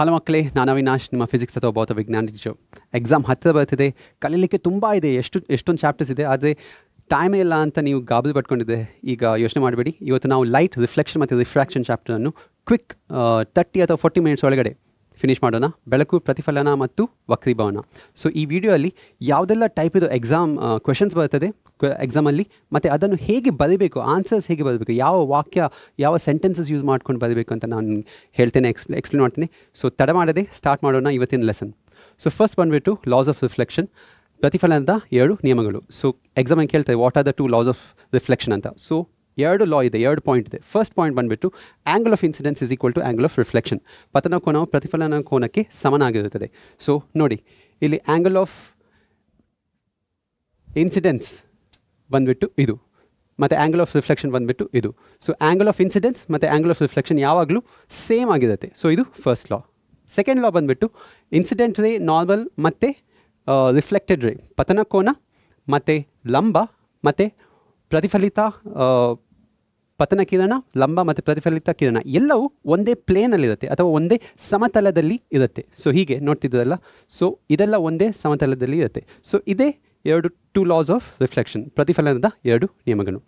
Hello ಮಕ್ಕಳೇ, ನಾನು ಅವಿನಾಶ್, ನಿಮ್ಮ ಫಿಸಿಕ್ಸ್ ಅಥವಾ ಭೌತ ವಿಜ್ಞಾನ ಟೀಚರ್. ಎಕ್ಸಾಮ್ ಹತ್ತಿರ ಬರ್ತಿದೆ, ಕಲೀಲಿಕ್ಕೆ ತುಂಬ ಇದೆ, ಎಷ್ಟೊಂದು ಚಾಪ್ಟರ್ಸ್ ಇದೆ, ಆದರೆ ಟೈಮೇ ಇಲ್ಲ ಅಂತ ನೀವು ಗಾಬರಿ ಪಟ್ಕೊಂಡಿದ್ದೆ. ಈಗ ಯೋಚನೆ ಮಾಡಬೇಡಿ. ಇವತ್ತು ನಾವು ಲೈಟ್, ರಿಫ್ಲೆಕ್ಷನ್ ಮತ್ತು ರಿಫ್ರಾಕ್ಷನ್ ಚಾಪ್ಟರನ್ನು ಕ್ವಿಕ್ 30 ಅಥವಾ 40 ಮಿನಿಟ್ಸ್ ಒಳಗಡೆ ಫಿನಿಷ್ ಮಾಡೋಣ. ಬೆಳಕು, ಪ್ರತಿಫಲನ ಮತ್ತು ವಕ್ರೀಭವನ. ಸೊ ಈ ವಿಡಿಯೋಲ್ಲಿ ಯಾವುದೆಲ್ಲ ಟೈಪ್ ಇದು ಎಕ್ಸಾಮ್ ಕ್ವೆಶನ್ಸ್ ಬರ್ತದೆ ಎಕ್ಸಾಮಲ್ಲಿ, ಮತ್ತು ಅದನ್ನು ಹೇಗೆ ಬರೀಬೇಕು, ಆನ್ಸರ್ಸ್ ಹೇಗೆ ಬರಬೇಕು, ಯಾವ ವಾಕ್ಯ, ಯಾವ ಸೆಂಟೆನ್ಸಸ್ ಯೂಸ್ ಮಾಡ್ಕೊಂಡು ಬರಬೇಕು ಅಂತ ನಾನು ಹೇಳ್ತೇನೆ, ಎಕ್ಸ್ಪ್ಲೇನ್ ಮಾಡ್ತೀನಿ. ಸೊ ತಡ ಮಾಡದೆ ಸ್ಟಾರ್ಟ್ ಮಾಡೋಣ ಇವತ್ತಿನ ಲೆಸನ್. ಸೊ ಫಸ್ಟ್ ಬಂದುಬಿಟ್ಟು ಲಾಸ್ ಆಫ್ ರಿಫ್ಲೆಕ್ಷನ್, ಪ್ರತಿಫಲನದ 2 ನಿಯಮಗಳು. ಸೊ ಎಕ್ಸಾಮಲ್ಲಿ ಕೇಳ್ತಾರೆ what are the 2 laws of reflection ಅಂತ. ಸೊ 2 ಲಾ ಇದೆ, 2 ಪಾಯಿಂಟ್ ಇದೆ. ಫಸ್ಟ್ ಪಾಯಿಂಟ್ ಬಂದುಬಿಟ್ಟು angle of incidence is equal to angle of reflection. ಪತನ ಕೋನವು ಪ್ರತಿಫಲನ ಕೋನಕ್ಕೆ ಸಮನಾಗಿರುತ್ತದೆ. ಸೊ ನೋಡಿ, ಇಲ್ಲಿ ಆ್ಯಂಗಲ್ ಆಫ್ ಇನ್ಸಿಡೆನ್ಸ್ ಬಂದುಬಿಟ್ಟು ಇದು, ಮತ್ತು ಆ್ಯಂಗಲ್ ಆಫ್ ರಿಫ್ಲೆಕ್ಷನ್ ಬಂದುಬಿಟ್ಟು ಇದು. ಸೊ ಆ್ಯಂಗಲ್ ಆಫ್ ಇನ್ಸಿಡೆನ್ಸ್ ಮತ್ತು ಆ್ಯಂಗಲ್ ಆಫ್ ರಿಫ್ಲೆಕ್ಷನ್ ಯಾವಾಗಲೂ ಸೇಮ್ ಆಗಿರುತ್ತೆ. ಸೊ ಇದು ಫಸ್ಟ್ ಲಾ. ಸೆಕೆಂಡ್ ಲಾ ಬಂದುಬಿಟ್ಟು ಇನ್ಸಿಡೆಂಟ್ ರೇ ನಾರ್ಮಲ್ ಮತ್ತು ರಿಫ್ಲೆಕ್ಟೆಡ್ ರೇ, ಪತನ ಕೋನ ಮತ್ತು ಲಂಬ ಮತ್ತು ಪ್ರತಿಫಲಿತ ಪತನ ಕಿರಣ, ಲಂಬ ಮತ್ತು ಪ್ರತಿಫಲಿತ ಕಿರಣ ಎಲ್ಲವೂ ಒಂದೇ ಪ್ಲೇನಲ್ಲಿರುತ್ತೆ ಅಥವಾ ಒಂದೇ ಸಮತಲದಲ್ಲಿ ಇರುತ್ತೆ. ಸೊ ಹೀಗೆ ನೋಡ್ತಿದ್ದರಲ್ಲ, ಸೊ ಇದೆಲ್ಲ ಒಂದೇ ಸಮತಲದಲ್ಲಿ ಇರುತ್ತೆ. ಸೊ ಇದೇ 2 ಲಾಸ್ ಆಫ್ ರಿಫ್ಲೆಕ್ಷನ್, ಪ್ರತಿಫಲನದ 2 ನಿಯಮಗಳು.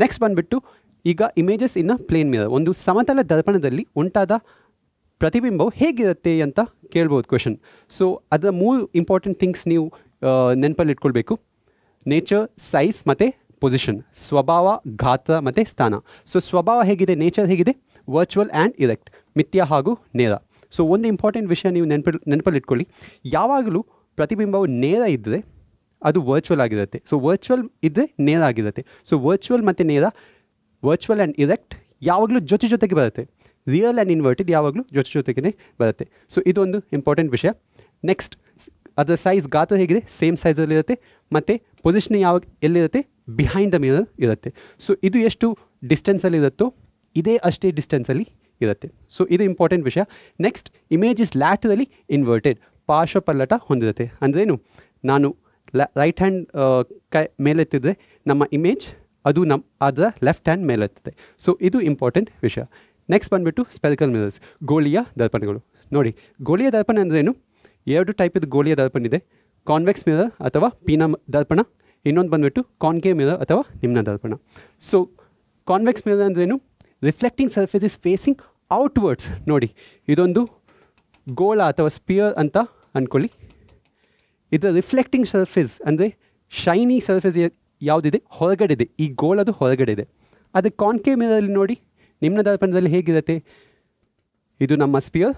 ನೆಕ್ಸ್ಟ್ ಬಂದುಬಿಟ್ಟು ಈಗ ಇಮೇಜಸ್ ಇನ್ ಅ ಪ್ಲೇನ್ ಮಿರರ್, ಒಂದು ಸಮತಲ ದರ್ಪಣದಲ್ಲಿ ಉಂಟಾದ ಪ್ರತಿಬಿಂಬವು ಹೇಗಿರುತ್ತೆ ಅಂತ ಕೇಳ್ಬೋದು ಕ್ವೆಶನ್. ಸೊ ಅದರ 3 ಇಂಪಾರ್ಟೆಂಟ್ ಥಿಂಗ್ಸ್ ನೀವು ನೆನಪಲ್ಲಿ ಇಟ್ಕೊಳ್ಬೇಕು: ನೇಚರ್, ಸೈಜ್ ಮತ್ತು ಪೊಸಿಷನ್, ಸ್ವಭಾವ, ಗಾತ್ರ ಮತ್ತು ಸ್ಥಾನ. ಸೊ ಸ್ವಭಾವ ಹೇಗಿದೆ, ನೇಚರ್ ಹೇಗಿದೆ, ವರ್ಚುವಲ್ ಆ್ಯಂಡ್ ಇರೆಕ್ಟ್, ಮಿಥ್ಯ ಹಾಗೂ ನೇರ. ಸೊ ಒಂದು ಇಂಪಾರ್ಟೆಂಟ್ ವಿಷಯ ನೀವು ನೆನಪಲ್ಲಿ ಇಟ್ಕೊಳ್ಳಿ, ಯಾವಾಗಲೂ ಪ್ರತಿಬಿಂಬವು ನೇರ ಇದ್ದರೆ ಅದು ವರ್ಚುವಲ್ ಆಗಿರುತ್ತೆ. ಸೊ ವರ್ಚುವಲ್ ಇದ್ದರೆ ನೇರ ಆಗಿರುತ್ತೆ. ಸೊ ವರ್ಚುವಲ್ ಮತ್ತು ನೇರ, ವರ್ಚುವಲ್ ಆ್ಯಂಡ್ ಇರೆಕ್ಟ್ ಯಾವಾಗಲೂ ಜೊತೆಗೆ ಬರುತ್ತೆ. ರಿಯಲ್ ಆ್ಯಂಡ್ ಇನ್ವರ್ಟೆಡ್ ಯಾವಾಗಲೂ ಜೊತೆಗೇ ಬರುತ್ತೆ. ಸೊ ಇದೊಂದು ಇಂಪಾರ್ಟೆಂಟ್ ವಿಷಯ. ನೆಕ್ಸ್ಟ್, ಅದರ ಸೈಜ್, ಗಾತ್ರ ಹೇಗಿದೆ, ಸೇಮ್ ಸೈಜಲ್ಲಿರುತ್ತೆ. ಮತ್ತು ಪೊಸಿಷನ್ ಎಲ್ಲಿರುತ್ತೆ, ಬಿಹೈಂಡ್ ದ ಮಿರರ್ ಇರುತ್ತೆ. ಸೊ ಇದು ಎಷ್ಟು ಡಿಸ್ಟೆನ್ಸಲ್ಲಿರುತ್ತೋ ಇದೇ ಅಷ್ಟೇ ಡಿಸ್ಟೆನ್ಸಲ್ಲಿ ಇರುತ್ತೆ. ಸೊ ಇದು ಇಂಪಾರ್ಟೆಂಟ್ ವಿಷಯ. ನೆಕ್ಸ್ಟ್, ಇಮೇಜ್ ಇಸ್ ಲ್ಯಾಟರಲಿ ಇನ್ವರ್ಟೆಡ್, ಪಾರ್ಶ್ವಪಲ್ಲಟ ಹೊಂದಿರುತ್ತೆ. ಅಂದ್ರೇನು, ನಾನು ರೈಟ್ ಹ್ಯಾಂಡ್ ಮೇಲೆತ್ತಿದ್ರೆ ನಮ್ಮ ಇಮೇಜ್ ಅದು ಅದರ ಲೆಫ್ಟ್ ಹ್ಯಾಂಡ್ ಮೇಲೆತ್ತದೆ. ಸೊ ಇದು ಇಂಪಾರ್ಟೆಂಟ್ ವಿಷಯ. ನೆಕ್ಸ್ಟ್ ಬಂದುಬಿಟ್ಟು ಸ್ಪೆರಿಕಲ್ ಮಿರರ್ಸ್, ಗೋಳೀಯ ದರ್ಪಣಗಳು. ನೋಡಿ, ಗೋಳೀಯ ದರ್ಪಣ ಅಂದ್ರೇನು, 2 ಟೈಪಿದ್ದು ಗೋಳೀಯ ದರ್ಪಣ ಇದೆ: ಕಾನ್ವೆಕ್ಸ್ ಮಿರರ್ ಅಥವಾ ಪೀನ ದರ್ಪಣ, ಇನ್ನೊಂದು ಬಂದುಬಿಟ್ಟು ಕಾನ್ಕೇವ್ ಮಿರರ್ ಅಥವಾ ನಿಮ್ನ ದರ್ಪಣ. ಸೊ ಕಾನ್ವೆಕ್ಸ್ ಮಿರರ್ ಅಂದ್ರೇನು, reflecting surface is facing outwards. ನೋಡಿ, ಇದೊಂದು ಗೋಳ ಅಥವಾ ಸ್ಪಿಯರ್ ಅಂತ ಅಂದ್ಕೊಳ್ಳಿ. ಇದರ ರಿಫ್ಲೆಕ್ಟಿಂಗ್ ಸರ್ಫೇಸ್ ಅಂದರೆ ಶೈನಿ ಸರ್ಫೇಸ್ ಯಾವುದಿದೆ, ಹೊರಗಡೆ ಇದೆ. ಈ ಗೋಳದು ಹೊರಗಡೆ ಇದೆ. ಅದು ಕಾನ್ಕೇವ್ ಮಿರರಲ್ಲಿ ನೋಡಿ, ನಿಮ್ನ ದರ್ಪಣದಲ್ಲಿ ಹೇಗಿರುತ್ತೆ, ಇದು ನಮ್ಮ ಸ್ಪಿಯರ್,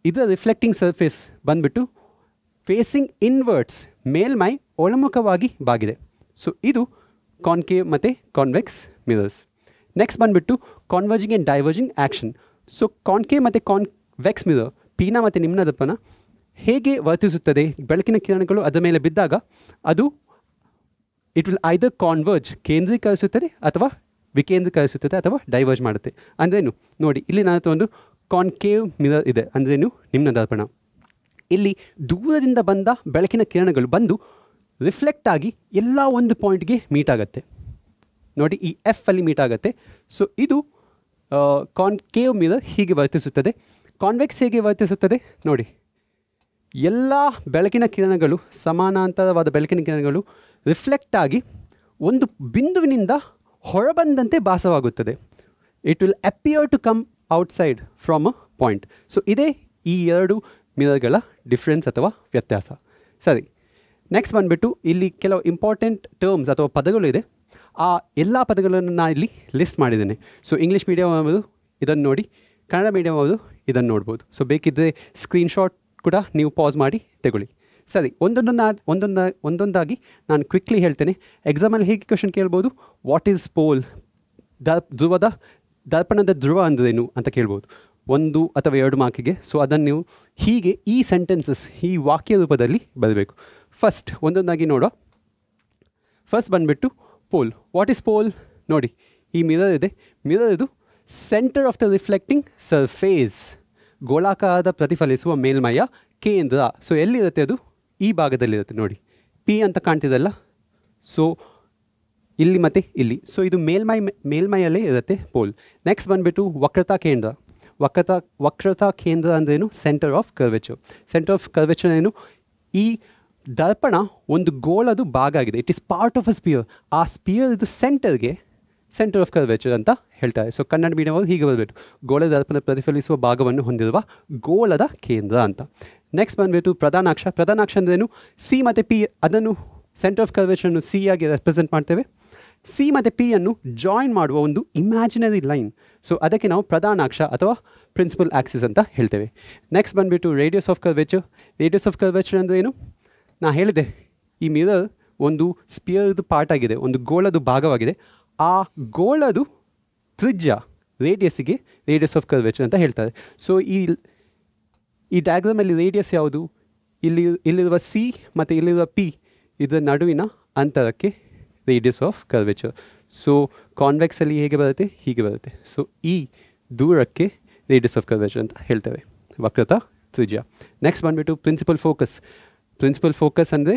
ಇದರ ರಿಫ್ಲೆಕ್ಟಿಂಗ್ ಸರ್ಫೇಸ್ ಬಂದುಬಿಟ್ಟು ಫೇಸಿಂಗ್ ಇನ್ವರ್ಡ್ಸ್, ಮೇಲ್ಮೈ ಒಳಮುಖವಾಗಿ ಬಾಗಿದೆ. ಸೊ ಇದು ಕಾನ್ಕೇವ್ ಮತ್ತು ಕಾನ್ವೆಕ್ಸ್ ಮಿರರ್ಸ್. ನೆಕ್ಸ್ಟ್ ಬಂದುಬಿಟ್ಟು converging and diverging action. So concave ಮತ್ತು ಕಾನ್ವೆಕ್ಸ್ ಮಿರರ್, ಪೀನ ಮತ್ತು ನಿಮ್ನ ದರ್ಪಣ ಹೇಗೆ ವರ್ತಿಸುತ್ತದೆ, ಬೆಳಕಿನ ಕಿರಣಗಳು ಅದರ ಮೇಲೆ ಬಿದ್ದಾಗ ಅದು ಇಟ್ ವಿಲ್ ಐದರ್ ಕಾನ್ವರ್ಜ್, ಕೇಂದ್ರೀಕರಿಸುತ್ತದೆ, ಅಥವಾ ವಿಕೇಂದ್ರೀಕರಿಸುತ್ತದೆ, ಅಥವಾ ಡೈವರ್ಜ್ ಮಾಡುತ್ತೆ. ಅಂದ್ರೇನು ನೋಡಿ, ಇಲ್ಲಿ ನನ್ನ ಹತ್ರ ಒಂದು ಕಾನ್ಕೇವ್ ಮಿರರ್ ಇದೆ. ಅಂದ್ರೇನು, ನಿಮ್ನ ದರ್ಪಣ. ಇಲ್ಲಿ ದೂರದಿಂದ ಬಂದ ಬೆಳಕಿನ ಕಿರಣಗಳು ಬಂದು ರಿಫ್ಲೆಕ್ಟ್ ಆಗಿ ಎಲ್ಲ ಒಂದು ಪಾಯಿಂಟ್ಗೆ ಮೀಟ್ ಆಗುತ್ತೆ. ನೋಡಿ, ಈ ಅಲ್ಲಿ ಮೀಟ್ ಆಗುತ್ತೆ. ಸೊ ಇದು ಕಾನ್ಕೇವ್ ಮಿರರ್ ಹೀಗೆ ವರ್ತಿಸುತ್ತದೆ. ಕಾನ್ವೆಕ್ಸ್ ಹೇಗೆ ವರ್ತಿಸುತ್ತದೆ ನೋಡಿ, ಎಲ್ಲ ಬೆಳಕಿನ ಕಿರಣಗಳು, ಸಮಾನಾಂತರವಾದ ಬೆಳಕಿನ ಕಿರಣಗಳು ರಿಫ್ಲೆಕ್ಟ್ ಆಗಿ ಒಂದು ಬಿಂದುವಿನಿಂದ ಹೊರಬಂದಂತೆ ಭಾಸವಾಗುತ್ತದೆ. It will appear to come outside from a point. So ಇದೇ ಈ 2 ಮಿರರ್ಗಳ ಡಿಫ್ರೆನ್ಸ್ ಅಥವಾ ವ್ಯತ್ಯಾಸ. ಸರಿ, ನೆಕ್ಸ್ಟ್ ಬಂದುಬಿಟ್ಟು ಇಲ್ಲಿ ಕೆಲವು ಇಂಪಾರ್ಟೆಂಟ್ ಟರ್ಮ್ಸ್ ಅಥವಾ ಪದಗಳು ಇದೆ. ಆ ಎಲ್ಲ ಪದಗಳನ್ನು ನಾನು ಇಲ್ಲಿ ಲಿಸ್ಟ್ ಮಾಡಿದ್ದೇನೆ. ಸೊ ಇಂಗ್ಲೀಷ್ ಮೀಡಿಯಮ್ ಅವರು ಇದನ್ನು ನೋಡಿ, ಕನ್ನಡ ಮೀಡಿಯಮ್ ಅವರು ಇದನ್ನು ನೋಡ್ಬೋದು. ಸೊ ಬೇಕಿದ್ದರೆ ಸ್ಕ್ರೀನ್ಶಾಟ್ ಕೂಡ ನೀವು ಪಾಸ್ ಮಾಡಿ ತಗೊಳ್ಳಿ. ಸರಿ, ಒಂದೊಂದಾಗಿ ನಾನು ಕ್ವಿಕ್ಲಿ ಹೇಳ್ತೇನೆ. ಎಕ್ಸಾಮಲ್ಲಿ ಹೇಗೆ ಕ್ವೆಶನ್ ಕೇಳ್ಬೋದು, ವಾಟ್ ಈಸ್ ಪೋಲ್, ದರ್ಪಣದ ಧ್ರುವ ಅಂದ್ರೇನು ಅಂತ ಕೇಳ್ಬೋದು, 1 ಅಥವಾ 2 ಮಾರ್ಕಿಗೆ. ಸೊ ಅದನ್ನು ನೀವು ಹೀಗೆ ಈ ಸೆಂಟೆನ್ಸಸ್, ಈ ವಾಕ್ಯ ರೂಪದಲ್ಲಿ ಬರಬೇಕು. ಫಸ್ಟ್ ಒಂದೊಂದಾಗಿ ನೋಡುವ. ಫಸ್ಟ್ ಬಂದುಬಿಟ್ಟು ಪೋಲ್. What is pole? ನೋಡಿ, ಈ ಮಿರರ್ ಇದೆ. ಮಿರರ್ ಇದು centre of the reflecting surface, ಗೋಳಾಕಾರದ ಪ್ರತಿಫಲಿಸುವ ಮೇಲ್ಮೈಯ ಕೇಂದ್ರ. ಸೊ ಎಲ್ಲಿರುತ್ತೆ ಅದು, ಈ ಭಾಗದಲ್ಲಿರುತ್ತೆ. ನೋಡಿ, ಪಿ ಅಂತ ಕಾಣ್ತಿದಲ್ಲ, ಸೊ ಇಲ್ಲಿ ಮತ್ತು ಇಲ್ಲಿ. ಸೊ ಇದು ಮೇಲ್ಮೈಯಲ್ಲೇ ಇರುತ್ತೆ ಪೋಲ್. ನೆಕ್ಸ್ಟ್ ಬಂದುಬಿಟ್ಟು ವಕ್ರತಾ ಕೇಂದ್ರ. ವಕ್ರತಾ ಕೇಂದ್ರ ಅಂದ್ರೇನು? Centre of curvature. Centre of curvature ಏನು? ಈ ದರ್ಪಣ ಒಂದು ಗೋಳದು ಭಾಗ ಆಗಿದೆ. It is part of a sphere. ಆ ಸ್ಪಿಯರ್ ಇದು ಸೆಂಟರ್ ಆಫ್ ಕರ್ವೇಚರ್ ಅಂತ ಹೇಳ್ತಾರೆ. ಸೊ ಕನ್ನಡ ಮೀಡಿಯಂ ಅವರು ಹೀಗೆ ಬರಬೇಕು, ಗೋಳದ ದರ್ಪಣ ಪ್ರತಿಫಲಿಸುವ ಭಾಗವನ್ನು ಹೊಂದಿರುವ ಗೋಳದ ಕೇಂದ್ರ ಅಂತ. ನೆಕ್ಸ್ಟ್ ಬಂದುಬಿಟ್ಟು ಪ್ರಧಾನಾಕ್ಷ. ಪ್ರಧಾನಾಕ್ಷ ಅಂದ್ರೇನು? ಸಿ ಮತ್ತು ಪಿ, ಅದನ್ನು ಸೆಂಟರ್ ಆಫ್ ಕರ್ವೇಚರನ್ನು ಸಿ ಆಗಿ ರೆಪ್ರೆಸೆಂಟ್ ಮಾಡ್ತೇವೆ. ಸಿ ಮತ್ತು ಪಿ ಅನ್ನು ಜಾಯಿನ್ ಮಾಡುವ ಒಂದು ಇಮ್ಯಾಜಿನರಿ ಲೈನ್. ಸೊ ಅದಕ್ಕೆ ನಾವು ಪ್ರಧಾನಾಕ್ಷ ಅಥವಾ ಪ್ರಿನ್ಸಿಪಲ್ ಆಕ್ಸಿಸ್ ಅಂತ ಹೇಳ್ತೇವೆ. ನೆಕ್ಸ್ಟ್ ಬಂದುಬಿಟ್ಟು radius of curvature. Radius of curvature ಅಂದರೆ ಏನು? ನಾ ಹೇಳಿದೆ, ಈ ಮಿರರ್ ಒಂದು ಸ್ಪಿಯರ್ದು ಪಾರ್ಟ್ ಆಗಿದೆ, ಒಂದು ಗೋಳದು ಭಾಗವಾಗಿದೆ. ಆ ಗೋಳದು ತ್ರಿಜ್ಯ ರೇಡಿಯಸ್ಸಿಗೆ ರೇಡಿಯಸ್ ಆಫ್ ಕರ್ವೇಚರ್ ಅಂತ ಹೇಳ್ತಾರೆ. ಸೊ ಈ ಡಯಾಗ್ರಾಮಲ್ಲಿ ರೇಡಿಯಸ್ ಯಾವುದು? ಇಲ್ಲಿರುವ ಸಿ ಮತ್ತು ಇಲ್ಲಿರುವ ಪಿ ಇದರ ನಡುವಿನ ಅಂತರಕ್ಕೆ ರೇಡಿಯಸ್ ಆಫ್ ಕರ್ವೇಚರ್. ಸೊ ಕಾನ್ವೆಕ್ಸಲ್ಲಿ ಹೇಗೆ ಬರುತ್ತೆ? ಹೀಗೆ ಬರುತ್ತೆ. ಸೊ ಈ ದೂರಕ್ಕೆ ರೇಡಿಯಸ್ ಆಫ್ ಕರ್ವೇಚರ್ ಅಂತ ಹೇಳ್ತೇವೆ, ವಕ್ರತಾ ತ್ರಿಜ್ಯ. ನೆಕ್ಸ್ಟ್ ಬಂದುಬಿಟ್ಟು ಪ್ರಿನ್ಸಿಪಲ್ ಫೋಕಸ್. ಪ್ರಿನ್ಸಿಪಲ್ ಫೋಕಸ್ ಅಂದರೆ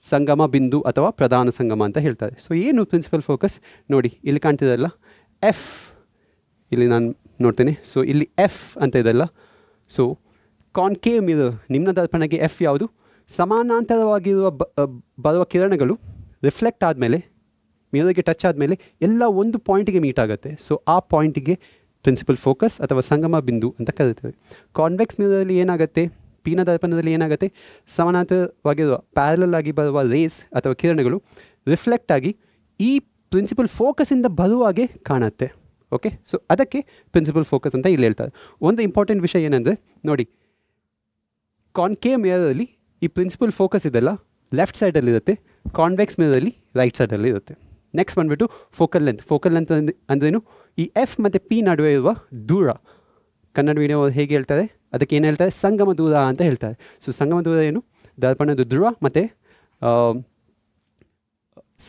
ಸಂಗಮ ಬಿಂದು ಅಥವಾ ಪ್ರಧಾನ ಸಂಗಮ ಅಂತ ಹೇಳ್ತಾರೆ. ಸೊ ಏನು ಪ್ರಿನ್ಸಿಪಲ್ ಫೋಕಸ್? ನೋಡಿ ಇಲ್ಲಿ ಕಾಣ್ತಿದೆಯಲ್ಲ ಎಫ್, ಇಲ್ಲಿ ನಾನು ನೋಡ್ತೇನೆ. ಸೊ ಇಲ್ಲಿ ಎಫ್ ಅಂತ ಇದೆಲ್ಲ. ಸೊ ಕಾನ್ಕೇವ್ ಮಿರರ್, ನಿಮ್ನ ದರ್ಪಣಕ್ಕೆ ಎಫ್ ಯಾವುದು? ಸಮಾನಾಂತರವಾಗಿರುವ ಬರುವ ಕಿರಣಗಳು ರಿಫ್ಲೆಕ್ಟ್ ಆದಮೇಲೆ, ಮಿರರ್ಗೆ ಟಚ್ ಆದಮೇಲೆ ಎಲ್ಲ ಒಂದು ಪಾಯಿಂಟಿಗೆ ಮೀಟ್ ಆಗುತ್ತೆ. ಸೊ ಆ ಪಾಯಿಂಟಿಗೆ ಪ್ರಿನ್ಸಿಪಲ್ ಫೋಕಸ್ ಅಥವಾ ಸಂಗಮ ಬಿಂದು ಅಂತ ಕರೀತೇವೆ. ಕಾನ್ವೆಕ್ಸ್ ಮಿರರಲ್ಲಿ ಏನಾಗುತ್ತೆ? ಪೀನ ದರ್ಪಣದಲ್ಲಿ ಏನಾಗುತ್ತೆ? ಸಮಾನಾಂತರವಾಗಿರುವ ಪ್ಯಾರಲಲ್ ಆಗಿ ಬರುವ ರೇಸ್ ಅಥವಾ ಕಿರಣಗಳು ರಿಫ್ಲೆಕ್ಟ್ ಆಗಿ ಈ ಪ್ರಿನ್ಸಿಪಲ್ ಫೋಕಸಿಂದ ಬರುವಾಗೆ ಕಾಣುತ್ತೆ. ಓಕೆ, ಸೊ ಅದಕ್ಕೆ ಪ್ರಿನ್ಸಿಪಲ್ ಫೋಕಸ್ ಅಂತ ಇಲ್ಲಿ ಹೇಳ್ತಾರೆ. ಒಂದು ಇಂಪಾರ್ಟೆಂಟ್ ವಿಷಯ ಏನಂದರೆ ನೋಡಿ, ಕಾನ್ಕೇವ್ ಮಿರರಲ್ಲಿ ಈ ಪ್ರಿನ್ಸಿಪಲ್ ಫೋಕಸ್ ಇದೆಲ್ಲ ಲೆಫ್ಟ್ ಸೈಡಲ್ಲಿರುತ್ತೆ, ಕಾನ್ವೆಕ್ಸ್ ಮಿರರಲ್ಲಿ ರೈಟ್ ಸೈಡಲ್ಲಿ ಇರುತ್ತೆ. ನೆಕ್ಸ್ಟ್ ಬಂದುಬಿಟ್ಟು ಫೋಕಲ್ ಲೆಂತ್. ಫೋಕಲ್ ಲೆಂತ್ ಅಂದ್ರೇನು? ಈ ಎಫ್ ಮತ್ತು ಪಿ ನಡುವೆ ಇರುವ ದೂರ. ಕನ್ನಡ ಮೀಡಿಯಂ ಹೇಗೆ ಹೇಳ್ತಾರೆ? ಅದಕ್ಕೆ ಏನು ಹೇಳ್ತಾರೆ? ಸಂಗಮ ದೂರ ಅಂತ ಹೇಳ್ತಾರೆ. ಸೊ ಸಂಗಮ ದೂರ ಏನು? ದರ್ಪಣದ ಧ್ರುವ ಮತ್ತು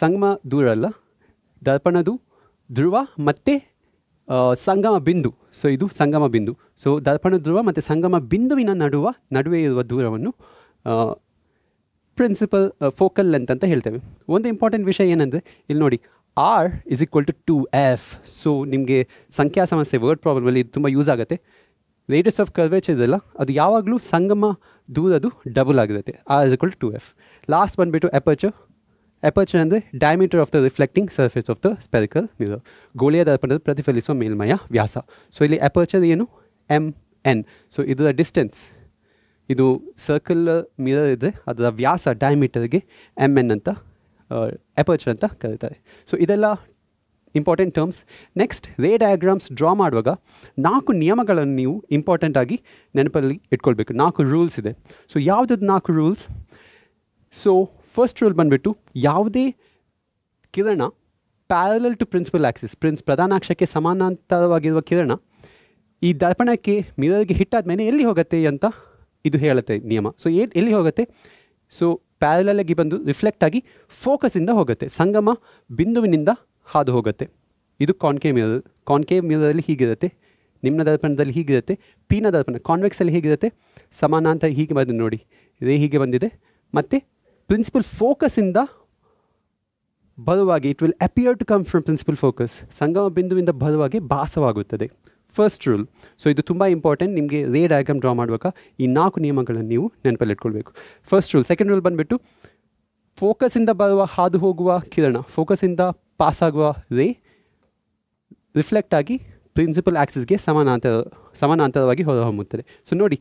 ಸಂಗಮ ದೂರ ಅಲ್ಲ, ದರ್ಪಣದು ಧ್ರುವ ಮತ್ತು ಸಂಗಮ ಬಿಂದು. ಸೊ ಇದು ಸಂಗಮ ಬಿಂದು. ಸೊ ದರ್ಪಣ ಧ್ರುವ ಮತ್ತು ಸಂಗಮ ಬಿಂದುವಿನ ನಡುವೆ ಇರುವ ದೂರವನ್ನು ಪ್ರಿನ್ಸಿಪಲ್ ಫೋಕಲ್ ಲೆಂತ್ ಅಂತ ಹೇಳ್ತೇವೆ. ಒಂದು ಇಂಪಾರ್ಟೆಂಟ್ ವಿಷಯ ಏನಂದರೆ ಇಲ್ಲಿ ನೋಡಿ, R = 2F. ಸೊ ನಿಮಗೆ ಸಂಖ್ಯಾ ಸಮಸ್ಯೆ, ವರ್ಡ್ ಪ್ರಾಬ್ಲಮಲ್ಲಿ ಇದು ತುಂಬ ಯೂಸ್ ಆಗುತ್ತೆ. ರೇಡಿಯಸ್ ಆಫ್ ಕರ್ವೇಚರ್ ಇದೆಲ್ಲ ಅದು ಯಾವಾಗಲೂ ಸಂಗಮ ದೂರದು ಡಬಲ್ ಆಗಿರುತ್ತೆ. R = 2F. ಲಾಸ್ಟ್ ಬಂದುಬಿಟ್ಟು ಎಪರ್ಚರ್. ಎಪರ್ಚರ್ ಅಂದರೆ diameter of the reflecting surface of the spherical mirror. ಗೋಳಿಯ ದರ್ಪಣದ ಪ್ರತಿಫಲಿಸುವ ಮೇಲ್ಮಯ ವ್ಯಾಸ. ಸೊ ಇಲ್ಲಿ ಎಪರ್ಚರ್ ಏನು? MN. ಸೊ ಇದರ ಡಿಸ್ಟೆನ್ಸ್, ಇದು ಸರ್ಕಲ್ ಮಿರರ್ ಇದೆ, ಅದರ ವ್ಯಾಸ ಡಯಾಮೀಟರ್ಗೆ MN ಅಂತ ಎಪರ್ಚರ್ ಅಂತ ಕರೀತಾರೆ. ಸೊ ಇದೆಲ್ಲ ಇಂಪಾರ್ಟೆಂಟ್ ಟರ್ಮ್ಸ್. ನೆಕ್ಸ್ಟ್ ರೇ ಡಯಾಗ್ರಾಮ್ಸ್ ಡ್ರಾ ಮಾಡುವಾಗ 4 ನಿಯಮಗಳನ್ನು ನೀವು ಇಂಪಾರ್ಟೆಂಟಾಗಿ ನೆನಪಲ್ಲಿ ಇಟ್ಕೊಳ್ಬೇಕು. 4 ರೂಲ್ಸ್ ಇದೆ. ಸೊ ಯಾವುದದು 4 ರೂಲ್ಸ್? ಸೊ ಫಸ್ಟ್ ರೂಲ್ ಬಂದುಬಿಟ್ಟು, ಯಾವುದೇ ಕಿರಣ ಪ್ಯಾರಲಲ್ ಟು ಪ್ರಿನ್ಸಿಪಲ್ ಆಕ್ಸಿಸ್, ಪ್ರಧಾನಾಕ್ಷಕ್ಕೆ ಸಮಾನಾಂತರವಾಗಿರುವ ಕಿರಣ ಈ ದರ್ಪಣಕ್ಕೆ ಮಿರರ್ಗೆ ಹಿಟ್ಟಾದ ಮೇಲೆ ಎಲ್ಲಿ ಹೋಗುತ್ತೆ ಅಂತ ಇದು ಹೇಳುತ್ತೆ ನಿಯಮ. ಸೊ ಎಲ್ಲಿ ಹೋಗುತ್ತೆ? ಸೊ ಪ್ಯಾರಲಲ್ಲಾಗಿ ಬಂದು ರಿಫ್ಲೆಕ್ಟ್ ಆಗಿ ಫೋಕಸಿಂದ ಹೋಗುತ್ತೆ, ಸಂಗಮ ಬಿಂದುವಿನಿಂದ ಹಾದು ಹೋಗುತ್ತೆ. ಇದು ಕಾನ್ಕೇವ್ ಮಿರರ್. ಕಾನ್ಕೇವ್ ಮಿರರಲ್ಲಿ ಹೀಗಿರುತ್ತೆ, ನಿಮ್ನ ದರ್ಪಣದಲ್ಲಿ ಹೀಗಿರುತ್ತೆ. ಪೀನ ದರ್ಪಣ ಕಾನ್ವೆಕ್ಸಲ್ಲಿ ಹೀಗಿರುತ್ತೆ, ಸಮಾನಾಂತರ ಹೀಗೆ ಬಂದು ನೋಡಿ, ಇದೇ ಹೀಗೆ ಬಂದಿದೆ. ಮತ್ತು ಪ್ರಿನ್ಸಿಪಲ್ ಫೋಕಸಿಂದ ಬರುವಾಗೆ it will appear to come from principal focus, ಸಂಗಮ ಬಿಂದುವಿಂದ ಬರುವಾಗೆ ಭಾಸವಾಗುತ್ತದೆ. First rule. ಸೊ ಇದು ತುಂಬ ಇಂಪಾರ್ಟೆಂಟ್. ನಿಮಗೆ ರೇ ಡಯಾಗ್ರಾಮ್ ಡ್ರಾ ಮಾಡುವಾಗ ಈ 4 ನಿಯಮಗಳನ್ನು ನೀವು ನೆನಪಲ್ಲಿಟ್ಕೊಳ್ಬೇಕು. First rule. ಸೆಕೆಂಡ್ ರೂಲ್ ಬಂದುಬಿಟ್ಟು, ಫೋಕಸಿಂದ ಹಾದು ಹೋಗುವ ಕಿರಣ, ಫೋಕಸಿಂದ ಪಾಸಾಗುವ ರೇ ರಿಫ್ಲೆಕ್ಟ್ ಆಗಿ ಪ್ರಿನ್ಸಿಪಲ್ ಆಕ್ಸಿಸ್ಗೆ ಸಮಾನಾಂತರವಾಗಿ ಹೊರಹೊಮ್ಮುತ್ತದೆ. ಸೊ ನೋಡಿ,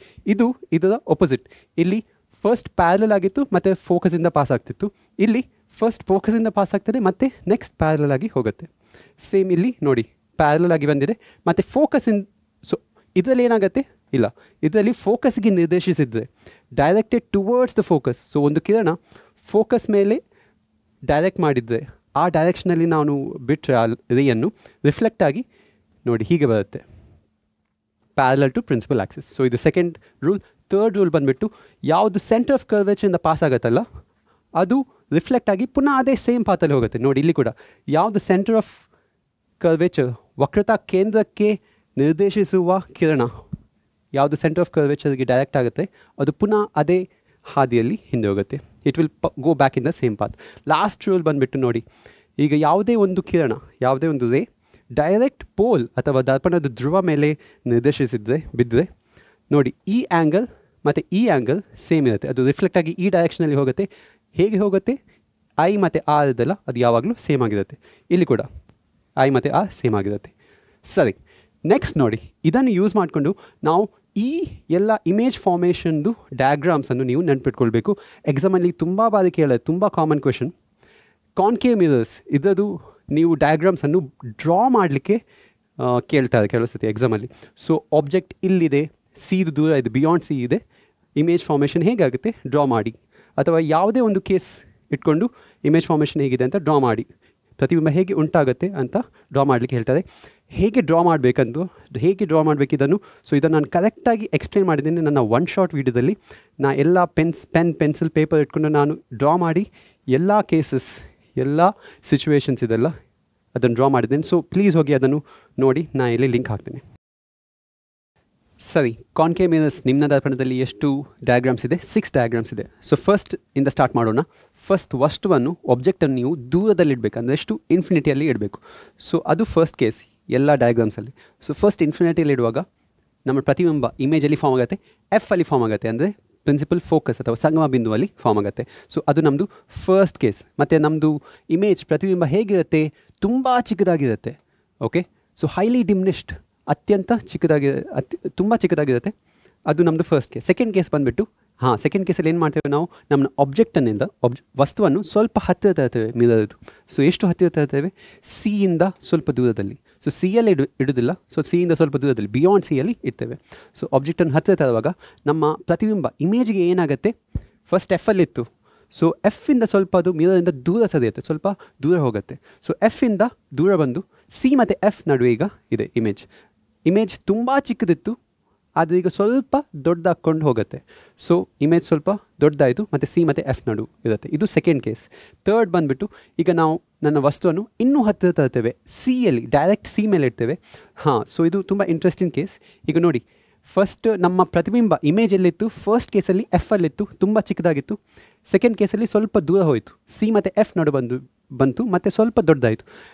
ಇದರ ಒಪೋಸಿಟ್. ಇಲ್ಲಿ ಫಸ್ಟ್ ಪ್ಯಾರಲಲ್ ಆಗಿತ್ತು ಮತ್ತು ಫೋಕಸಿಂದ ಪಾಸ್ ಆಗ್ತಿತ್ತು. ಇಲ್ಲಿ ಫಸ್ಟ್ ಫೋಕಸಿಂದ ಪಾಸ್ ಆಗ್ತದೆ ಮತ್ತು ನೆಕ್ಸ್ಟ್ ಪ್ಯಾರಲಲ್ ಆಗಿ ಹೋಗುತ್ತೆ. ಸೇಮ್ ಇಲ್ಲಿ ನೋಡಿ, ಪ್ಯಾರಲಲ್ ಆಗಿ ಬಂದಿದೆ ಮತ್ತು ಫೋಕಸಿಂದ. ಸೊ ಇದರಲ್ಲಿ ಏನಾಗುತ್ತೆ? ಇಲ್ಲ, ಇದರಲ್ಲಿ ಫೋಕಸ್ಗೆ ನಿರ್ದೇಶಿಸಿದರೆ directed towards the focus. So ಒಂದು ಕಿರಣ ಫೋಕಸ್ ಮೇಲೆ ಡೈರೆಕ್ಟ್ ಮಾಡಿದರೆ ಆ ಡೈರೆಕ್ಷನಲ್ಲಿ ನಾನು ಬಿಟ್ಟರೆ ಆ ರೇಯನ್ನು ರಿಫ್ಲೆಕ್ಟ್ ಆಗಿ ನೋಡಿ ಹೀಗೆ ಬರುತ್ತೆ, parallel to principal axis. So ಇದು ಸೆಕೆಂಡ್ ರೂಲ್. ಥರ್ಡ್ ರೂಲ್ ಬಂದುಬಿಟ್ಟು, ಯಾವುದು ಸೆಂಟರ್ ಆಫ್ ಕರ್ವೇಚರಿಂದ ಪಾಸ್ ಆಗುತ್ತಲ್ಲ ಅದು ರಿಫ್ಲೆಕ್ಟ್ ಆಗಿ ಪುನಃ ಅದೇ ಸೇಮ್ ಪಾತಲ್ಲಿ ಹೋಗುತ್ತೆ. ನೋಡಿ ಇಲ್ಲಿ ಕೂಡ ಯಾವುದು ಸೆಂಟರ್ ಆಫ್ ಕರ್ವೇಚರ್, ವಕ್ರತಾ ಕೇಂದ್ರಕ್ಕೆ ನಿರ್ದೇಶಿಸುವ ಕಿರಣ ಯಾವುದು ಸೆಂಟರ್ ಆಫ್ ಕರ್ವೇಚರ್ಗೆ ಡೈರೆಕ್ಟ್ ಆಗುತ್ತೆ, ಅದು ಪುನಃ ಅದೇ ಹಾದಿಯಲ್ಲಿ ಹಿಂದೆ ಹೋಗುತ್ತೆ. It will go back in the same path. Last rule ಬಂದುಬಿಟ್ಟು ನೋಡಿ, ಈಗ ಯಾವುದೇ ಒಂದು ಕಿರಣ, ಯಾವುದೇ ಒಂದು ರೇ ಡೈರೆಕ್ಟ್ ಪೋಲ್ ಅಥವಾ ದರ್ಪಣದ ಧ್ರುವ ಮೇಲೆ ಬಿದ್ದರೆ ನೋಡಿ ಈ ಆ್ಯಂಗಲ್ ಮತ್ತು ಈ ಆ್ಯಂಗಲ್ ಸೇಮ್ ಇರುತ್ತೆ. ಅದು ರಿಫ್ಲೆಕ್ಟ್ ಆಗಿ ಈ ಡೈರೆಕ್ಷನಲ್ಲಿ ಹೋಗುತ್ತೆ. ಹೇಗೆ ಹೋಗುತ್ತೆ? ಐ ಮತ್ತು ಆರ್ ಇದೆಲ್ಲ ಅದು ಯಾವಾಗಲೂ ಸೇಮ್ ಆಗಿರುತ್ತೆ. ಇಲ್ಲಿ ಕೂಡ ಐ ಮತ್ತು ಆರ್ ಸೇಮ್ ಆಗಿರುತ್ತೆ. ಸರಿ, ನೆಕ್ಸ್ಟ್ ನೋಡಿ, ಇದನ್ನು ಯೂಸ್ ಮಾಡಿಕೊಂಡು ನಾವು ಈ ಎಲ್ಲ ಇಮೇಜ್ ಫಾರ್ಮೇಷನ್ದು ಡಯಾಗ್ರಾಮ್ಸನ್ನು ನೀವು ನೆನ್ಪಿಟ್ಕೊಳ್ಬೇಕು. ಎಕ್ಸಾಮಲ್ಲಿ ತುಂಬ ಬಾರಿ ಕೇಳೋದು, ತುಂಬ ಕಾಮನ್ ಕ್ವೆಶನ್. ಕಾನ್ಕೇವ್ ಮಿರರ್ಸ್ ಇದರದು ನೀವು ಡಯಾಗ್ರಾಮ್ಸನ್ನು ಡ್ರಾ ಮಾಡಲಿಕ್ಕೆ ಕೇಳ್ತಾರೆ ಕೆಲವು ಸತಿ ಎಕ್ಸಾಮಲ್ಲಿ. ಸೊ ಆಬ್ಜೆಕ್ಟ್ ಇಲ್ಲಿದೆ, ಸಿದು ದೂರ ಇದೆ, ಬಿಯಾಂಡ್ ಸಿ ಇದೆ, ಇಮೇಜ್ ಫಾರ್ಮೇಷನ್ ಹೇಗಾಗುತ್ತೆ ಡ್ರಾ ಮಾಡಿ. ಅಥವಾ ಯಾವುದೇ ಒಂದು ಕೇಸ್ ಇಟ್ಕೊಂಡು ಇಮೇಜ್ ಫಾರ್ಮೇಷನ್ ಹೇಗಿದೆ ಅಂತ ಡ್ರಾ ಮಾಡಿ, ಪ್ರತಿಬಿಂಬ ಹೇಗೆ ಉಂಟಾಗುತ್ತೆ ಅಂತ ಡ್ರಾ ಮಾಡಲಿಕ್ಕೆ ಹೇಳ್ತಾರೆ. ಹೇಗೆ ಡ್ರಾ ಮಾಡಬೇಕು ಇದನ್ನು, ಸೊ ಇದನ್ನು ನಾನು ಕರೆಕ್ಟಾಗಿ ಎಕ್ಸ್ಪ್ಲೇನ್ ಮಾಡಿದ್ದೀನಿ ನನ್ನ ಒನ್ ಶಾರ್ಟ್ ವೀಡಿಯೋದಲ್ಲಿ. ಎಲ್ಲ ಪೆನ್ ಪೆನ್ಸಿಲ್ ಪೇಪರ್ ಇಟ್ಕೊಂಡು ನಾನು ಡ್ರಾ ಮಾಡಿ ಎಲ್ಲ ಕೇಸಸ್, ಎಲ್ಲ ಸಿಚುವೇಶನ್ಸ್ ಇದೆಲ್ಲ ಅದನ್ನು ಡ್ರಾ ಮಾಡಿದ್ದೇನೆ. ಸೊ ಪ್ಲೀಸ್ ಹೋಗಿ ಅದನ್ನು ನೋಡಿ, ನಾನು ಇಲ್ಲಿ ಲಿಂಕ್ ಹಾಕ್ತೇನೆ. ಸರಿ, ಕಾನ್ಕೇವ್ ಮಿರರ್ಸ್ ನಿಮ್ನ ದರ್ಪಣದಲ್ಲಿ ಎಷ್ಟು ಡಯಾಗ್ರಾಮ್ಸ್ ಇದೆ? 6 ಡಯಾಗ್ರಾಮ್ಸ್ ಇದೆ. ಸೊ ಫಸ್ಟ್ ಇಂದ ಸ್ಟಾರ್ಟ್ ಮಾಡೋಣ. ಫಸ್ಟ್ ವಸ್ತುವನ್ನು ಆಬ್ಜೆಕ್ಟನ್ನು ನೀವು ದೂರದಲ್ಲಿ ಇಡಬೇಕು, ಅಂದರೆ ಎಷ್ಟು ಇನ್ಫಿನಿಟಿಯಲ್ಲಿ ಇಡಬೇಕು. ಸೊ ಅದು ಫಸ್ಟ್ ಕೇಸ್ ಎಲ್ಲ ಡಯಾಗ್ರಾಮ್ಸಲ್ಲಿ. ಸೊ ಫಸ್ಟ್ ಇನ್ಫಿನಿಟಿಯಲ್ಲಿ ಇಡುವಾಗ ನಮ್ಮ ಪ್ರತಿಬಿಂಬ ಇಮೇಜಲ್ಲಿ ಫಾರ್ಮ್ ಆಗುತ್ತೆ, ಎಫಲ್ಲಿ ಫಾರ್ಮ್ ಆಗುತ್ತೆ, ಅಂದರೆ ಪ್ರಿನ್ಸಿಪಲ್ ಫೋಕಸ್ ಅಥವಾ ಸಂಗಮ ಬಿಂದುವಲ್ಲಿ ಫಾರ್ಮ್ ಆಗುತ್ತೆ. ಸೊ ಅದು ನಮ್ಮದು ಫಸ್ಟ್ ಕೇಸ್. ಮತ್ತು ನಮ್ಮದು ಇಮೇಜ್ ಪ್ರತಿಬಿಂಬ ಹೇಗಿರುತ್ತೆ? ತುಂಬ ಚಿಕ್ಕದಾಗಿರುತ್ತೆ. ಓಕೆ, ಸೊ ಹೈಲಿ ಡಿಮ್ನಿಷ್ಡ್, ಅತ್ಯಂತ ತುಂಬ ಚಿಕ್ಕದಾಗಿರುತ್ತೆ. ಅದು ನಮ್ಮದು ಫಸ್ಟ್ ಕೇಸ್. ಸೆಕೆಂಡ್ ಕೇಸ್ ಬಂದುಬಿಟ್ಟು, ಸೆಕೆಂಡ್ ಕೇಸಲ್ಲಿ ಏನು ಮಾಡ್ತೇವೆ ನಾವು? ನಮ್ಮ ಆಬ್ಜೆಕ್ಟನ್ನಿಂದ ವಸ್ತುವನ್ನು ಸ್ವಲ್ಪ ಹತ್ತಿರ ತರ್ತೇವೆ ಮಿರರ್ದು. ಸೊ ಎಷ್ಟು ಹತ್ತಿರ ತರ್ತೇವೆ? ಸಿಯಿಂದ ಸ್ವಲ್ಪ ದೂರದಲ್ಲಿ. ಸೊ ಸಿಯಲ್ಲಿ ಇಡೋದಿಲ್ಲ, ಸೊ ಸಿಯಿಂದ ಸ್ವಲ್ಪ ದೂರದಲ್ಲಿ, ಬಿಯಾಂಡ್ ಸಿಯಲ್ಲಿ ಇಡ್ತೇವೆ. ಸೊ ಆಬ್ಜೆಕ್ಟನ್ನು ಹತ್ತಿರ ತರುವಾಗ ನಮ್ಮ ಪ್ರತಿಬಿಂಬ ಇಮೇಜ್ಗೆ ಏನಾಗುತ್ತೆ? ಫಸ್ಟ್ ಎಫಲ್ಲಿತ್ತು, ಸೊ ಎಫ್ಫಿಂದ ಸ್ವಲ್ಪ ಅದು ಮಿರರಿಂದ ದೂರ ಸರಿಯುತ್ತೆ, ಸ್ವಲ್ಪ ದೂರ ಹೋಗುತ್ತೆ. ಸೊ ಎಫ್ಫಿಂದ ದೂರ ಬಂದು ಸಿ ಮತ್ತು ಎಫ್ ನಡುವೆ ಈಗ ಇದೆ ಇಮೇಜ್ ತುಂಬ ಚಿಕ್ಕದಿತ್ತು, ಆದರೆ ಈಗ ಸ್ವಲ್ಪ ದೊಡ್ಡದಾಕೊಂಡು ಹೋಗುತ್ತೆ. ಸೊ ಇಮೇಜ್ ಸ್ವಲ್ಪ ದೊಡ್ಡದಾಯಿತು, ಮತ್ತು ಸಿ ಮತ್ತು ಎಫ್ ನಡು ಇರುತ್ತೆ. ಇದು ಸೆಕೆಂಡ್ ಕೇಸ್. ಥರ್ಡ್ ಬಂದುಬಿಟ್ಟು, ಈಗ ನಾವು ನನ್ನ ವಸ್ತುವನ್ನು ಇನ್ನೂ ಹತ್ತಿರ ತರ್ತೇವೆ, ಸಿಯಲ್ಲಿ ಡೈರೆಕ್ಟ್ ಸಿ ಮೇಲೆ ಇಡ್ತೇವೆ. ಸೊ ಇದು ತುಂಬ ಇಂಟ್ರೆಸ್ಟಿಂಗ್ ಕೇಸ್. ಈಗ ನೋಡಿ, ಫಸ್ಟ್ ನಮ್ಮ ಪ್ರತಿಬಿಂಬ ಇಮೇಜ್ ಎಲ್ಲಿತ್ತು? ಫಸ್ಟ್ ಕೇಸಲ್ಲಿ ಎಫಲ್ಲಿತ್ತು, ತುಂಬ ಚಿಕ್ಕದಾಗಿತ್ತು. ಸೆಕೆಂಡ್ ಕೇಸಲ್ಲಿ ಸ್ವಲ್ಪ ದೂರ ಹೋಯಿತು, ಸಿ ಮತ್ತು ಎಫ್ ನಡು ಬಂತು, ಮತ್ತು ಸ್ವಲ್ಪ ದೊಡ್ಡದಾಯಿತು.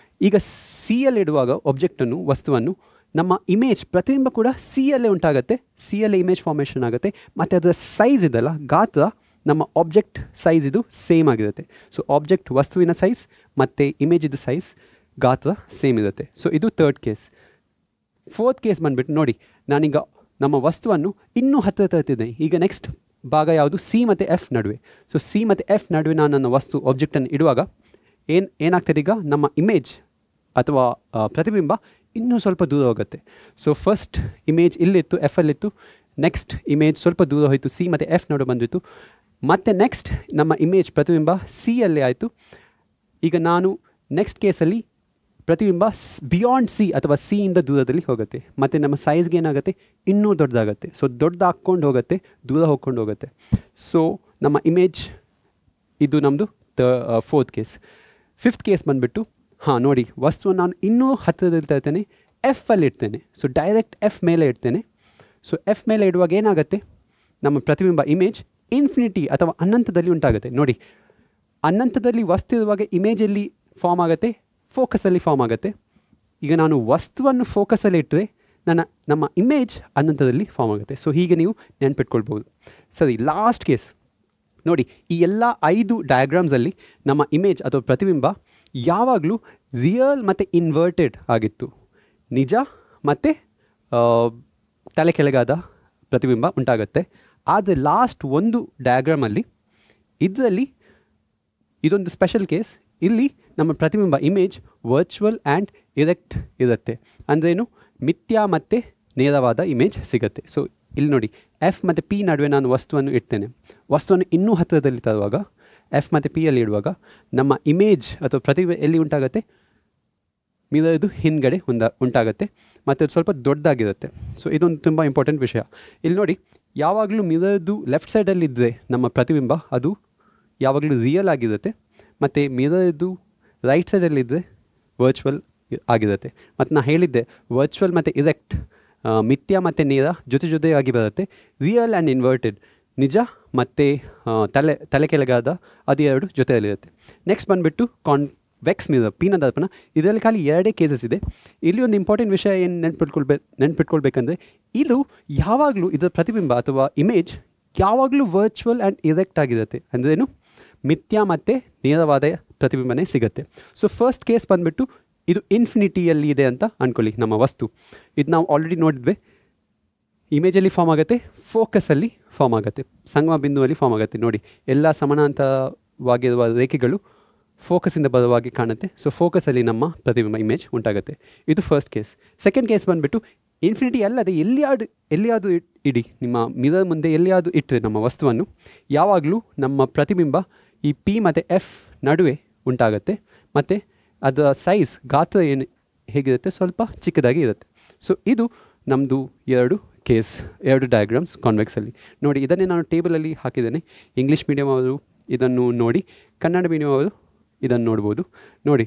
ಈಗ ಸಿಯಲ್ಲಿ ಇಡುವಾಗ ಆಬ್ಜೆಕ್ಟನ್ನು, ವಸ್ತುವನ್ನು, ನಮ್ಮ ಇಮೇಜ್ ಪ್ರತಿಬಿಂಬ ಕೂಡ ಸಿಯಲ್ಲೇ ಉಂಟಾಗುತ್ತೆ, ಸಿಯಲ್ಲೇ ಇಮೇಜ್ ಫಾರ್ಮೇಷನ್ ಆಗುತ್ತೆ. ಮತ್ತು ಅದರ ಸೈಜ್ ಇದೆಲ್ಲ, ಗಾತ್ರ, ನಮ್ಮ ಆಬ್ಜೆಕ್ಟ್ ಸೈಜ್ ಇದು ಸೇಮ್ ಆಗಿರುತ್ತೆ. ಸೊ ಆಬ್ಜೆಕ್ಟ್ ವಸ್ತುವಿನ ಸೈಜ್ ಮತ್ತು ಇಮೇಜಿದು ಸೈಜ್, ಗಾತ್ರ ಸೇಮ್ ಇರುತ್ತೆ. ಸೊ ಇದು ಥರ್ಡ್ ಕೇಸ್. ಫೋರ್ತ್ ಕೇಸ್ ಬಂದುಬಿಟ್ಟು ನೋಡಿ, ನಾನೀಗ ನಮ್ಮ ವಸ್ತುವನ್ನು ಇನ್ನೂ ಹತ್ತಿರ ತರ್ತಿದ್ದೆ. ಈಗ ನೆಕ್ಸ್ಟ್ ಭಾಗ ಯಾವುದು? ಸಿ ಮತ್ತು ಎಫ್ ನಡುವೆ. ಸೊ ಸಿ ಮತ್ತು ಎಫ್ ನಡುವೆ ನಾನು ನನ್ನ ಆಬ್ಜೆಕ್ಟನ್ನು ಇಡುವಾಗ ಏನಾಗ್ತದೆ? ಈಗ ನಮ್ಮ ಇಮೇಜ್ ಅಥವಾ ಪ್ರತಿಬಿಂಬ ಇನ್ನೂ ಸ್ವಲ್ಪ ದೂರ ಹೋಗುತ್ತೆ. ಸೊ ಫಸ್ಟ್ ಇಮೇಜ್ ಇಲ್ಲಿತ್ತು, ಎಫಲ್ಲಿತ್ತು. ನೆಕ್ಸ್ಟ್ ಇಮೇಜ್ ಸ್ವಲ್ಪ ದೂರ ಹೋಯಿತು, ಸಿ ಮತ್ತು ಎಫ್ ನಡುವೆ ಬಂದಿತ್ತು. ಮತ್ತು ನೆಕ್ಸ್ಟ್ ನಮ್ಮ ಇಮೇಜ್ ಪ್ರತಿಬಿಂಬ ಸಿಯಲ್ಲೇ ಆಯಿತು. ಈಗ ನಾನು ನೆಕ್ಸ್ಟ್ ಕೇಸಲ್ಲಿ ಪ್ರತಿಬಿಂಬ ಬಿಯಾಂಡ್ ಸಿ ಅಥವಾ ಸಿಯಿಂದ ದೂರದಲ್ಲಿ ಹೋಗುತ್ತೆ, ಮತ್ತು ನಮ್ಮ ಸೈಜ್ಗೆ ಏನಾಗುತ್ತೆ? ಇನ್ನೂ ದೊಡ್ಡದಾಗುತ್ತೆ. ಸೊ ದೊಡ್ಡದಾಗ್ಕೊಂಡು ಹೋಗುತ್ತೆ, ದೂರ ಹೋಗ್ಕೊಂಡು ಹೋಗುತ್ತೆ. ಸೊ ನಮ್ಮ ಇಮೇಜ್ ಇದು ನಮ್ಮದು ಫೋರ್ತ್ ಕೇಸ್. ಫಿಫ್ತ್ ಕೇಸ್ ಬಂದುಬಿಟ್ಟು, ನೋಡಿ, ವಸ್ತುವನ್ನು ನಾನು ಇನ್ನೂ ಹತ್ತಿರದಲ್ಲಿ ತರ್ತೇನೆ, ಎಫಲ್ಲಿ ಇಡ್ತೇನೆ. ಸೊ ಡೈರೆಕ್ಟ್ ಎಫ್ ಮೇಲೆ ಇಡ್ತೇನೆ. ಸೊ ಎಫ್ ಮೇಲೆ ಇಡುವಾಗ ಏನಾಗುತ್ತೆ? ನಮ್ಮ ಪ್ರತಿಬಿಂಬ ಇಮೇಜ್ ಇನ್ಫಿನಿಟಿ ಅಥವಾ ಅನಂತದಲ್ಲಿ ಉಂಟಾಗುತ್ತೆ. ನೋಡಿ, ಅನಂತದಲ್ಲಿ ವಸ್ತು ಇರುವಾಗ ಇಮೇಜಲ್ಲಿ ಫಾರ್ಮ್ ಆಗುತ್ತೆ, ಫೋಕಸಲ್ಲಿ ಫಾರ್ಮ್ ಆಗುತ್ತೆ. ಈಗ ನಾನು ವಸ್ತುವನ್ನು ಫೋಕಸಲ್ಲಿ ಇಟ್ಟರೆ ನಮ್ಮ ಇಮೇಜ್ ಅನಂತದಲ್ಲಿ ಫಾರ್ಮ್ ಆಗುತ್ತೆ. ಸೊ ಹೀಗೆ ನೀವು ನೆನ್ಪಿಟ್ಕೊಳ್ಬೋದು. ಸರಿ, ಲಾಸ್ಟ್ ಕೇಸ್ ನೋಡಿ, ಈ ಎಲ್ಲ 5 ಡಯಾಗ್ರಾಮ್ಸಲ್ಲಿ ನಮ್ಮ ಇಮೇಜ್ ಅಥವಾ ಪ್ರತಿಬಿಂಬ ಯಾವಾಗಲೂ ರಿಯಲ್ ಮತ್ತು ಇನ್ವರ್ಟೆಡ್ ಆಗಿತ್ತು. ನಿಜ ಮತ್ತು ತಲೆ ಕೆಳಗಾದ ಪ್ರತಿಬಿಂಬ ಉಂಟಾಗುತ್ತೆ. ಆದರೆ ಲಾಸ್ಟ್ ಒಂದು ಡಯಾಗ್ರಾಮಲ್ಲಿ ಇದರಲ್ಲಿ ಇದೊಂದು ಸ್ಪೆಷಲ್ ಕೇಸ್. ಇಲ್ಲಿ ನಮ್ಮ ಪ್ರತಿಬಿಂಬ ಇಮೇಜ್ ವರ್ಚುವಲ್ ಆ್ಯಂಡ್ ಇರೆಕ್ಟ್ ಇರುತ್ತೆ. ಅಂದ್ರೇನು? ಮಿಥ್ಯಾ ಮತ್ತು ನೇರವಾದ ಇಮೇಜ್ ಸಿಗುತ್ತೆ. ಸೊ ಇಲ್ಲಿ ನೋಡಿ, ಎಫ್ ಮತ್ತು ಪಿ ನಡುವೆ ನಾನು ವಸ್ತುವನ್ನು ಇಡ್ತೇನೆ. ವಸ್ತುವನ್ನು ಇನ್ನೂ ಹತ್ತಿರದಲ್ಲಿ ತರುವಾಗ, ಎಫ್ ಮತ್ತು ಪಿಯಲ್ಲಿ ಇಡುವಾಗ ನಮ್ಮ ಇಮೇಜ್ ಅಥವಾ ಪ್ರತಿಬಿಂಬ ಎಲ್ಲಿ ಉಂಟಾಗುತ್ತೆ? ಮಿರರ್ದು ಹಿಂದ್ಗಡೆ ಉಂಟಾಗುತ್ತೆ, ಮತ್ತು ಅದು ಸ್ವಲ್ಪ ದೊಡ್ಡದಾಗಿರುತ್ತೆ. ಸೊ ಇದೊಂದು ತುಂಬ ಇಂಪಾರ್ಟೆಂಟ್ ವಿಷಯ. ಇಲ್ಲಿ ನೋಡಿ, ಯಾವಾಗಲೂ ಮಿರರ್ದು ಲೆಫ್ಟ್ ಸೈಡಲ್ಲಿದ್ದರೆ ನಮ್ಮ ಪ್ರತಿಬಿಂಬ ಅದು ಯಾವಾಗಲೂ ರಿಯಲ್ ಆಗಿರುತ್ತೆ, ಮತ್ತು ಮಿರರ್ದು ರೈಟ್ ಸೈಡಲ್ಲಿದ್ದರೆ ವರ್ಚುವಲ್ ಆಗಿರುತ್ತೆ. ಮತ್ತು ನಾನು ಹೇಳಿದ್ದೆ, ವರ್ಚುವಲ್ ಮತ್ತು ಇರೆಕ್ಟ್, ಮಿಥ್ಯ ಮತ್ತು ನೇರ ಜೊತೆಯಾಗಿ ಬರುತ್ತೆ. ರಿಯಲ್ ಆ್ಯಂಡ್ ಇನ್ವರ್ಟೆಡ್, ನಿಜ ಮತ್ತು ತಲೆ ಕೆಳಗಾದ, ಅದು ಎರಡು ಜೊತೆಯಲ್ಲಿರುತ್ತೆ. ನೆಕ್ಸ್ಟ್ ಬಂದುಬಿಟ್ಟು ವೆಕ್ಸ್ ಮಿರರ್ ಪಿನ ದರ್ಪಣ ಇದರಲ್ಲಿ ಖಾಲಿ 2 ಕೇಸಸ್ ಇದೆ. ಇಲ್ಲಿ ಒಂದು ಇಂಪಾರ್ಟೆಂಟ್ ವಿಷಯ ಏನು ನೆನ್ಪಿಟ್ಕೊಳ್ಬೇಕಂದ್ರೆ ಇದು ಯಾವಾಗಲೂ ಇದರ ಪ್ರತಿಬಿಂಬ ಅಥವಾ ಇಮೇಜ್ ಯಾವಾಗಲೂ ವರ್ಚುವಲ್ ಆ್ಯಂಡ್ ಇರೆಕ್ಟ್ ಆಗಿರುತ್ತೆ. ಅಂದ್ರೇನು ಮಿಥ್ಯ ಮತ್ತು ನೇರವಾದ ಪ್ರತಿಬಿಂಬನೇ ಸಿಗುತ್ತೆ. ಸೊ ಫಸ್ಟ್ ಕೇಸ್ ಬಂದುಬಿಟ್ಟು ಇದು ಇನ್ಫಿನಿಟಿಯಲ್ಲಿ ಇದೆ ಅಂತ ಅಂದ್ಕೊಳ್ಳಿ ನಮ್ಮ ವಸ್ತು. ಇದು ನಾವು ಆಲ್ರೆಡಿ ನೋಡಿದ್ವಿ, ಇಮೇಜಲ್ಲಿ ಫಾರ್ಮ್ ಆಗುತ್ತೆ, ಫೋಕಸಲ್ಲಿ ಫಾರ್ಮ್ ಆಗುತ್ತೆ, ಸಂಗಮ ಬಿಂದುವಲ್ಲಿ ಫಾರ್ಮ್ ಆಗುತ್ತೆ. ನೋಡಿ ಎಲ್ಲ ಸಮಾನಾಂತರವಾಗಿರುವ ರೇಖೆಗಳು ಫೋಕಸಿಂದ ಬರುವಾಗಿ ಕಾಣುತ್ತೆ. ಸೊ ಫೋಕಸಲ್ಲಿ ನಮ್ಮ ಪ್ರತಿಬಿಂಬ ಇಮೇಜ್ ಉಂಟಾಗುತ್ತೆ. ಇದು ಫಸ್ಟ್ ಕೇಸ್. ಸೆಕೆಂಡ್ ಕೇಸ್ ಬಂದುಬಿಟ್ಟು ಇನ್ಫಿನಿಟಿ ಅಲ್ಲದೆ ಎಲ್ಲಿಯಾದರೂ ಇಡಿ, ನಿಮ್ಮ ಮಿರರ್ ಮುಂದೆ ಎಲ್ಲಿಯಾದರೂ ಇಟ್ಟರೆ ನಮ್ಮ ವಸ್ತುವನ್ನು ಯಾವಾಗಲೂ ನಮ್ಮ ಪ್ರತಿಬಿಂಬ ಈ ಪಿ ಮತ್ತು ಎಫ್ ನಡುವೆ ಉಂಟಾಗುತ್ತೆ. ಮತ್ತು ಅದರ ಸೈಜ್ ಗಾತ್ರ ಏನು ಹೇಗಿರುತ್ತೆ, ಸ್ವಲ್ಪ ಚಿಕ್ಕದಾಗಿ ಇರುತ್ತೆ. ಸೊ ಇದು ನಮ್ಮದು 2 ಕೇಸ್, 2 ಡಯಾಗ್ರಾಮ್ಸ್ ಕಾನ್ವೆಕ್ಸಲ್ಲಿ. ನೋಡಿ ಇದನ್ನೇ ನಾನು ಟೇಬಲಲ್ಲಿ ಹಾಕಿದ್ದೇನೆ. ಇಂಗ್ಲೀಷ್ ಮೀಡಿಯಮ್ ಅವರು ಇದನ್ನು ನೋಡಿ, ಕನ್ನಡ ಮೀಡಿಯಮ್ ಅವರು ಇದನ್ನು ನೋಡ್ಬೋದು. ನೋಡಿ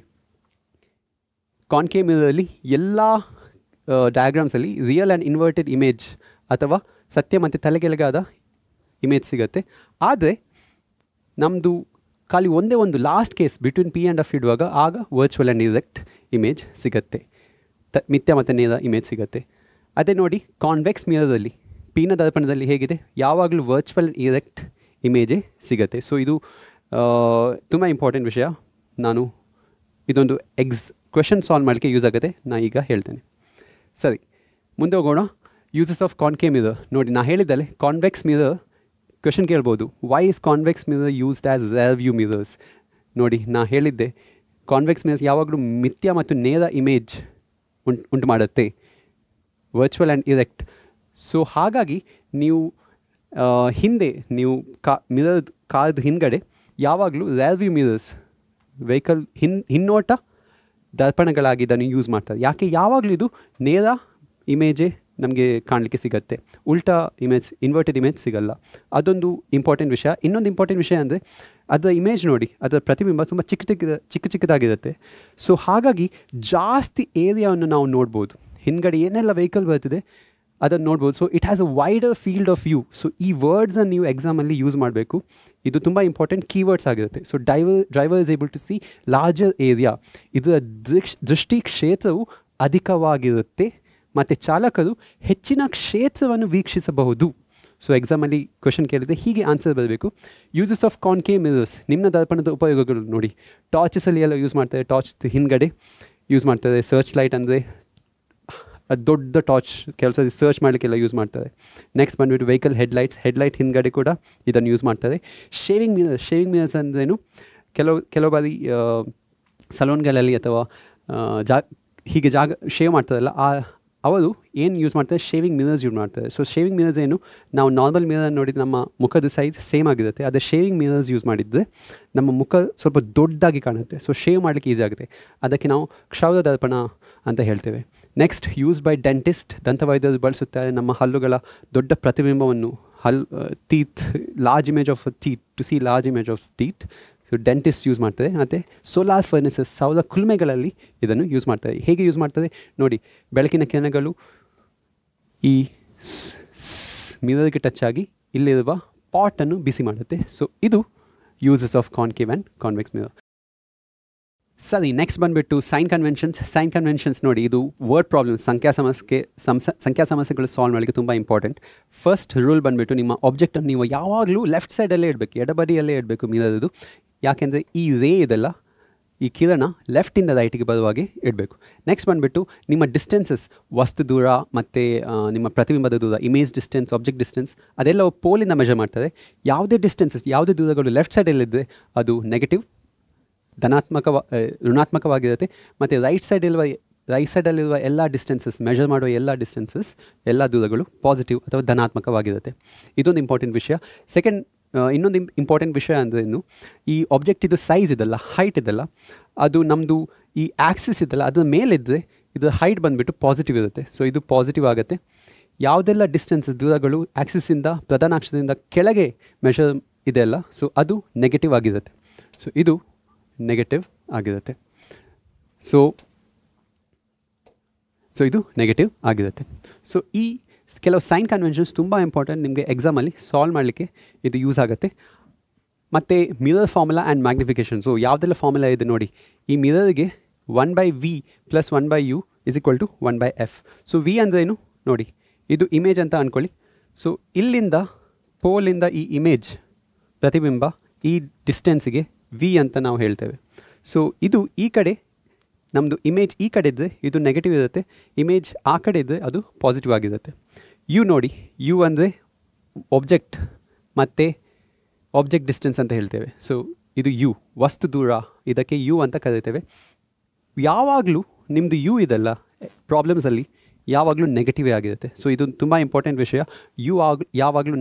ಕಾನ್ಕೇವ್ ಮಿರರಲ್ಲಿ ಎಲ್ಲ ಡಯಾಗ್ರಾಮ್ಸಲ್ಲಿ ರಿಯಲ್ ಆ್ಯಂಡ್ ಇನ್ವರ್ಟೆಡ್ ಇಮೇಜ್ ಅಥವಾ ಸತ್ಯ ಮತ್ತು ತಲೆಗೆಳಗಾದ ಇಮೇಜ್ ಸಿಗುತ್ತೆ. ಆದರೆ ನಮ್ಮದು ಖಾಲಿ ಒಂದೇ ಒಂದು last case between P and F ಇಡುವಾಗ ಆಗ ವರ್ಚುವಲ್ ಆ್ಯಂಡ್ ಇರೆಕ್ಟ್ ಇಮೇಜ್ ಸಿಗುತ್ತೆ, ಮಿಥ್ಯ ಮತ್ತು ನೇರ ಇಮೇಜ್ ಸಿಗುತ್ತೆ. ಅದೇ ನೋಡಿ ಕಾನ್ವೆಕ್ಸ್ ಮಿರರಲ್ಲಿ ಪಿನ ದರ್ಪಣದಲ್ಲಿ ಹೇಗಿದೆ, ಯಾವಾಗಲೂ ವರ್ಚುವಲ್ ಆ್ಯಂಡ್ ಇರೆಕ್ಟ್ ಇಮೇಜೇ ಸಿಗುತ್ತೆ. ಸೊ ಇದು ತುಂಬ ಇಂಪಾರ್ಟೆಂಟ್ ವಿಷಯ. ನಾನು ಇದೊಂದು ಕ್ವೆಶನ್ ಸಾಲ್ವ್ ಮಾಡಲಿಕ್ಕೆ ಯೂಸ್ ಆಗುತ್ತೆ, ನಾನು ಈಗ ಹೇಳ್ತೇನೆ. ಸರಿ, ಮುಂದೆ ಹೋಗೋಣ. Uses of concave mirror. ನೋಡಿ ನಾ ಹೇಳಿದ್ದಲ್ಲೇ ಕಾನ್ವೆಕ್ಸ್ ಮಿರರ್ ಕ್ವೆಶನ್ ಕೇಳ್ಬೋದು, why is convex mirror used as rear view mirrors. ನೋಡಿ ನಾ ಹೇಳಿದ್ದೆ ಕಾನ್ವೆಕ್ಸ್ ಮಿರರ್ಸ್ ಯಾವಾಗಲೂ ಮಿಥ್ಯ ಮತ್ತು ನೇರ ಇಮೇಜ್ ಉಂಟು ಮಾಡುತ್ತೆ, ವರ್ಚುವಲ್ ಆ್ಯಂಡ್ ಇರೆಕ್ಟ್. ಸೊ ಹಾಗಾಗಿ ನೀವು ಹಿಂದೆ ನೀವು ಮಿರರ್ ಕಾರ್ದು ಹಿಂದ್ಗಡೆ ಯಾವಾಗಲೂ ರೇರ್ ವ್ಯೂ ಮಿರರ್ಸ್ ವೆಹಿಕಲ್ ಹಿನ್ನೋಟ ದರ್ಪಣಗಳಾಗಿ ಇದನ್ನು ಯೂಸ್ ಮಾಡ್ತಾರೆ. ಯಾಕೆ, ಯಾವಾಗಲೂ ಇದು ನೇರ ಇಮೇಜೇ ನಮಗೆ ಕಾಣಲಿಕ್ಕೆ ಸಿಗುತ್ತೆ, ಉಲ್ಟಾ ಇಮೇಜ್ ಇನ್ವರ್ಟೆಡ್ ಇಮೇಜ್ ಸಿಗಲ್ಲ. ಅದೊಂದು ಇಂಪಾರ್ಟೆಂಟ್ ವಿಷಯ. ಇನ್ನೊಂದು ಇಂಪಾರ್ಟೆಂಟ್ ವಿಷಯ ಅಂದರೆ ಅದರ ಇಮೇಜ್ ನೋಡಿ, ಅದರ ಪ್ರತಿಬಿಂಬ ತುಂಬ ಚಿಕ್ಕದಾಗಿರುತ್ತೆ. ಸೊ ಹಾಗಾಗಿ ಜಾಸ್ತಿ ಏರಿಯಾವನ್ನು ನಾವು ನೋಡ್ಬೋದು, ಹಿಂದ್ಗಡೆ ಏನೆಲ್ಲ ವೆಹಿಕಲ್ ಬರ್ತಿದೆ ಅದನ್ನು ನೋಡ್ಬೋದು. So it has a wider field of view. So ಈ ವರ್ಡ್ಸನ್ನು ನೀವು ಎಕ್ಸಾಮಲ್ಲಿ ಯೂಸ್ ಮಾಡಬೇಕು. ಇದು ತುಂಬ ಇಂಪಾರ್ಟೆಂಟ್ ಕೀವರ್ಡ್ಸ್ ಆಗಿರುತ್ತೆ. So driver is able to see larger area. ಇದರ ದೃಷ್ಟಿ ಕ್ಷೇತ್ರವು ಅಧಿಕವಾಗಿರುತ್ತೆ ಮತ್ತು ಚಾಲಕರು ಹೆಚ್ಚಿನ ಕ್ಷೇತ್ರವನ್ನು ವೀಕ್ಷಿಸಬಹುದು. ಸೊ ಎಕ್ಸಾಮಲ್ಲಿ ಕ್ವೆಶನ್ ಕೇಳಿದರೆ ಹೀಗೆ ಆನ್ಸರ್ ಬರಬೇಕು. ಯೂಸಸ್ ಆಫ್ ಕಾನ್ಕೇವ್ ಮಿರರ್ಸ್, ನಿಮ್ನ ದರ್ಪಣದ ಉಪಯೋಗಗಳು ನೋಡಿ. ಟಾರ್ಚಸಲ್ಲಿ ಎಲ್ಲ ಯೂಸ್ ಮಾಡ್ತಾರೆ, ಟಾರ್ಚ್ ಹಿಂದ್ಗಡೆ ಯೂಸ್ ಮಾಡ್ತಾರೆ. ಸರ್ಚ್ ಲೈಟ್ ಅಂದರೆ ದೊಡ್ಡ ಟಾರ್ಚ್ ಕೆಲಸ ಸರ್ಚ್ ಮಾಡಲಿಕ್ಕೆಲ್ಲ ಯೂಸ್ ಮಾಡ್ತಾರೆ. ನೆಕ್ಸ್ಟ್ ಬಂದುಬಿಟ್ಟು ವೆಹಿಕಲ್ ಹೆಡ್ಲೈಟ್ ಹಿಂದ್ಗಡೆ ಕೂಡ ಇದನ್ನು ಯೂಸ್ ಮಾಡ್ತಾರೆ. ಶೇವಿಂಗ್ ಮಿರರ್ಸ್ ಅಂದ್ರೇನು, ಕೆಲವು ಬಾರಿ ಸಲೂನ್ಗಳಲ್ಲಿ ಅಥವಾ ಹೀಗೆ ಶೇವ್ ಮಾಡ್ತಾರಲ್ಲ, ಅವರು ಏನು ಯೂಸ್ ಮಾಡ್ತಾರೆ, ಶೇವಿಂಗ್ ಮಿರರ್ಸ್ ಯೂಸ್ ಮಾಡ್ತಾರೆ. ಸೊ ಶೇವಿಂಗ್ ಮಿರರ್ಸ್ ಏನು, ನಾವು ನಾರ್ಮಲ್ ಮಿರರ್ ನೋಡಿದ್ರೆ ನಮ್ಮ ಮುಖದ ಸೈಜ್ ಸೇಮ್ ಆಗಿರುತ್ತೆ. ಅದೇ ಶೇವಿಂಗ್ ಮಿರರ್ಸ್ ಯೂಸ್ ಮಾಡಿದರೆ ನಮ್ಮ ಮುಖ ಸ್ವಲ್ಪ ದೊಡ್ಡದಾಗಿ ಕಾಣುತ್ತೆ. ಸೊ ಶೇವ್ ಮಾಡಲಿಕ್ಕೆ ಈಸಿ ಆಗುತ್ತೆ. ಅದಕ್ಕೆ ನಾವು ಕ್ಷೌರ ದರ್ಪಣ ಅಂತ ಹೇಳ್ತೇವೆ. ನೆಕ್ಸ್ಟ್ ಯೂಸ್ ಬೈ ಡೆಂಟಿಸ್ಟ್, ದಂತವೈದ್ಯರು ಬಳಸುತ್ತಾರೆ ನಮ್ಮ ಹಲ್ಲುಗಳ ದೊಡ್ಡ ಪ್ರತಿಬಿಂಬವನ್ನು, teeth large image of teeth, to see large image of teeth. So dentist use ಮಾಡ್ತಾರೆ. ಮತ್ತು ಸೋಲಾರ್ ಫರ್ನೆಸಸ್, ಸೌರ ಕುಲುಮೆಗಳಲ್ಲಿ ಇದನ್ನು ಯೂಸ್ ಮಾಡ್ತಾರೆ. ಹೇಗೆ ಯೂಸ್ ಮಾಡ್ತಾರೆ ನೋಡಿ, ಬೆಳಕಿನ ಕಿರಣಗಳು ಈ ಮಿರರ್ಗೆ ಟಚ್ ಆಗಿ ಇಲ್ಲಿರುವ ಪಾಟನ್ನು ಬಿಸಿ ಮಾಡುತ್ತೆ. ಸೊ ಇದು uses of concave and convex mirror. ಸರಿ, ನೆಕ್ಸ್ಟ್ ಬಂದುಬಿಟ್ಟು ಸೈನ್ ಕನ್ವೆನ್ಷನ್ಸ್ ನೋಡಿ, ಇದು ವರ್ಡ್ ಪ್ರಾಬ್ಲಮ್ಸ್, ಸಂಖ್ಯಾ ಸಮಸ್ಯೆಗಳು ಸಾಲ್ವ್ ಮಾಡಲಿಕ್ಕೆ ತುಂಬ ಇಂಪಾರ್ಟೆಂಟ್. ಫಸ್ಟ್ ರೂಲ್ ಬಂದುಬಿಟ್ಟು ನಿಮ್ಮ ಆಬ್ಜೆಕ್ಟನ್ನು ನೀವು ಯಾವಾಗಲೂ ಲೆಫ್ಟ್ ಸೈಡಲ್ಲೇ ಇಡಬೇಕು, ಎಡಬದಿಯಲ್ಲೇ ಇಡಬೇಕು ಮಿರರ್ದು. ಯಾಕೆಂದರೆ ಈ ರೇ ಇದೆಲ್ಲ, ಈ ಕಿರಣ ಲೆಫ್ಟಿಂದ ರೈಟಿಗೆ ಬರುವಾಗೆ ಇಡಬೇಕು. ನೆಕ್ಸ್ಟ್ ಬಂದುಬಿಟ್ಟು ನಿಮ್ಮ ಡಿಸ್ಟೆನ್ಸಸ್, ವಸ್ತು ದೂರ ಮತ್ತು ನಿಮ್ಮ ಪ್ರತಿಬಿಂಬದ ದೂರ, ಇಮೇಜ್ ಡಿಸ್ಟೆನ್ಸ್, ಆಬ್ಜೆಕ್ಟ್ ಡಿಸ್ಟೆನ್ಸ್, ಅದೆಲ್ಲ ಪೋಲಿಂದ ಮೆಜರ್ ಮಾಡ್ತಾರೆ. ಯಾವುದೇ ಡಿಸ್ಟೆನ್ಸಸ್, ಯಾವುದೇ ದೂರಗಳು ಲೆಫ್ಟ್ ಸೈಡಲ್ಲಿದ್ದರೆ ಅದು ನೆಗೆಟಿವ್, ಋಣಾತ್ಮಕವಾಗಿರುತ್ತೆ. ಮತ್ತು ರೈಟ್ ಸೈಡಲ್ಲಿರುವ ಎಲ್ಲ ಡಿಸ್ಟೆನ್ಸಸ್, ಮೆಜರ್ ಮಾಡುವ ಎಲ್ಲ ಡಿಸ್ಟೆನ್ಸಸ್, ಎಲ್ಲ ದೂರಗಳು ಪಾಸಿಟಿವ್ ಅಥವಾ ಧನಾತ್ಮಕವಾಗಿರುತ್ತೆ. ಇದೊಂದು ಇಂಪಾರ್ಟೆಂಟ್ ವಿಷಯ. ಇನ್ನೊಂದು ಇಂಪಾರ್ಟೆಂಟ್ ವಿಷಯ ಅಂದ್ರೇನು, ಈ ಆಬ್ಜೆಕ್ಟ್ ಇದು ಸೈಜ್ ಇದೆಲ್ಲ, ಹೈಟ್ ಇದೆಲ್ಲ, ಅದು ನಮ್ಮದು ಈ ಆ್ಯಕ್ಸಿಸ್ ಇದೆಲ್ಲ ಅದರ ಮೇಲಿದ್ದರೆ ಇದರ ಹೈಟ್ ಬಂದುಬಿಟ್ಟು ಪಾಸಿಟಿವ್ ಇರುತ್ತೆ. ಸೊ ಇದು ಪಾಸಿಟಿವ್ ಆಗುತ್ತೆ. ಯಾವುದೆಲ್ಲ ಡಿಸ್ಟೆನ್ಸಸ್, ದೂರಗಳು ಆ್ಯಕ್ಸಿಸಿಂದ, ಪ್ರಧಾನ ಅಕ್ಷದಿಂದ ಕೆಳಗೆ ಮೆಷರ್ ಇದೆಯಲ್ಲ, ಸೊ ಅದು ನೆಗೆಟಿವ್ ಆಗಿರುತ್ತೆ. ಸೊ ಇದು ನೆಗೆಟಿವ್ ಆಗಿರುತ್ತೆ. ಸೊ ಇದು ನೆಗೆಟಿವ್ ಆಗಿರುತ್ತೆ. ಸೊ ಈ ಕೆಲವು ಸೈನ್ ಕನ್ವೆನ್ಷನ್ಸ್ ತುಂಬ ಇಂಪಾರ್ಟೆಂಟ್, ನಿಮಗೆ ಎಕ್ಸಾಮಲ್ಲಿ ಸಾಲ್ವ್ ಮಾಡಲಿಕ್ಕೆ ಇದು ಯೂಸ್ ಆಗುತ್ತೆ. ಮತ್ತು mirror formula and magnification. So ಯಾವುದೆಲ್ಲ ಫಾರ್ಮುಲಾ ಇದೆ ನೋಡಿ, ಈ ಮಿರರ್ಗೆ 1/v + 1/u = 1/f. So we ಅಂದ್ರೇನು ನೋಡಿ, ಇದು ಇಮೇಜ್ ಅಂತ ಅಂದ್ಕೊಳ್ಳಿ. ಸೊ ಇಲ್ಲಿಂದ ಪೋಲಿಂದ ಈ ಇಮೇಜ್ ಪ್ರತಿಬಿಂಬ ಈ ಡಿಸ್ಟೆನ್ಸಿಗೆ ವಿ ಅಂತ ನಾವು ಹೇಳ್ತೇವೆ. ಸೊ ಇದು ಈ ಕಡೆ ನಮ್ಮದು ಇಮೇಜ್ ಈ ಕಡೆ ಇದ್ದರೆ ಇದು ನೆಗೆಟಿವ್ ಇರುತ್ತೆ, ಇಮೇಜ್ ಆ ಕಡೆ ಇದ್ದರೆ ಅದು ಪಾಸಿಟಿವ್ ಆಗಿರುತ್ತೆ. ಯು ನೋಡಿ, ಯು ಅಂದರೆ ಒಬ್ಜೆಕ್ಟ್ ಮತ್ತು ಆಬ್ಜೆಕ್ಟ್ ಡಿಸ್ಟೆನ್ಸ್ ಅಂತ ಹೇಳ್ತೇವೆ. ಸೊ ಇದು ಯು, ವಸ್ತು ದೂರ, ಇದಕ್ಕೆ ಯು ಅಂತ ಕರೀತೇವೆ. ಯಾವಾಗಲೂ ನಿಮ್ಮದು ಯು ಇದೆಲ್ಲ ಪ್ರಾಬ್ಲಮ್ಸಲ್ಲಿ ಯಾವಾಗಲೂ ನೆಗೆಟಿವೇ ಆಗಿರುತ್ತೆ. ಸೊ ಇದು ತುಂಬ ಇಂಪಾರ್ಟೆಂಟ್ ವಿಷಯ. ಯು ಯಾವಾಗಲೂ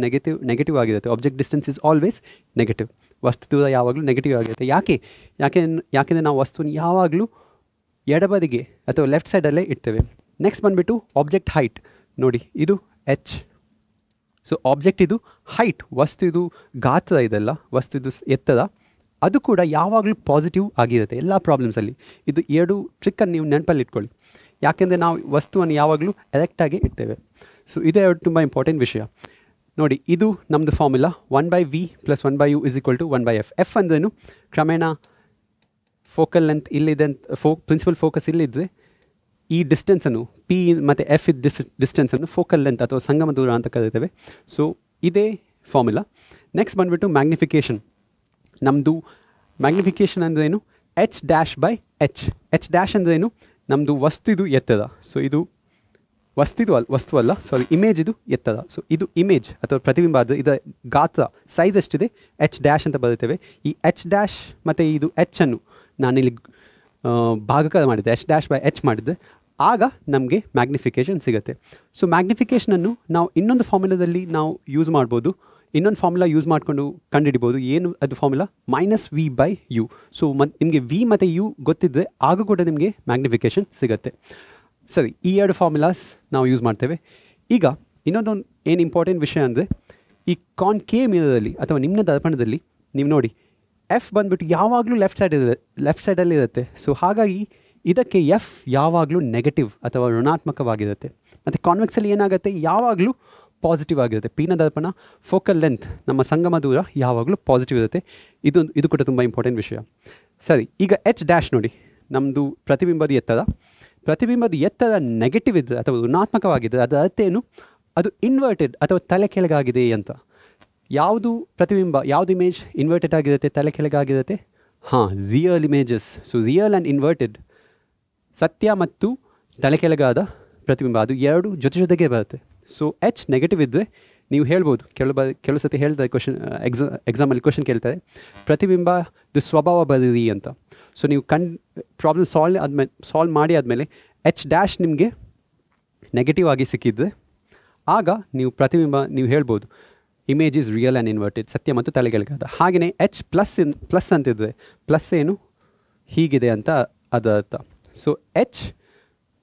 ನೆಗೆಟಿವ್ ಆಗಿರುತ್ತೆ. Object distance is always negative. ವಸ್ತು ದೂರ ಯಾವಾಗಲೂ ನೆಗೆಟಿವ್ ಆಗಿರುತ್ತೆ. ಯಾಕೆಂದರೆ ನಾವು ವಸ್ತುನ ಯಾವಾಗಲೂ ಎಡಬದಿಗೆ ಅಥವಾ ಲೆಫ್ಟ್ ಸೈಡಲ್ಲೇ ಇಡ್ತೇವೆ. ನೆಕ್ಸ್ಟ್ ಬಂದುಬಿಟ್ಟು ಆಬ್ಜೆಕ್ಟ್ ಹೈಟ್ ನೋಡಿ, ಇದು ಎಚ್. ಸೊ ಆಬ್ಜೆಕ್ಟ್ ಇದು ಹೈಟ್, ವಸ್ತು ಇದು ಗಾತ್ರ, ಇದೆಲ್ಲ ವಸ್ತು ಇದು ಎತ್ತರ, ಅದು ಕೂಡ ಯಾವಾಗಲೂ ಪಾಸಿಟಿವ್ ಆಗಿರುತ್ತೆ ಎಲ್ಲ ಪ್ರಾಬ್ಲಮ್ಸಲ್ಲಿ. ಇದು 2 ಟ್ರಿಕ್ಕನ್ನು ನೀವು ನೆನಪಲ್ಲಿ ಇಟ್ಕೊಳ್ಳಿ, ಯಾಕೆಂದರೆ ನಾವು ವಸ್ತುವನ್ನು ಯಾವಾಗಲೂ ಎರೆಕ್ಟಾಗಿ ಇಡ್ತೇವೆ. ಸೊ ಇದೇ ತುಂಬ ಇಂಪಾರ್ಟೆಂಟ್ ವಿಷಯ. ನೋಡಿ, ಇದು ನಮ್ಮದು formula 1/v + 1/u = 1/f. F ಅಂದ್ರೇನು, ಕ್ರಮೇಣ ಫೋಕಲ್ ಲೆಂತ್ ಇಲ್ಲಿದೆ ಅಂತ, ಪ್ರಿನ್ಸಿಪಲ್ ಫೋಕಸ್ ಇಲ್ಲಿದ್ದರೆ ಈ ಡಿಸ್ಟೆನ್ಸನ್ನು ಪಿ ಮತ್ತು ಎಫ್ ಡಿಸ್ಟೆನ್ಸನ್ನು ಫೋಕಲ್ ಲೆಂತ್ ಅಥವಾ ಸಂಗಮ ದೂರ ಅಂತ ಕರೀತೇವೆ. ಸೊ ಇದೇ ಫಾರ್ಮುಲಾ. ನೆಕ್ಸ್ಟ್ ಬಂದುಬಿಟ್ಟು ಮ್ಯಾಗ್ನಿಫಿಕೇಷನ್. ನಮ್ಮದು ಮ್ಯಾಗ್ನಿಫಿಕೇಷನ್ ಅಂದ್ರೇನು, h'/h. h' ಅಂದ್ರೇನು, ನಮ್ಮದು ವಸ್ತು ಇದು ಎತ್ತರ. ಸೊ ಇದು ವಸ್ತು ಅಲ್ಲ, ಸಾರಿ, ಇಮೇಜ್ ಇದು ಎತ್ತರ. ಸೊ ಇದು ಇಮೇಜ್ ಅಥವಾ ಪ್ರತಿಬಿಂಬ ಆದರೆ ಇದರ ಗಾತ್ರ ಸೈಜ್ ಎಷ್ಟಿದೆ h' ಅಂತ ಬರುತ್ತೇವೆ. ಈ h' ಮತ್ತು ಇದು ಅನ್ನು ನಾನಿಲ್ಲಿ ಭಾಗಕಾರ ಮಾಡಿದ್ದೆ, h'/h ಮಾಡಿದ್ದೆ, ಆಗ ನಮಗೆ ಮ್ಯಾಗ್ನಿಫಿಕೇಷನ್ ಸಿಗುತ್ತೆ. ಸೊ ಮ್ಯಾಗ್ನಿಫಿಕೇಷನನ್ನು ನಾವು ಇನ್ನೊಂದು ಫಾರ್ಮುಲಾದಲ್ಲಿ ನಾವು ಯೂಸ್ ಮಾಡ್ಬೋದು, ಇನ್ನೊಂದು ಫಾರ್ಮುಲಾ ಯೂಸ್ ಮಾಡಿಕೊಂಡು ಕಂಡುಹಿಡಿಬೋದು. ಏನು ಅದು ಫಾರ್ಮುಲಾ, -v/u. ಸೊ ನಿಮಗೆ ವಿ ಮತ್ತು ಯು ಗೊತ್ತಿದ್ದರೆ ಆಗ ಕೂಡ ನಿಮಗೆ ಮ್ಯಾಗ್ನಿಫಿಕೇಷನ್ ಸಿಗುತ್ತೆ. ಸರಿ, ಈ 2 ಫಾರ್ಮುಲಾಸ್ ನಾವು ಯೂಸ್ ಮಾಡ್ತೇವೆ. ಈಗ ಇನ್ನೊಂದೊಂದು ಏನು ಇಂಪಾರ್ಟೆಂಟ್ ವಿಷಯ ಅಂದರೆ, ಈ ಕಾನ್ಕೇವ್ ಮಿರರಲ್ಲಿ ಅಥವಾ ನಿಮ್ಮ ದರ್ಪಣದಲ್ಲಿ ನೀವು ನೋಡಿ, ಎಫ್ ಬಂದುಬಿಟ್ಟು ಯಾವಾಗಲೂ ಲೆಫ್ಟ್ ಸೈಡಲ್ಲಿ ಇರುತ್ತೆ. ಸೊ ಹಾಗಾಗಿ ಇದಕ್ಕೆ ಎಫ್ ಯಾವಾಗಲೂ ನೆಗೆಟಿವ್ ಅಥವಾ ಋಣಾತ್ಮಕವಾಗಿರುತ್ತೆ. ಮತ್ತು ಕಾನ್ವೆಕ್ಸಲ್ಲಿ ಏನಾಗುತ್ತೆ, ಯಾವಾಗಲೂ ಪಾಸಿಟಿವ್ ಆಗಿರುತ್ತೆ. ಪಿನ ದರ್ಪಣ ಫೋಕಲ್ ಲೆಂತ್, ನಮ್ಮ ಸಂಗಮ ದೂರ ಯಾವಾಗಲೂ ಪಾಸಿಟಿವ್ ಇರುತ್ತೆ. ಇದು ಕೂಡ ತುಂಬ ಇಂಪಾರ್ಟೆಂಟ್ ವಿಷಯ. ಸರಿ, ಈಗ h' ನೋಡಿ, ನಮ್ಮದು ಪ್ರತಿಬಿಂಬದ ಎತ್ತರ ನೆಗೆಟಿವ್ ಇದ್ದರೆ ಅಥವಾ ಋಣಾತ್ಮಕವಾಗಿದ್ದರೆ ಅದರ ಅರ್ಥ ಏನು, ಅದು ಇನ್ವರ್ಟೆಡ್ ಅಥವಾ ತಲೆ ಕೆಳಗಾಗಿದೆ ಅಂತ. ಯಾವುದು ಪ್ರತಿಬಿಂಬ, ಯಾವುದು ಇಮೇಜ್ ಇನ್ವರ್ಟೆಡ್ ಆಗಿರುತ್ತೆ, ತಲೆ ಕೆಳಗಾಗಿರುತ್ತೆ? Real images. So real and inverted, ಸತ್ಯ ಮತ್ತು ತಲೆ ಕೆಳಗಾದ ಪ್ರತಿಬಿಂಬ, ಅದು 2 ಜೊತೆಗೆ ಬರುತ್ತೆ. ಸೊ ಎಚ್ ನೆಗೆಟಿವ್ ಇದ್ದರೆ ನೀವು ಹೇಳ್ಬೋದು, ಕೆಲವು ಸತಿ ಹೇಳ್ತಾರೆ, ಎಕ್ಸಾಮಲ್ಲಿ ಕ್ವಶನ್ ಕೇಳ್ತಾರೆ, ಪ್ರತಿಬಿಂಬದ ಸ್ವಭಾವ ಬರೀರಿ ಅಂತ. ಸೊ ನೀವು ಪ್ರಾಬ್ಲಮ್ ಸಾಲ್ವ್ ಮಾಡಿ ಆದಮೇಲೆ h' ನಿಮಗೆ ನೆಗೆಟಿವ್ ಆಗಿ ಸಿಕ್ಕಿದ್ರೆ ಆಗ ನೀವು ಪ್ರತಿಬಿಂಬ ನೀವು ಹೇಳ್ಬೋದು image is real and inverted, ಸತ್ಯ ಮತ್ತು ತಲೆಗೆಳಗಾದ. ಹಾಗೆಯೇ H++ ಅಂತಿದ್ರೆ, ಪ್ಲಸ್ ಏನು ಹೀಗಿದೆ ಅಂತ ಅದರ ಅರ್ಥ. ಸೊ ಎಚ್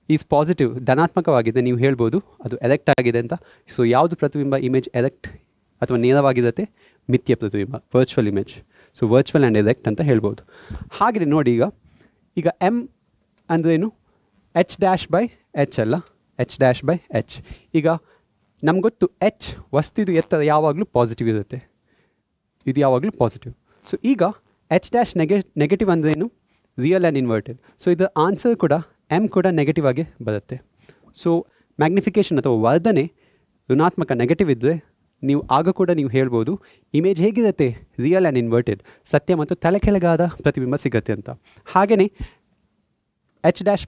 ಈಸ್ ಪಾಸಿಟಿವ್, ಧನಾತ್ಮಕವಾಗಿದೆ, ನೀವು ಹೇಳ್ಬೋದು ಅದು ಎರೆಕ್ಟ್ ಆಗಿದೆ ಅಂತ. ಸೊ ಯಾವುದು ಪ್ರತಿಬಿಂಬ ಇಮೇಜ್ ಎರೆಕ್ಟ್ ಅಥವಾ ನೇರವಾಗಿರುತ್ತೆ, ಮಿಥ್ಯ ಪ್ರತಿಬಿಂಬ, virtual image. So virtual and erect ಅಂತ ಹೇಳ್ಬೋದು. ಹಾಗೆ ನೋಡಿ, ಈಗ ಎಮ್ ಅಂದ್ರೇನು, h'/h ಅಲ್ಲ, h'/h. ಈಗ ನಮ್ಗೆ ಗೊತ್ತು ಎಚ್ ವಸ್ತು ಎತ್ತರ ಯಾವಾಗಲೂ ಪಾಸಿಟಿವ್ ಇರುತ್ತೆ, ಇದು ಯಾವಾಗಲೂ ಪಾಸಿಟಿವ್. ಸೊ ಈಗ h' ನೆಗೆಟಿವ್ ಅಂದ್ರೇನು, ರಿಯಲ್ ಆ್ಯಂಡ್ ಇನ್ವರ್ಟೆಡ್. ಸೊ ಇದರ ಆನ್ಸರ್ ಕೂಡ ಎಮ್ ಕೂಡ ನೆಗೆಟಿವ್ ಆಗಿ ಬರುತ್ತೆ. ಸೊ ಮ್ಯಾಗ್ನಿಫಿಕೇಷನ್ ಅಥವಾ ವರ್ಧನೆ ಋಣಾತ್ಮಕ ನೆಗೆಟಿವ್ ಇದ್ದರೆ ಆಗ ಕೂಡ ನೀವು ಹೇಳ್ಬೋದು ಇಮೇಜ್ ಹೇಗಿರುತ್ತೆ, ರಿಯಲ್ ಆ್ಯಂಡ್ ಇನ್ವರ್ಟೆಡ್, ಸತ್ಯ ಮತ್ತು ತಲೆ ಕೆಳಗಾದ ಪ್ರತಿಬಿಂಬ ಸಿಗುತ್ತೆ ಅಂತ. ಹಾಗೆಯೇ h'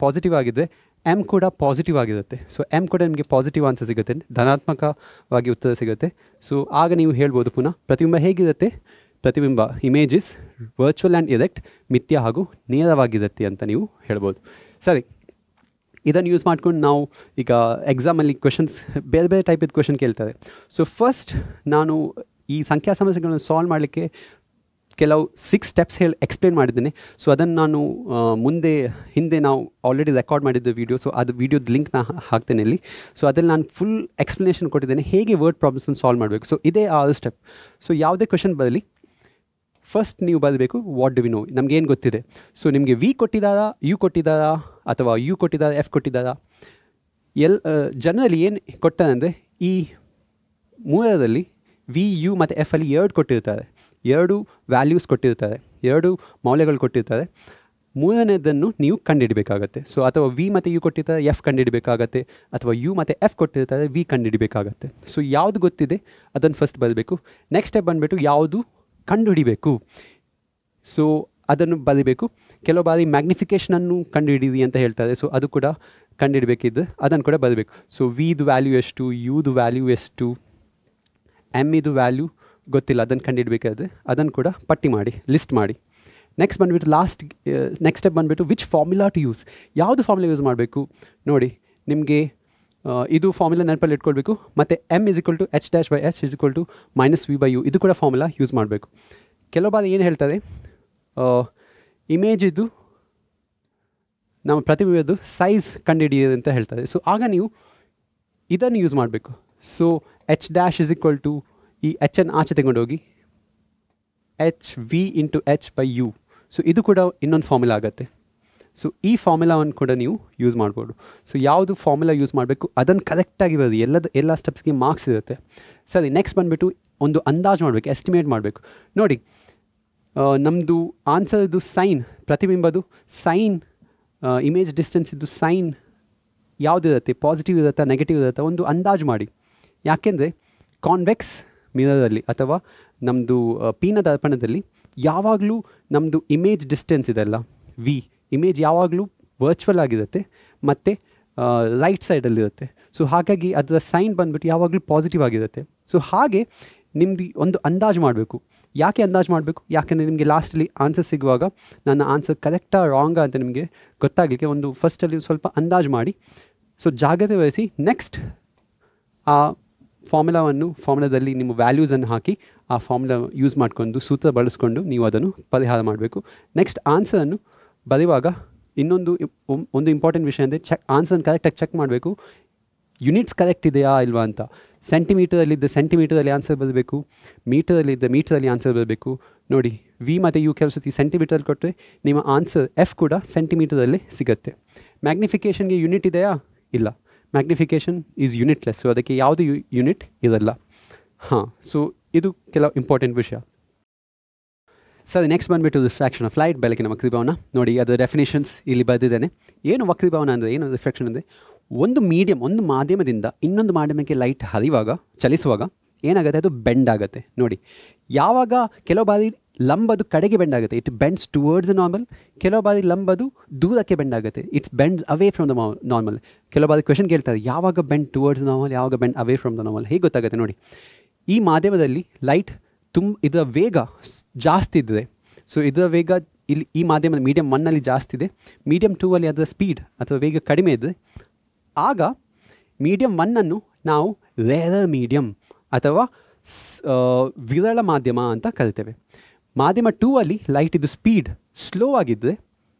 ಪಾಸಿಟಿವ್ ಆಗಿದ್ದರೆ ಎಮ್ ಕೂಡ ಪಾಸಿಟಿವ್ ಆಗಿರುತ್ತೆ. ಸೊ ಎಮ್ ಕೂಡ ನಿಮಗೆ ಪಾಸಿಟಿವ್ ಆನ್ಸರ್ ಸಿಗುತ್ತೆ, ಧನಾತ್ಮಕವಾಗಿ ಉತ್ತರ ಸಿಗುತ್ತೆ. ಸೊ ಆಗ ನೀವು ಹೇಳ್ಬೋದು ಪುನಃ ಪ್ರತಿಬಿಂಬ ಹೇಗಿರುತ್ತೆ, ಪ್ರತಿಬಿಂಬ image is virtual and erect, ಮಿಥ್ಯ ಹಾಗೂ ನೇರವಾಗಿರುತ್ತೆ ಅಂತ ನೀವು ಹೇಳ್ಬೋದು. ಸರಿ, ಇದನ್ನು ಯೂಸ್ ಮಾಡ್ಕೊಂಡು ನಾವು ಈಗ ಎಕ್ಸಾಮಲ್ಲಿ ಕ್ವೆಶನ್ಸ್ ಬೇರೆ ಬೇರೆ ಟೈಪಿದ್ದು ಕ್ವೆಶನ್ ಕೇಳ್ತಾರೆ. ಸೊ ಫಸ್ಟ್ ನಾನು ಈ ಸಂಖ್ಯಾ ಸಮಸ್ಯೆಗಳನ್ನು ಸಾಲ್ವ್ ಮಾಡಲಿಕ್ಕೆ ಕೆಲವು 6 ಸ್ಟೆಪ್ಸ್ ಎಕ್ಸ್ಪ್ಲೇನ್ ಮಾಡಿದ್ದೇನೆ. ಸೊ ಅದನ್ನು ನಾನು ಹಿಂದೆ ನಾವು ಆಲ್ರೆಡಿ ರೆಕಾರ್ಡ್ ಮಾಡಿದ್ದ ವೀಡಿಯೋ, ಸೊ ಅದು ವೀಡಿಯೋದ ಲಿಂಕ್ ನಾನು ಹಾಕ್ತೇನೆ ಇಲ್ಲಿ. ಸೊ ಅದ್ರಲ್ಲಿ ನಾನು ಫುಲ್ ಎಕ್ಸ್ಪ್ಲನೇಷನ್ ಕೊಟ್ಟಿದ್ದೇನೆ ಹೇಗೆ ವರ್ಡ್ ಪ್ರಾಬ್ಲಮ್ಸನ್ನು ಸಾಲ್ವ್ ಮಾಡಬೇಕು. ಸೊ ಇದೇ 6 ಸ್ಟೆಪ್. ಸೊ ಯಾವುದೇ ಕ್ವೆಶನ್ ಬರಲಿ, ಫಸ್ಟ್ ನೀವು ಬರಬೇಕು ವಾಟ್ ಡು ವಿ ನೋ, ನಮಗೇನು ಗೊತ್ತಿದೆ. ಸೊ ನಿಮಗೆ ವಿ ಕೊಟ್ಟಿದ್ದಾರಾ, ಯು ಕೊಟ್ಟಿದ್ದಾರಾ, ಅಥವಾ ಯು ಕೊಟ್ಟಿದ್ದಾರಾ, ಎಫ್ ಕೊಟ್ಟಿದ್ದಾರಾ. ಜನರಲಿ ಏನು ಕೊಡ್ತಾರೆ ಅಂದರೆ, ಈ ಮೂರರಲ್ಲಿ ವಿ, ಯು ಮತ್ತು ಎಫಲ್ಲಿ 2 ಕೊಟ್ಟಿರ್ತಾರೆ. ಎರಡು ವ್ಯಾಲ್ಯೂಸ್ ಕೊಟ್ಟಿರ್ತಾರೆ, ಎರಡು ಮೌಲ್ಯಗಳು ಕೊಟ್ಟಿರ್ತಾರೆ. ಮೂರನೇದನ್ನು ನೀವು ಕಂಡುಹಿಡಬೇಕಾಗತ್ತೆ. ಸೊ ಅಥವಾ ವಿ ಮತ್ತು ಯು ಕೊಟ್ಟಿರ್ತಾರೆ, ಎಫ್ ಕಂಡುಹಿಡಬೇಕಾಗತ್ತೆ, ಅಥವಾ ಯು ಮತ್ತು ಎಫ್ ಕೊಟ್ಟಿರ್ತಾರೆ, ವಿ ಕಂಡುಹಿಡಬೇಕಾಗತ್ತೆ. ಸೊ ಯಾವುದು ಗೊತ್ತಿದೆ ಅದನ್ನು ಫಸ್ಟ್ ಬರಬೇಕು. ನೆಕ್ಸ್ಟ್ ಸ್ಟೆಪ್ ಬಂದುಬಿಟ್ಟು ಯಾವುದು ಕಂಡುಹಿಡಿಬೇಕು, ಸೊ ಅದನ್ನು ಬರೀಬೇಕು. ಕೆಲವು ಬಾರಿ ಮ್ಯಾಗ್ನಿಫಿಕೇಷನನ್ನು ಕಂಡುಹಿಡಿದಿ ಅಂತ ಹೇಳ್ತಾರೆ, ಸೊ ಅದು ಕೂಡ ಕಂಡುಹಿಡಬೇಕಿದ್ದು ಅದನ್ನು ಕೂಡ ಬರಬೇಕು. ಸೊ ವಿದು ವ್ಯಾಲ್ಯೂ ಎಷ್ಟು, ಯುದು ವ್ಯಾಲ್ಯೂ ಎಷ್ಟು, ಎಮ್ ಇದು ವ್ಯಾಲ್ಯೂ ಗೊತ್ತಿಲ್ಲ, ಅದನ್ನು ಕಂಡುಹಿಡಬೇಕಾದ್ರೆ ಅದನ್ನು ಕೂಡ ಪಟ್ಟಿ ಮಾಡಿ, ಲಿಸ್ಟ್ ಮಾಡಿ. ನೆಕ್ಸ್ಟ್ ಬಂದುಬಿಟ್ಟು ನೆಕ್ಸ್ಟ್ ಸ್ಟೆಪ್ ಬಂದುಬಿಟ್ಟು ವಿಚ್ ಫಾರ್ಮುಲಾ ಟು ಯೂಸ್, ಯಾವುದು ಫಾರ್ಮುಲಾ ಯೂಸ್ ಮಾಡಬೇಕು ನೋಡಿ. ನಿಮಗೆ ಇದು ಫಾರ್ಮುಲಾ ನೆನಪಲ್ಲಿ ಇಟ್ಕೊಳ್ಬೇಕು. ಮತ್ತು M is equal to H dash by H is equal to minus V by U, ಇದು ಕೂಡ ಫಾರ್ಮುಲಾ ಯೂಸ್ ಮಾಡಬೇಕು. ಕೆಲವು ಬಾರಿ ಏನು ಹೇಳ್ತಾರೆ, ಇಮೇಜ್ ಇದು ನಮ್ಮ ಪ್ರತಿಬಿಂಬದ್ದು ಸೈಜ್ ಕಂಡುಹಿಡಿಯೋದು ಅಂತ ಹೇಳ್ತಾರೆ. ಸೊ ಆಗ ನೀವು ಇದನ್ನು ಯೂಸ್ ಮಾಡಬೇಕು. So H dash is equal to ಈ ಎಚ್ಚನ್ನು ಆಚೆ ತೆಗೊಂಡೋಗಿ H V into H by U. So ಇದು ಕೂಡ ಇನ್ನೊಂದು ಫಾರ್ಮುಲಾ ಆಗುತ್ತೆ. ಸೊ ಈ ಫಾರ್ಮುಲಾವನ್ನು ಕೂಡ ನೀವು ಯೂಸ್ ಮಾಡ್ಬೋದು. ಸೊ ಯಾವುದು ಫಾರ್ಮುಲಾ ಯೂಸ್ ಮಾಡಬೇಕು ಅದನ್ನು ಕರೆಕ್ಟಾಗಿ ಬರೋದು, ಎಲ್ಲ ಸ್ಟೆಪ್ಸ್ಗೆ ಮಾರ್ಕ್ಸ್ ಇರುತ್ತೆ. ಸರಿ, ನೆಕ್ಸ್ಟ್ ಬಂದುಬಿಟ್ಟು ಒಂದು ಅಂದಾಜು ಮಾಡಬೇಕು, ಎಸ್ಟಿಮೇಟ್ ಮಾಡಬೇಕು. ನೋಡಿ, ನಮ್ಮದು ಆನ್ಸರ್ದು ಸೈನ್, ಪ್ರತಿಬಿಂಬದು ಸೈನ್, ಇಮೇಜ್ ಡಿಸ್ಟೆನ್ಸ್ ಇದ್ದು ಸೈನ್ ಯಾವುದಿರುತ್ತೆ, ಪಾಸಿಟಿವ್ ಇರುತ್ತಾ ನೆಗೆಟಿವ್ ಇರುತ್ತಾ ಒಂದು ಅಂದಾಜು ಮಾಡಿ. ಯಾಕೆಂದರೆ ಕಾನ್ವೆಕ್ಸ್ ಮಿರರಲ್ಲಿ ಅಥವಾ ನಮ್ಮದು ಪೀನ ದರ್ಪಣದಲ್ಲಿ ಯಾವಾಗಲೂ ನಮ್ಮದು ಇಮೇಜ್ ಡಿಸ್ಟೆನ್ಸ್ ಇದೆಲ್ಲ ವಿ, ಇಮೇಜ್ ಯಾವಾಗಲೂ ವರ್ಚುವಲ್ ಆಗಿರುತ್ತೆ ಮತ್ತು ರೈಟ್ ಸೈಡಲ್ಲಿರುತ್ತೆ. ಸೊ ಹಾಗಾಗಿ ಅದರ ಸೈನ್ ಬಂದುಬಿಟ್ಟು ಯಾವಾಗಲೂ ಪಾಸಿಟಿವ್ ಆಗಿರುತ್ತೆ. ಸೊ ಹಾಗೆ ನಿಮ್ಮದು ಒಂದು ಅಂದಾಜು ಮಾಡಬೇಕು. ಯಾಕೆ ಅಂದಾಜು ಮಾಡಬೇಕು? ಯಾಕೆಂದರೆ ನಿಮಗೆ ಲಾಸ್ಟಲ್ಲಿ ಆನ್ಸರ್ ಸಿಗುವಾಗ ನನ್ನ ಆನ್ಸರ್ ಕರೆಕ್ಟಾ ರಾಂಗಾ ಅಂತ ನಿಮಗೆ ಗೊತ್ತಾಗಲಿಕ್ಕೆ ಒಂದು ಫಸ್ಟಲ್ಲಿ ಸ್ವಲ್ಪ ಅಂದಾಜು ಮಾಡಿ. ಸೊ ಜಾಗ್ರತೆ ವಹಿಸಿ. ನೆಕ್ಸ್ಟ್ ಆ ಫಾರ್ಮುಲಾದಲ್ಲಿ ನಿಮ್ಮ ವ್ಯಾಲ್ಯೂಸನ್ನು ಹಾಕಿ ಆ ಫಾರ್ಮುಲಾ ಯೂಸ್ ಮಾಡಿಕೊಂಡು ಸೂತ್ರ ಬಳಸ್ಕೊಂಡು ನೀವು ಅದನ್ನು ಪರಿಹಾರ ಮಾಡಬೇಕು. ನೆಕ್ಸ್ಟ್ ಆನ್ಸರನ್ನು ಬರೆಯುವಾಗ ಒಂದು ಇಂಪಾರ್ಟೆಂಟ್ ವಿಷಯ ಅಂದರೆ ಆನ್ಸರ್ನ ಕರೆಕ್ಟಾಗಿ ಚೆಕ್ ಮಾಡಬೇಕು, ಯೂನಿಟ್ಸ್ ಕರೆಕ್ಟ್ ಇದೆಯಾ ಇಲ್ವಾ ಅಂತ. ಸೆಂಟಿಮೀಟರಲ್ಲಿದ್ದ ಸೆಂಟಿಮೀಟರಲ್ಲಿ ಆನ್ಸರ್ ಬರಬೇಕು, ಮೀಟರಲ್ಲಿದ್ದ ಮೀಟರಲ್ಲಿ ಆನ್ಸರ್ ಬರಬೇಕು. ನೋಡಿ, ವಿ ಮತ್ತು ಯು ಕೆಲವು ಸತಿ ಸೆಂಟಿಮೀಟರಲ್ಲಿ ಕೊಟ್ಟರೆ ನಿಮ್ಮ ಆನ್ಸರ್ ಎಫ್ ಕೂಡ ಸೆಂಟಿಮೀಟರಲ್ಲೇ ಸಿಗುತ್ತೆ. ಮ್ಯಾಗ್ನಿಫಿಕೇಷನ್ಗೆ ಯೂನಿಟ್ ಇದೆಯಾ? ಇಲ್ಲ, ಮ್ಯಾಗ್ನಿಫಿಕೇಷನ್ ಈಸ್ ಯೂನಿಟ್ಲೆಸ್, ಸೊ ಅದಕ್ಕೆ ಯಾವುದೇ ಯೂನಿಟ್ ಇರಲ್ಲ. ಹಾಂ, ಸೊ ಇದು ಕೆಲವು ಇಂಪಾರ್ಟೆಂಟ್ ವಿಷಯ. ಸರಿ, ನೆಕ್ಸ್ಟ್ ಬಂದುಬಿಟ್ಟು ರಿಫ್ರಾಕ್ಷನ್ ಆಫ್ ಲೈಟ್, ಬೆಳಕಿನ ವಕ್ರೀಭವನ. ನೋಡಿ, ಅದರ ಡೆಫಿನೇಷನ್ಸ್ ಇಲ್ಲಿ ಬರೆದಿದ್ದೇನೆ. ಏನು ವಕ್ರೀಭವನ ಅಂದರೆ, ಏನು ರಿಫ್ರಾಕ್ಷನ್ ಅಂದರೆ, ಒಂದು ಮಾಧ್ಯಮದಿಂದ ಇನ್ನೊಂದು ಮಾಧ್ಯಮಕ್ಕೆ ಲೈಟ್ ಚಲಿಸುವಾಗ ಏನಾಗುತ್ತೆ, ಅದು ಬೆಂಡ್ ಆಗುತ್ತೆ. ನೋಡಿ, ಯಾವಾಗ ಕೆಲವು ಬಾರಿ ಲಂಬದು ಕಡೆಗೆ ಬೆಂಡ್ ಆಗುತ್ತೆ, it bends towards the normal. ಕೆಲವು ಬಾರಿ ಲಂಬದು ದೂರಕ್ಕೆ ಬೆಂಡ್ ಆಗುತ್ತೆ, it's bends away from the normal. ಕೆಲವು ಬಾರಿ ಕ್ವೆಶನ್ ಕೇಳ್ತಾರೆ, ಯಾವಾಗ ಬೆಂಡ್ ಟುವರ್ಡ್ಸ್ ನಾರ್ಮಲ್, ಯಾವಾಗ bend away from the normal, ಹೇಗೆ ಗೊತ್ತಾಗುತ್ತೆ? ನೋಡಿ, ಈ ಮಾಧ್ಯಮದಲ್ಲಿ ಲೈಟ್ ಇದರ ವೇಗ ಜಾಸ್ತಿ ಇದ್ದರೆ, ಸೊ ಇದರ ವೇಗ ಇಲ್ಲಿ ಈ ಮಾಧ್ಯಮದ ಮೀಡಿಯಮ್ 1 ಜಾಸ್ತಿ ಇದೆ, ಮೀಡಿಯಮ್ 2 ಅದರ ಸ್ಪೀಡ್ ಅಥವಾ ವೇಗ ಕಡಿಮೆ ಇದ್ದರೆ, ಆಗ ಮೀಡಿಯಮ್ 1 ನಾವು ರೇರರ್ ಮೀಡಿಯಮ್ ಅಥವಾ ವಿರಳ ಮಾಧ್ಯಮ ಅಂತ ಕರಿತೇವೆ. ಮಾಧ್ಯಮ 2 ಲೈಟ್ ಇದು ಸ್ಪೀಡ್ ಸ್ಲೋ ಆಗಿದ್ದರೆ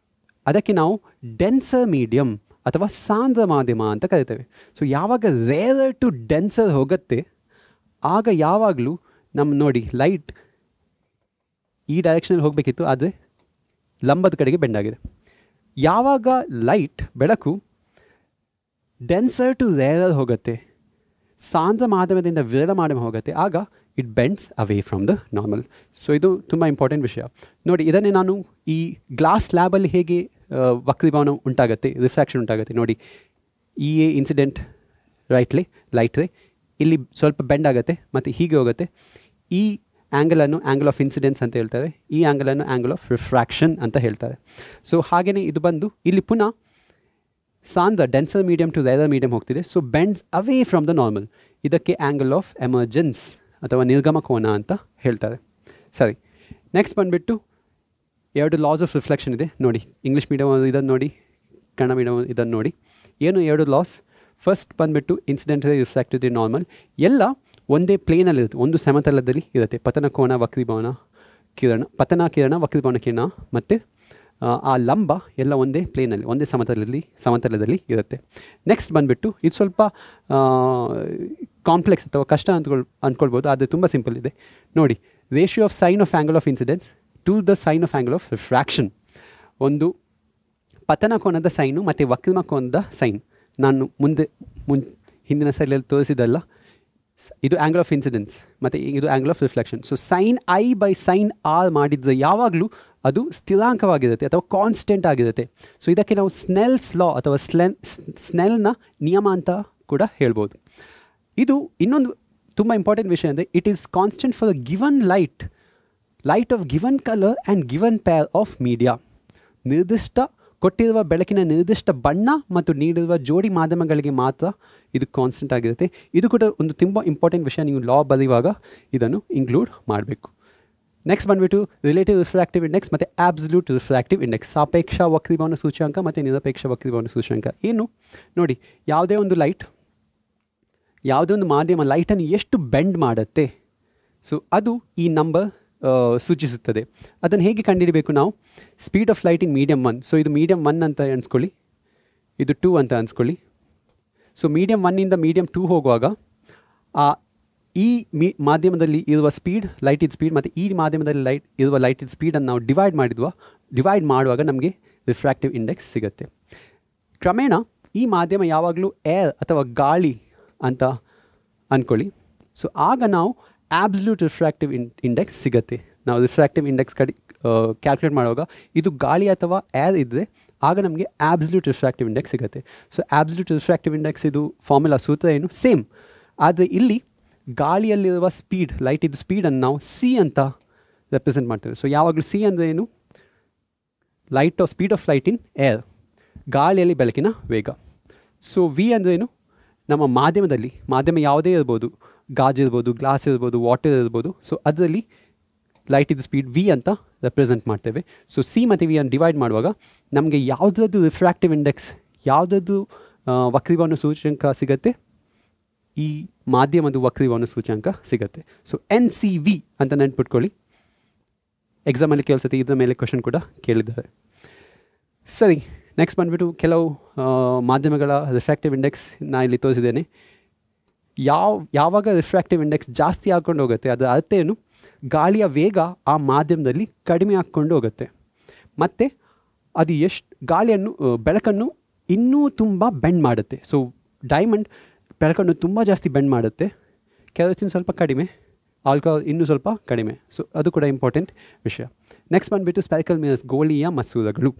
ಅದಕ್ಕೆ ನಾವು ಡೆನ್ಸರ್ ಮೀಡಿಯಮ್ ಅಥವಾ ಸಾಂದ್ರ ಮಾಧ್ಯಮ ಅಂತ ಕರಿತೇವೆ. ಸೊ ಯಾವಾಗ ರೇರರ್ ಟು ಡೆನ್ಸರ್ ಹೋಗುತ್ತೆ ಆಗ ಯಾವಾಗಲೂ ನೋಡಿ, ಲೈಟ್ ಈ ಡೈರೆಕ್ಷನಲ್ಲಿ ಹೋಗಬೇಕಿತ್ತು, ಆದರೆ ಲಂಬದ ಕಡೆಗೆ ಬೆಂಡ್ ಆಗಿದೆ. ಯಾವಾಗ ಬೆಳಕು ಡೆನ್ಸರ್ ಟು ರೇರರ್ ಹೋಗುತ್ತೆ, ಸಾಂದ್ರ ಮಾಧ್ಯಮದಿಂದ ವಿರಳ ಮಾಧ್ಯಮ ಹೋಗುತ್ತೆ, ಆಗ it bends away from the normal. So ಇದು ತುಂಬ ಇಂಪಾರ್ಟೆಂಟ್ ವಿಷಯ. ನೋಡಿ, ಇದನ್ನೇ ನಾನು ಈ ಗ್ಲಾಸ್ ಲ್ಯಾಬಲ್ಲಿ ಹೇಗೆ ವಕ್ರೀಭವನ ಉಂಟಾಗುತ್ತೆ, ರಿಫ್ರಾಕ್ಷನ್ ಉಂಟಾಗುತ್ತೆ. ನೋಡಿ, ಈ ಇನ್ಸಿಡೆಂಟ್ ಲೈಟ್ ರೇ ಇಲ್ಲಿ ಸ್ವಲ್ಪ ಬೆಂಡ್ ಆಗುತ್ತೆ ಮತ್ತು ಹೀಗೆ ಹೋಗುತ್ತೆ. ಈ ಆ್ಯಂಗಲನ್ನು ಆ್ಯಂಗಲ್ ಆಫ್ ಇನ್ಸಿಡೆನ್ಸ್ ಅಂತ ಹೇಳ್ತಾರೆ, ಈ ಆ್ಯಂಗಲನ್ನು ಆ್ಯಂಗಲ್ ಆಫ್ ರಿಫ್ರಾಕ್ಷನ್ ಅಂತ ಹೇಳ್ತಾರೆ. ಸೊ ಹಾಗೆಯೇ ಇದು ಬಂದು ಇಲ್ಲಿ ಪುನಃ ಸಾಂದ್ರ denser medium to rarer medium ಹೋಗ್ತಿದೆ, so bends away from the normal. ಇದಕ್ಕೆ ಆ್ಯಂಗಲ್ ಆಫ್ ಎಮರ್ಜೆನ್ಸ್ ಅಥವಾ ನಿರ್ಗಮ ಕೋನ ಅಂತ ಹೇಳ್ತಾರೆ. ಸರಿ, ನೆಕ್ಸ್ಟ್ ಬಂದುಬಿಟ್ಟು 2 ಲಾಸ್ ಆಫ್ ರಿಫ್ಲೆಕ್ಷನ್ ಇದೆ. ನೋಡಿ, ಇಂಗ್ಲೀಷ್ ಮೀಡಿಯಮ್ ಇದನ್ನು ನೋಡಿ, ಕನ್ನಡ ಮೀಡಿಯಮ್ ಇದನ್ನು ನೋಡಿ. ಏನು 2 ಲಾಸ್? ಫಸ್ಟ್ ಬಂದುಬಿಟ್ಟು ಇನ್ಸಿಡೆಂಟ್ ರೇ, ರಿಫ್ರಾಕ್ಟಿವ್ ರೇ, ನಾರ್ಮಲ್ ಎಲ್ಲ ಒಂದೇ ಪ್ಲೇನಲ್ಲಿರುತ್ತೆ, ಒಂದು ಸಮತಲದಲ್ಲಿ ಇರುತ್ತೆ. ಪತನ ಕೋನ, ವಕ್ರೀಭವನ ಕಿರಣ, ಪತನ ಕಿರಣ, ವಕ್ರೀಭವನ ಕಿರಣ ಮತ್ತು ಆ ಲಂಬ ಎಲ್ಲ ಒಂದೇ ಪ್ಲೇನಲ್ಲಿ, ಒಂದೇ ಸಮತಲದಲ್ಲಿ ಇರುತ್ತೆ. ನೆಕ್ಸ್ಟ್ ಬಂದುಬಿಟ್ಟು ಇದು ಸ್ವಲ್ಪ ಕಾಂಪ್ಲೆಕ್ಸ್ ಅಥವಾ ಕಷ್ಟ ಅಂದ್ಕೊಳ್ಬೋದು, ಆದರೆ ತುಂಬ ಸಿಂಪಲ್ ಇದೆ. ನೋಡಿ, ratio of sine of angle of incidence to the sine of angle of refraction. ಒಂದು ಪತನ ಕೋನದ ಸೈನು ಮತ್ತು ವಕ್ರೀಮ ಕೋನದ ಸೈನ್ ನಾನು ಹಿಂದಿನ ಸೈಡಲ್ಲಿ ತೋರಿಸಿದಲ್ಲ, ಇದು ಆ್ಯಂಗಲ್ ಆಫ್ ಇನ್ಸಿಡೆನ್ಸ್ ಮತ್ತು ಇದು angle of reflection. So sine I by sine R ಮಾಡಿದ್ರೆ ಯಾವಾಗಲೂ ಅದು ಸ್ಥಿರಾಂಕವಾಗಿರುತ್ತೆ ಅಥವಾ ಕಾನ್ಸ್ಟೆಂಟ್ ಆಗಿರುತ್ತೆ. ಸೊ ಇದಕ್ಕೆ ನಾವು ಸ್ನೆಲ್ಸ್ ಲಾ ಅಥವಾ ಸ್ನೆಲ್ನ ನಿಯಮ ಅಂತ ಕೂಡ ಹೇಳ್ಬೋದು. ಇದು ಇನ್ನೊಂದು ತುಂಬ ಇಂಪಾರ್ಟೆಂಟ್ ವಿಷಯ ಅಂದರೆ it is constant for a given light off given colour and given pair of media. ನಿರ್ದಿಷ್ಟ ಕೊಟ್ಟಿರುವ ಬೆಳಕಿನ ನಿರ್ದಿಷ್ಟ ಬಣ್ಣ ಮತ್ತು ನೀಡಿರುವ ಜೋಡಿ ಮಾಧ್ಯಮಗಳಿಗೆ ಮಾತ್ರ ಇದು ಕಾನ್ಸ್ಟೆಂಟ್ ಆಗಿರುತ್ತೆ. ಇದು ಕೂಡ ಒಂದು ತುಂಬ ಇಂಪಾರ್ಟೆಂಟ್ ವಿಷಯ, ನೀವು ಲಾ ಬರೆಯುವಾಗ ಇದನ್ನು ಇನ್ಕ್ಲೂಡ್ ಮಾಡಬೇಕು. ನೆಕ್ಸ್ಟ್ ಬಂದುಬಿಟ್ಟು ರಿಲೇಟಿವ್ ರಿಫ್ರಾಕ್ಟಿವ್ ಇಂಡೆಕ್ಸ್ ಮತ್ತು ಆಬ್ಸಲ್ಯೂಟ್ ರಿಫ್ರಾಕ್ಟಿವ್ ಇಂಡೆಕ್ಸ್. ಸಾಪೇಕ್ಷ ವಕ್ರೀಭವನ ಸೂಚ್ಯಂಕ ಮತ್ತು ನಿರಪೇಕ್ಷ ವಕ್ರೀಭವನ ಸೂಚ್ಯಂಕ ಏನು ನೋಡಿ, ಯಾವುದೇ ಒಂದು ಮಾಧ್ಯಮ ಲೈಟನ್ನು ಎಷ್ಟು ಬೆಂಡ್ ಮಾಡುತ್ತೆ, ಸೊ ಅದು ಈ ನಂಬರ್ ಸೂಚಿಸುತ್ತದೆ. ಅದನ್ನು ಹೇಗೆ ಕಂಡುಹಿಡಬೇಕು ನಾವು? Speed of light in medium 1. So ಇದು ಮೀಡಿಯಮ್ 1 ಅಂತ ಅನ್ಸ್ಕೊಳ್ಳಿ, ಇದು 2 ಅಂತ ಅನ್ಸ್ಕೊಳ್ಳಿ. ಸೊ ಮೀಡಿಯಮ್ 1ಇಂದ ಮೀಡಿಯಮ್ 2 ಹೋಗುವಾಗ ಈ ಮಾಧ್ಯಮದಲ್ಲಿ ಇರುವ ಸ್ಪೀಡ್, ಲೈಟಿನ ಸ್ಪೀಡ್ ಮತ್ತು ಈ ಮಾಧ್ಯಮದಲ್ಲಿ ಇರುವ ಲೈಟಿನ ಸ್ಪೀಡನ್ನು ನಾವು ಡಿವೈಡ್ ಮಾಡುವಾಗ ನಮಗೆ ರಿಫ್ರಾಕ್ಟಿವ್ ಇಂಡೆಕ್ಸ್ ಸಿಗುತ್ತೆ. ಕ್ರಮೇಣ ಈ ಮಾಧ್ಯಮ ಯಾವಾಗಲೂ ಏರ್ ಅಥವಾ ಗಾಳಿ ಅಂತ ಅಂದ್ಕೊಳ್ಳಿ. ಸೊ ಆಗ ನಾವು ಆಬ್ಸಲ್ಯೂಟ್ ರಿಫ್ರಾಕ್ಟಿವ್ ಇಂಡೆಕ್ಸ್ ಸಿಗುತ್ತೆ. ನಾವು ರಿಫ್ರಾಕ್ಟಿವ್ ಇಂಡೆಕ್ಸ್ ಕ್ಯಾಲ್ಕುಲೇಟ್ ಮಾಡುವಾಗ ಇದು ಗಾಳಿ ಅಥವಾ ಏರ್ ಇದ್ದರೆ ಆಗ ನಮಗೆ ಆಬ್ಸಲ್ಯೂಟ್ ರಿಫ್ರಾಕ್ಟಿವ್ ಇಂಡೆಕ್ಸ್ ಸಿಗುತ್ತೆ. ಸೊ ಆಬ್ಸಲ್ಯೂಟ್ ರಿಫ್ರಾಕ್ಟಿವ್ ಇಂಡೆಕ್ಸ್ ಇದು ಫಾರ್ಮುಲಾ ಸೂತ್ರ ಏನು ಸೇಮ್, ಆದರೆ ಇಲ್ಲಿ ಗಾಳಿಯಲ್ಲಿರುವ ಸ್ಪೀಡ್, ಲೈಟಿದ್ದು ಸ್ಪೀಡನ್ನು ನಾವು ಸಿ ಅಂತ ರೆಪ್ರೆಸೆಂಟ್ ಮಾಡ್ತೇವೆ. ಸೊ ಯಾವಾಗಲೂ ಸಿ ಅಂದರೆ ಏನು? Speed of light in air, ಗಾಳಿಯಲ್ಲಿ ಬೆಳಕಿನ ವೇಗ. ಸೊ ವಿ ಅಂದರೆ ಏನು? ನಮ್ಮ ಮಾಧ್ಯಮ ಯಾವುದೇ ಇರ್ಬೋದು, ಗಾಜು ಇರ್ಬೋದು, ಗ್ಲಾಸ್ ಇರ್ಬೋದು, ವಾಟರ್ ಇರ್ಬೋದು. ಸೊ ಅದರಲ್ಲಿ ಲೈಟಿದ್ದು ಸ್ಪೀಡ್ ವಿ ಅಂತ ರೆಪ್ರೆಸೆಂಟ್ ಮಾಡ್ತೇವೆ. ಸೊ ಸಿ ಮತ್ತು ವಿ ಅನ್ನು ಡಿವೈಡ್ ಮಾಡುವಾಗ ನಮಗೆ ಯಾವುದ್ರದ್ದು ರಿಫ್ರಾಕ್ಟಿವ್ ಇಂಡೆಕ್ಸ್, ಯಾವುದ್ರದ್ದು ವಕ್ರೀಭವನ ಸೂಚ್ಯಂಕ ಸಿಗುತ್ತೆ? ಈ ಮಾಧ್ಯಮದ ವಕ್ರೀಭವನ ಸೂಚ್ಯಂಕ ಸಿಗುತ್ತೆ. ಸೊ NCV ಅಂತ ನೆನ್ಪಿಟ್ಕೊಳ್ಳಿ, ಎಕ್ಸಾಮಲ್ಲಿ ಕೆಲಸತಿ ಇದರ ಮೇಲೆ ಕ್ವಶನ್ ಕೂಡ ಕೇಳಿದ್ದಾರೆ. ಸರಿ, ನೆಕ್ಸ್ಟ್ ಬಂದುಬಿಟ್ಟು ಕೆಲವು ಮಾಧ್ಯಮಗಳ ರಿಫ್ರಾಕ್ಟಿವ್ ಇಂಡೆಕ್ಸ್ ನಾನು ಇಲ್ಲಿ ತೋರಿಸಿದ್ದೇನೆ. ಯಾವಾಗ ರಿಫ್ರಾಕ್ಟಿವ್ ಇಂಡೆಕ್ಸ್ ಜಾಸ್ತಿ ಆಗ್ಕೊಂಡು ಹೋಗುತ್ತೆ ಅದರ ಅರ್ಥ ಏನು? ಗಾಳಿಯ ವೇಗ ಆ ಮಾಧ್ಯಮದಲ್ಲಿ ಕಡಿಮೆ ಆಗ್ಕೊಂಡು ಹೋಗುತ್ತೆ ಮತ್ತು ಅದು ಬೆಳಕನ್ನು ಇನ್ನೂ ತುಂಬ ಬೆಂಡ್ ಮಾಡುತ್ತೆ. ಸೊ ಡೈಮಂಡ್ ಬೆಳಕನ್ನು ತುಂಬ ಜಾಸ್ತಿ ಬೆಂಡ್ ಮಾಡುತ್ತೆ, ಕೆರೋಸಿನ್ ಸ್ವಲ್ಪ ಕಡಿಮೆ, ಆಲ್ಕೋಹಾಲ್ ಇನ್ನೂ ಸ್ವಲ್ಪ ಕಡಿಮೆ. ಸೊ ಅದು ಕೂಡ ಇಂಪಾರ್ಟೆಂಟ್ ವಿಷಯ. ನೆಕ್ಸ್ಟ್ ಬಂದುಬಿಟ್ಟು ಸ್ಪೆರಿಕಲ್ ಮಿರರ್ಸ್, ಗೋಳೀಯ ಮಸೂರಗಳು.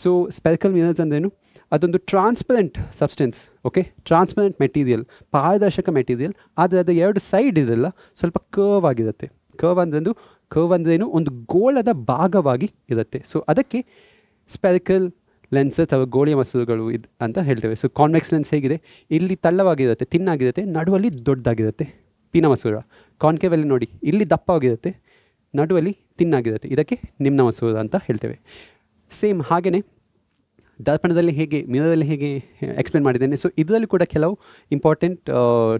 ಸೊ ಸ್ಪೆರಿಕಲ್ ಮಿರರ್ಸ್ ಅಂದ್ರೇನು? ಅದೊಂದು transparent substance, okay, transparent material, ಪಾರದರ್ಶಕ ಮೆಟೀರಿಯಲ್, ಆದರೆ ಅದು ಎರಡು ಸೈಡ್ ಇದೆಲ್ಲ ಸ್ವಲ್ಪ ಕರ್ವ್ ಆಗಿರುತ್ತೆ. ಕರ್ವ್ ಅಂದ್ರೇನು? ಒಂದು ಗೋಳದ ಭಾಗವಾಗಿ ಇರುತ್ತೆ. ಸೊ ಅದಕ್ಕೆ ಸ್ಪೆರಿಕಲ್ ಲೆನ್ಸಸ್ ಅಥವಾ ಗೋಳಿಯ ಮಸೂರಗಳು ಅಂತ ಹೇಳ್ತೇವೆ. ಸೊ ಕಾನ್ವೆಕ್ಸ್ ಲೆನ್ಸ್ ಹೇಗಿದೆ? ಇಲ್ಲಿ ತಳ್ಳವಾಗಿರುತ್ತೆ, ತಿನ್ನಾಗಿರುತ್ತೆ, ನಡುವಲ್ಲಿ ದೊಡ್ಡದಾಗಿರುತ್ತೆ ಪೀನ ಮಸೂರ. ಕಾನ್ಕೇವಲ್ಲಿ ನೋಡಿ, ಇಲ್ಲಿ ದಪ್ಪವಾಗಿರುತ್ತೆ, ನಡುವಲ್ಲಿ ತಿನ್ನಾಗಿರುತ್ತೆ, ಇದಕ್ಕೆ ನಿಮ್ನ ಮಸೂರ ಅಂತ ಹೇಳ್ತೇವೆ. ಸೇಮ್ ಹಾಗೆಯೇ ದರ್ಪಣದಲ್ಲಿ ಮಿರರಲ್ಲಿ ಹೇಗೆ ಎಕ್ಸ್ಪ್ಲೇನ್ ಮಾಡಿದ್ದೇನೆ. ಸೊ ಇದರಲ್ಲಿ ಕೂಡ ಕೆಲವು ಇಂಪಾರ್ಟೆಂಟ್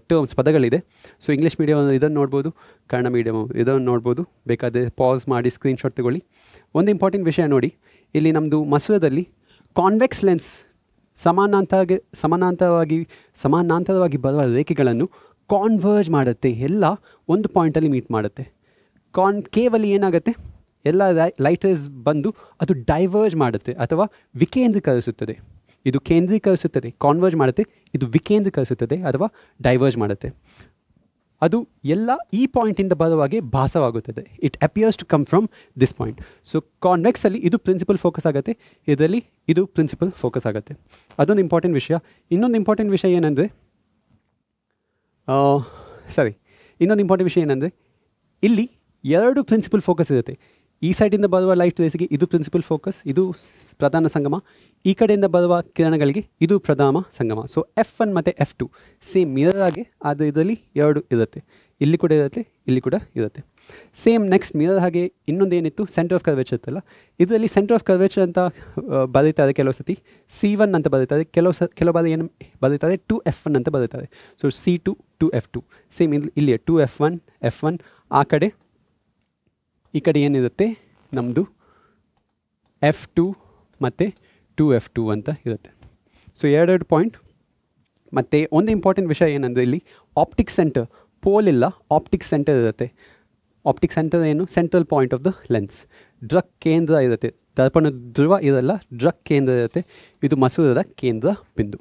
ಟರ್ಮ್ಸ್, ಪದಗಳಿದೆ. ಸೊ ಇಂಗ್ಲೀಷ್ ಮೀಡಿಯಮ್ ಇದನ್ನು ನೋಡ್ಬೋದು, ಕನ್ನಡ ಮೀಡಿಯಮ್ ಇದನ್ನು ನೋಡ್ಬೋದು. ಬೇಕಾದರೆ ಪಾಸ್ ಮಾಡಿ ಸ್ಕ್ರೀನ್ಶಾಟ್ ತಗೊಳ್ಳಿ. ಒಂದು ಇಂಪಾರ್ಟೆಂಟ್ ವಿಷಯ ನೋಡಿ, ಇಲ್ಲಿ ನಮ್ಮದು ಮಸೂರದಲ್ಲಿ ಕಾನ್ವೆಕ್ಸ್ ಲೆನ್ಸ್ ಸಮಾನಾಂತರವಾಗಿ ಬರುವ ರೇಖೆಗಳನ್ನು ಕಾನ್ವರ್ಜ್ ಮಾಡುತ್ತೆ, ಎಲ್ಲ ಒಂದು ಪಾಯಿಂಟಲ್ಲಿ ಮೀಟ್ ಮಾಡುತ್ತೆ. ಕೇವಲಿ ಏನಾಗುತ್ತೆ? ಎಲ್ಲ ಲೈಟ್ ರೇಸ್ ಬಂದು ಅದು ಡೈವರ್ಜ್ ಮಾಡುತ್ತೆ ಅಥವಾ ವಿಕೇಂದ್ರೀಕರಿಸುತ್ತದೆ. ಇದು ಕೇಂದ್ರೀಕರಿಸುತ್ತದೆ, ಕಾನ್ವರ್ಜ್ ಮಾಡುತ್ತೆ, ಇದು ವಿಕೇಂದ್ರೀಕರಿಸುತ್ತದೆ ಅಥವಾ ಡೈವರ್ಜ್ ಮಾಡುತ್ತೆ. ಅದು ಎಲ್ಲ ಈ ಪಾಯಿಂಟಿಂದ ಬರುವಾಗೆ ಭಾಸವಾಗುತ್ತದೆ. It appears to come from this point. So ಕಾನ್ವೆಕ್ಸಲ್ಲಿ ಇದು ಪ್ರಿನ್ಸಿಪಲ್ ಫೋಕಸ್ ಆಗುತ್ತೆ, ಇದರಲ್ಲಿ ಇದು ಪ್ರಿನ್ಸಿಪಲ್ ಫೋಕಸ್ ಆಗುತ್ತೆ. ಅದೊಂದು ಇಂಪಾರ್ಟೆಂಟ್ ವಿಷಯ. ಇನ್ನೊಂದು ಇಂಪಾರ್ಟೆಂಟ್ ವಿಷಯ ಏನಂದರೆ ಇಲ್ಲಿ ಎರಡು ಪ್ರಿನ್ಸಿಪಲ್ ಫೋಕಸ್ ಇರುತ್ತೆ. ಈ ಸೈಡಿಂದ ಬರುವ ಲೈಟ್ ರೇಸಿಗೆ ಇದು ಪ್ರಿನ್ಸಿಪಲ್ ಫೋಕಸ್, ಇದು ಪ್ರಧಾನ ಸಂಗಮ. ಈ ಕಡೆಯಿಂದ ಬರುವ ಕಿರಣಗಳಿಗೆ ಇದು ಪ್ರಧಾನ ಸಂಗಮ. ಸೊ F1 ಮತ್ತು F2 ಸೇಮ್ ಮಿರರ್ ಆಗಿ, ಆದರೆ ಇದರಲ್ಲಿ ಎರಡು ಇರುತ್ತೆ, ಇಲ್ಲಿ ಕೂಡ ಇರುತ್ತೆ, ಇಲ್ಲಿ ಕೂಡ ಇರುತ್ತೆ. ಸೇಮ್ ನೆಕ್ಸ್ಟ್ ಮಿರರ್ ಹಾಗೆ ಇನ್ನೊಂದು ಏನಿತ್ತು, ಸೆಂಟರ್ ಆಫ್ ಕರ್ವೇಚರ್ ಇತ್ತಲ್ಲ, ಇದರಲ್ಲಿ ಸೆಂಟರ್ ಆಫ್ ಕರ್ವೇಚರ್ ಅಂತ ಬರೀತಾರೆ ಕೆಲವು ಸತಿ, C1 ಅಂತ ಬರೀತಾರೆ, ಕೆಲವು ಬಾರಿ ಏನು ಬರೀತಾರೆ 2F1 ಅಂತ ಬರೀತಾರೆ. ಸೊ C2 2F2 ಸೇಮ್ ಇಲ್ಲಿ 2F1 ಆ ಕಡೆ, ಈ ಕಡೆ ಏನಿರುತ್ತೆ ನಮ್ಮದು F2 ಮತ್ತು 2F2 ಅಂತ ಇರುತ್ತೆ. ಸೊ ಎರಡೆರಡು ಪಾಯಿಂಟ್. ಮತ್ತು ಒಂದು ಇಂಪಾರ್ಟೆಂಟ್ ವಿಷಯ ಏನಂದರೆ ಇಲ್ಲಿ ಆಪ್ಟಿಕ್ ಸೆಂಟರ್, ಪೋಲ್ ಇಲ್ಲ, ಆಪ್ಟಿಕ್ ಸೆಂಟರ್ ಇರುತ್ತೆ. ಆಪ್ಟಿಕ್ ಸೆಂಟರ್ ಏನು? Central point of the lens. Drug ಕೇಂದ್ರ ಇರುತ್ತೆ, ದರ್ಪಣ ಧ್ರುವ ಇರಲ್ಲ, ಡ್ರಗ್ ಕೇಂದ್ರ ಇರುತ್ತೆ. ಇದು ಮಸೂರದ ಕೇಂದ್ರ ಬಿಂದು.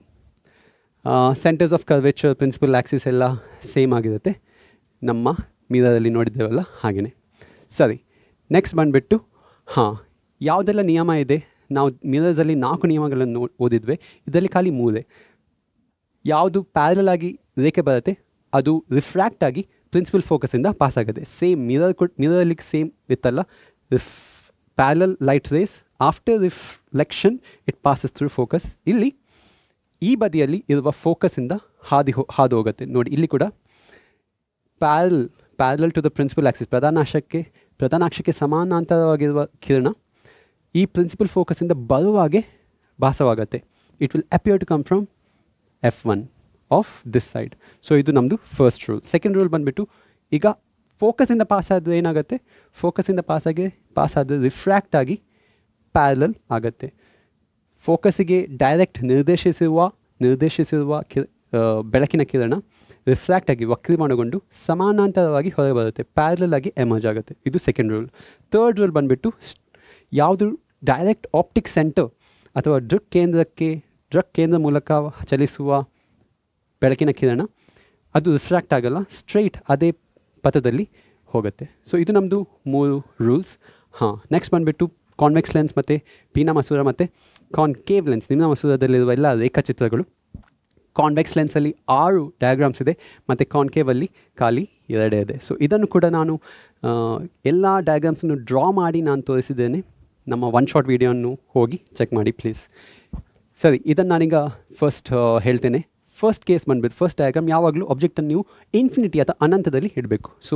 Centres of curvature, principal axis ಎಲ್ಲ ಸೇಮ್ ಆಗಿರುತ್ತೆ, ನಮ್ಮ ಮಿರರಲ್ಲಿ ನೋಡಿದ್ದೇವಲ್ಲ ಹಾಗೆಯೇ. ಸರಿ, ನೆಕ್ಸ್ಟ್ ಬಂದುಬಿಟ್ಟು ಯಾವುದೆಲ್ಲ ನಿಯಮ ಇದೆ, ನಾವು ಮಿರರ್ಸಲ್ಲಿ 4 ನಿಯಮಗಳನ್ನು ಓದಿದ್ವಿ, ಇದರಲ್ಲಿ ಖಾಲಿ 3. ಯಾವುದು ಪ್ಯಾರಲಲ್ ಆಗಿ ರೇಖೆ ಬರುತ್ತೆ ಅದು ರಿಫ್ರ್ಯಾಕ್ಟ್ ಆಗಿ ಪ್ರಿನ್ಸಿಪಲ್ ಫೋಕಸಿಂದ ಪಾಸ್ ಆಗುತ್ತೆ. ಸೇಮ್ ಮಿರರಲ್ಲಿ ಸೇಮ್ ಇತ್ತಲ್ಲ, parallel light rays after reflection it passes through focus. ಇಲ್ಲಿ ಈ ಬದಿಯಲ್ಲಿ ಇರುವ ಫೋಕಸಿಂದ ಹಾದು ಹೋಗುತ್ತೆ. ನೋಡಿ ಇಲ್ಲಿ ಕೂಡ parallel to the principal axis, ಪ್ರಧಾನಾಕ್ಷಕ್ಕೆ ಸಮಾನಾಂತರವಾಗಿರುವ ಕಿರಣ ಈ ಪ್ರಿನ್ಸಿಪಲ್ ಫೋಕಸಿಂದ ಬರುವಾಗೆ ಭಾಸವಾಗುತ್ತೆ. It will appear to come from F1 of this side. So ಇದು ನಮ್ಮದು ಫಸ್ಟ್ ರೂಲ್. ಸೆಕೆಂಡ್ ರೂಲ್ ಬಂದುಬಿಟ್ಟು, ಈಗ ಫೋಕಸಿಂದ ಪಾಸ್ ಆದರೆ ಏನಾಗುತ್ತೆ, ಫೋಕಸಿಂದ ಪಾಸಾದರೆ ರಿಫ್ರ್ಯಾಕ್ಟ್ ಆಗಿ ಪ್ಯಾರಲಲ್ ಆಗುತ್ತೆ. ಫೋಕಸಿಗೆ ಡೈರೆಕ್ಟ್ ನಿರ್ದೇಶಿಸಿರುವ ಬೆಳಕಿನ ಕಿರಣ ರಿಫ್ರ್ಯಾಕ್ಟ್ ಆಗಿ ವಕ್ರೀಮಾನಗೊಂಡು ಸಮಾನಾಂತರವಾಗಿ ಹೊರಗೆ ಬರುತ್ತೆ, ಪ್ಯಾರಲಲ್ ಆಗಿ ಎಮರ್ಜ್ ಆಗುತ್ತೆ. ಇದು ಸೆಕೆಂಡ್ ರೂಲ್. ಥರ್ಡ್ ರೂಲ್ ಬಂದುಬಿಟ್ಟು, ಯಾವುದು ಡೈರೆಕ್ಟ್ ಆಪ್ಟಿಕ್ ಸೆಂಟರ್ ಅಥವಾ ದೃಕ್ ಕೇಂದ್ರ ಮೂಲಕ ಚಲಿಸುವ ಬೆಳಕಿನ ಕಿರಣ ಅದು ರಿಫ್ರ್ಯಾಕ್ಟ್ ಆಗಲ್ಲ, ಸ್ಟ್ರೈಟ್ ಅದೇ ಪಥದಲ್ಲಿ ಹೋಗುತ್ತೆ. ಸೊ ಇದು ನಮ್ಮದು 3 ರೂಲ್ಸ್. ನೆಕ್ಸ್ಟ್ ಬಂದುಬಿಟ್ಟು ಕಾನ್ವೆಕ್ಸ್ ಲೆನ್ಸ್ ಮತ್ತು ಪೀನ ಮಸೂರ ಮತ್ತು ಕಾನ್ಕೇವ್ ಲೆನ್ಸ್, ನಿಮ್ನ ಮಸೂರದಲ್ಲಿರುವ ಎಲ್ಲ ರೇಖಾಚಿತ್ರಗಳು. ಕಾನ್ವೆಕ್ಸ್ ಲೆನ್ಸಲ್ಲಿ 6 ಡಯಾಗ್ರಾಮ್ಸ್ ಇದೆ ಮತ್ತು ಕಾನ್ಕೇವಲ್ಲಿ ಖಾಲಿ 2 ಇದೆ. ಸೊ ಇದನ್ನು ಕೂಡ ನಾನು ಎಲ್ಲ ಡಯಾಗ್ರಾಮ್ಸನ್ನು ಡ್ರಾ ಮಾಡಿ ನಾನು ತೋರಿಸಿದ್ದೇನೆ. ನಮ್ಮ 1 ಶಾಟ್ ವೀಡಿಯೋವನ್ನು ಹೋಗಿ ಚೆಕ್ ಮಾಡಿ ಪ್ಲೀಸ್. ಸರಿ, ಇದನ್ನು ನಾನೀಗ ಫಸ್ಟ್ ಹೇಳ್ತೇನೆ. ಫಸ್ಟ್ ಕೇಸ್ ಬಂದುಬಿಟ್ಟು, ಫಸ್ಟ್ ಡಯಾಗ್ರಾಮ್ ಯಾವಾಗಲೂ ಆಬ್ಜೆಕ್ಟನ್ನು ನೀವು ಇನ್ಫಿನಿಟಿ ಅಥವಾ ಅನಂತದಲ್ಲಿ ಇಡಬೇಕು. ಸೊ